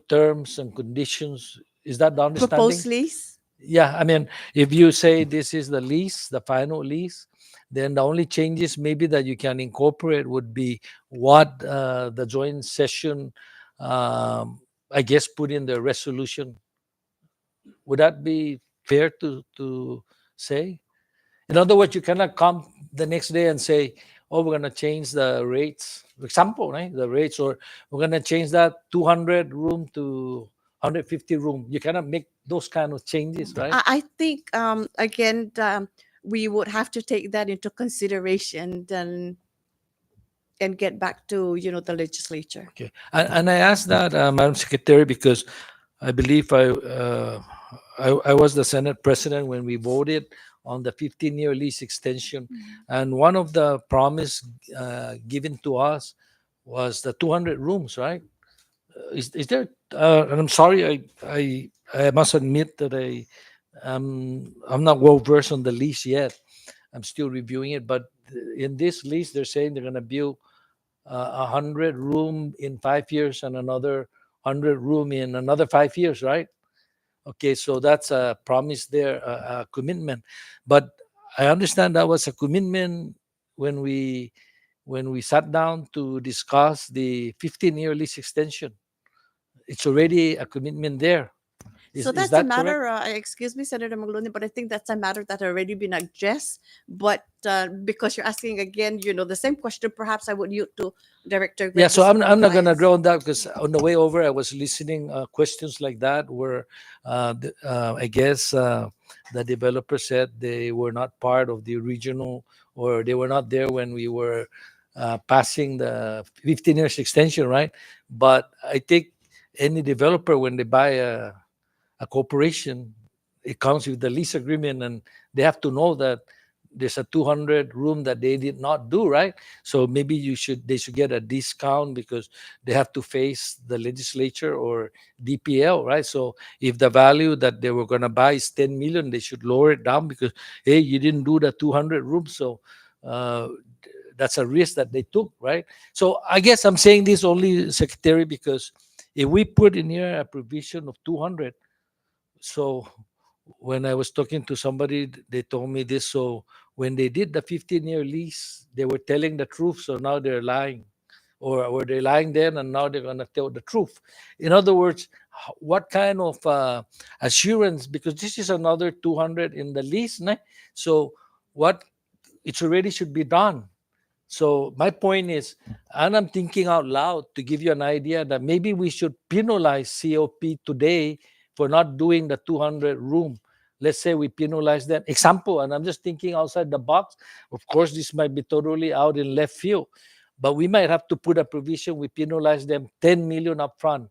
terms and conditions. Is that the understanding?
Proposed lease?
Yeah, I mean, if you say this is the lease, the final lease, then the only changes maybe that you can incorporate would be what the joint session, I guess, put in the resolution. Would that be fair to say? In other words, you cannot come the next day and say, "Oh, we're going to change the rates." For example, right? The rates, or we're going to change that 200 room to 150 room. You cannot make those kind of changes, right?
I think again, we would have to take that into consideration and get back to the legislature.
Okay, and I asked that, Madam Secretary, because I believe I was the Senate President when we voted on the 15-year lease extension, and one of the promise given to us was the 200 rooms, right? Is there and I'm sorry, I must admit that I'm not well versed on the lease yet. I'm still reviewing it, but in this lease, they're saying they're going to build 100 room in 5 years and another 100 room in another 5 years, right? Okay, so that's a promise there, a commitment. But I understand that was a commitment when we sat down to discuss the 15-year lease extension. It's already a commitment there.
So
Is
that's a
that correct?
matter, excuse me, Senator Magloni, but I think that's a matter that already been addressed. But because you're asking again, the same question, perhaps I would yield to Director
Yeah,
Greg
so
to
I'm not going to
summarize.
draw on that because on the way over, I was listening questions like that where I guess the developer said they were not part of the original, or they were not there when we were passing the 15 years extension, right? But I think any developer, when they buy a corporation, it comes with the lease agreement, and they have to know that there's a 200 room that they did not do, right? So maybe they should get a discount because they have to face the legislature or DPL, right? So if the value that they were going to buy is 10 million, they should lower it down because, hey, you didn't do the 200 rooms. So that's a risk that they took, right? So I guess I'm saying this only, Secretary, because if we put in here a provision of 200, so when I was talking to somebody, they told me this. So when they did the 15-year lease, they were telling the truth. So now they're lying, or were they lying then and now they're going to tell the truth? In other words, what kind of assurance? Because this is another 200 in the lease, né? So what? It's already should be done. So my point is, and I'm thinking out loud to give you an idea that maybe we should penalize COP today for not doing the 200 room. Let's say we penalize them. Example, and I'm just thinking outside the box. Of course, this might be totally out in left field, but we might have to put a provision. We penalize them 10 million upfront,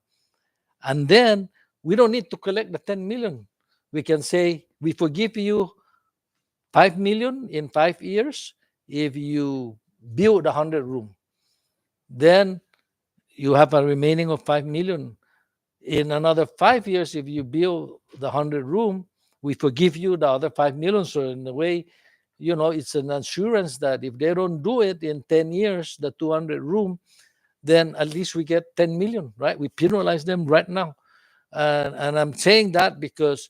and then we don't need to collect the 10 million. We can say we forgive you 5 million in 5 years if you build 100 room. Then you have a remaining of 5 million. In another 5 years, if you build the 100 room, we forgive you the other 5 million. So in a way, it's an assurance that if they don't do it in 10 years, the 200 room, then at least we get 10 million, right? We penalize them right now. And I'm saying that because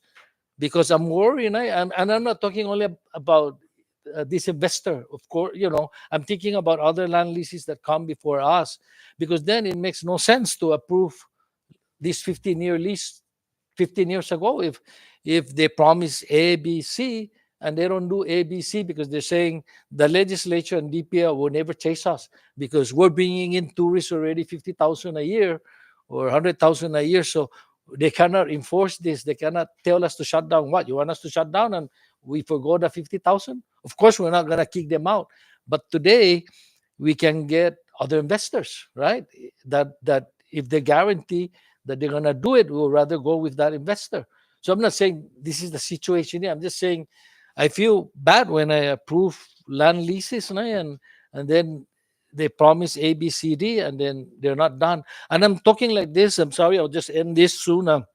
I'm worried, and I'm not talking only about this investor. Of course, I'm thinking about other land leases that come before us, because then it makes no sense to approve this 15-year lease 15 years ago if they promise A, B, C, and they don't do A, B, C because they're saying the legislature and DPL will never chase us because we're bringing in tourists already 50,000 a year or 100,000 a year. So they cannot enforce this. They cannot tell us to shut down. What, you want us to shut down and we forgo the 50,000? Of course, we're not going to kick them out. But today we can get other investors, right? That if they guarantee that they're going to do it, we'll rather go with that investor. So I'm not saying this is the situation here. I'm just saying I feel bad when I approve land leases, and then they promise A, B, C, D, and then they're not done. And I'm talking like this. I'm sorry, I'll just end this soon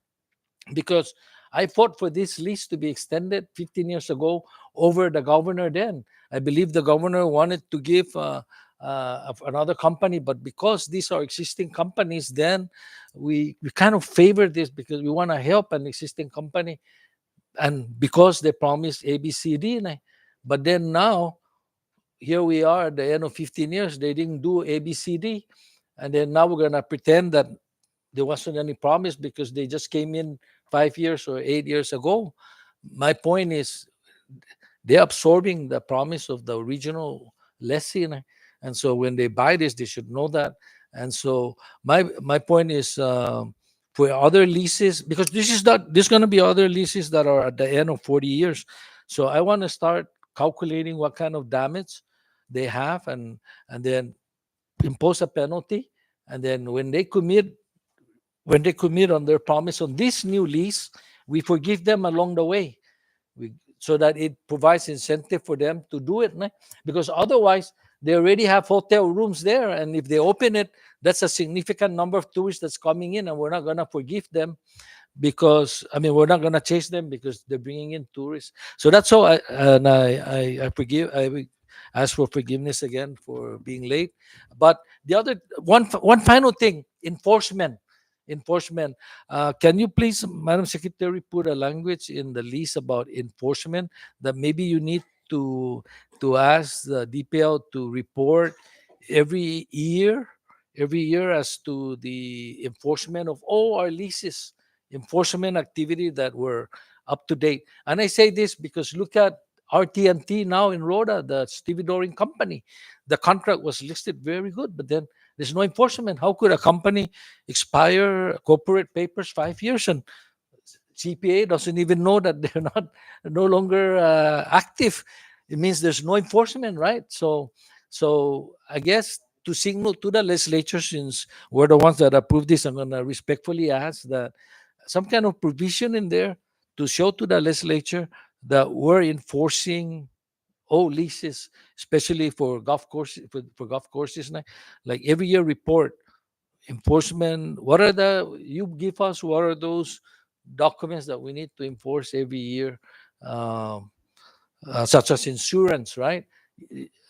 because I fought for this lease to be extended 15 years ago over the governor then. I believe the governor wanted to give another company, but because these are existing companies, then we kind of favor this because we want to help an existing company, and because they promised A, B, C, D. But then now, here we are at the end of 15 years, they didn't do A, B, C, D. And then now we're going to pretend that there wasn't any promise because they just came in 5 years or 8 years ago. My point is they're absorbing the promise of the original lessee. And so when they buy this, they should know that. And so my point is for other leases, because there's going to be other leases that are at the end of 40 years. So I want to start calculating what kind of damage they have and then impose a penalty. And then when they commit on their promise on this new lease, we forgive them along the way. So that it provides incentive for them to do it. Because otherwise, they already have hotel rooms there, and if they open it, that's a significant number of tourists that's coming in, and we're not going to forgive them because we're not going to chase them because they're bringing in tourists. So that's all. I ask for forgiveness again for being late. But the other one final thing: enforcement. Can you please, Madam Secretary, put a language in the lease about enforcement that maybe you need to ask the DPL to report every year as to the enforcement of all our leases, enforcement activity that were up to date. And I say this because look at RT&T now in Rhoda, the stevedoring company. The contract was listed very good, but then there's no enforcement. How could a company expire corporate papers 5 years and CPA doesn't even know that they're no longer active? It means there's no enforcement, right? So I guess to signal to the legislature, since we're the ones that approved this, I'm going to respectfully ask that some kind of provision in there to show to the legislature that we're enforcing all leases, especially for golf courses, for golf courses, like every year report enforcement. You give us what are those documents that we need to enforce every year, such as insurance, right?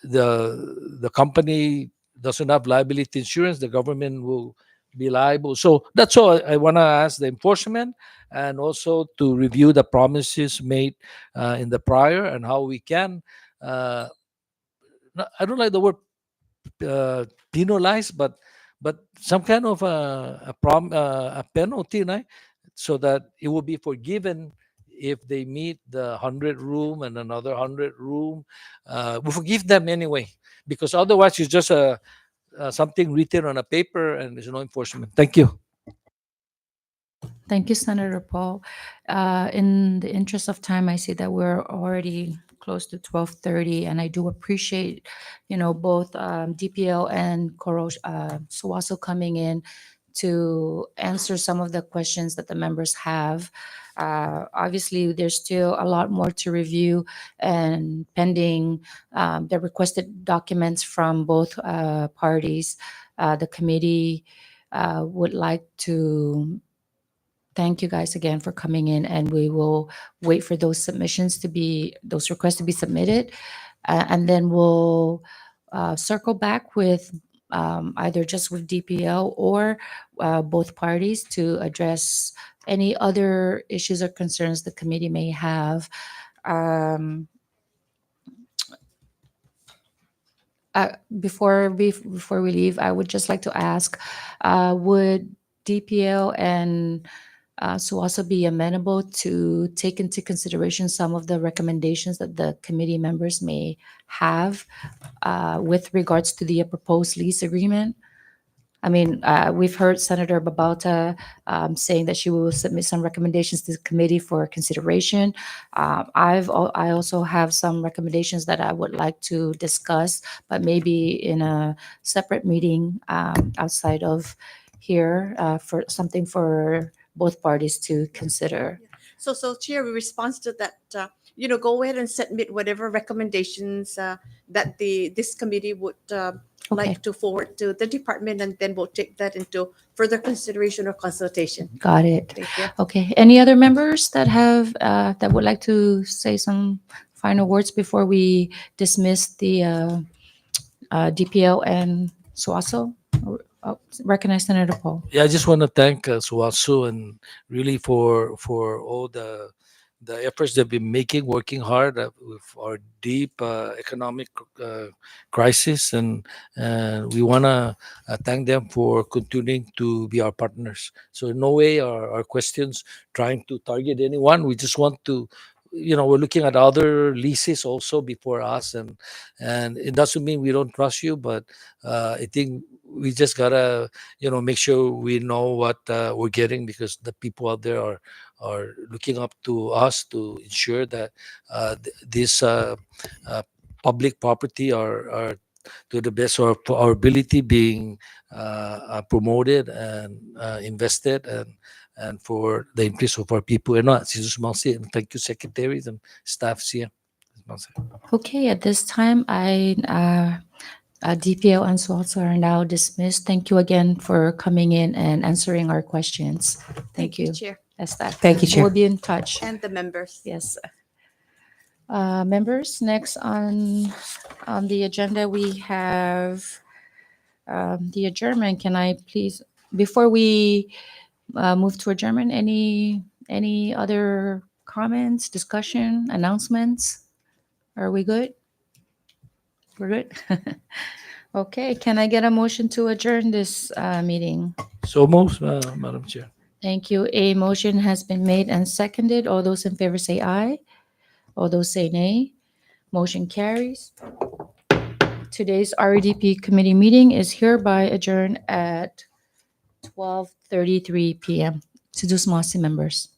The company doesn't have liability insurance, the government will be liable. So that's all I want to ask the enforcement, and also to review the promises made in the prior and how we can. I don't like the word penalize, but some kind of a penalty, right? So that it will be forgiven if they meet the 100 room and another 100 room. We forgive them anyway, because otherwise it's just something written on a paper and there's no enforcement. Thank you.
Thank you, Senator Paul. In the interest of time, I see that we're already close to 12:30, and I do appreciate, both DPL and Suwaso coming in to answer some of the questions that the members have. Obviously, there's still a lot more to review and pending the requested documents from both parties. The committee would like to thank you guys again for coming in, and we will wait for those requests to be submitted. And then we'll circle back with either just with DPL or both parties to address any other issues or concerns the committee may have. Before we leave, I would just like to ask, would DPL and Suwaso be amenable to take into consideration some of the recommendations that the committee members may have with regards to the proposed lease agreement? I mean, we've heard Senator Babauta saying that she will submit some recommendations to the committee for consideration. I also have some recommendations that I would like to discuss, but maybe in a separate meeting outside of here for something for both parties to consider.
So Chair, in response to that, go ahead and submit whatever recommendations that this committee would like to forward to the department, and then we'll take that into further consideration or consultation.
Got it.
Thank you.
Okay. Any other members that have that would like to say some final words before we dismiss the DPL and Suwaso? Recognize Senator Paul.
Yeah, I just want to thank Suwaso and really for all the efforts they've been making, working hard with our deep economic crisis, and we want to thank them for continuing to be our partners. So in no way are our questions trying to target anyone. We just want to, we're looking at other leases also before us, and it doesn't mean we don't trust you, but I think we just gotta make sure we know what we're getting, because the people out there are looking up to us to ensure that this public property are to the best of our ability being promoted and invested, and for the interest of our people. And thank you, secretaries and staffs here.
Okay, at this time, I DPO and SWATs are now dismissed. Thank you again for coming in and answering our questions. Thank you.
Chair,
That's that.
Thank you, Chair.
We'll be in touch.
and the members.
Yes. Members, next on the agenda, we have the adjournment. Can I please, before we move to adjournment, any other comments, discussion, announcements? Are we good? We're good? Okay, can I get a motion to adjourn this meeting?
So moved, Madam Chair.
Thank you. A motion has been made and seconded. All those in favor say aye. All those say nay. Motion carries. Today's REDP committee meeting is hereby adjourned at 12:33 p.m. To do small members.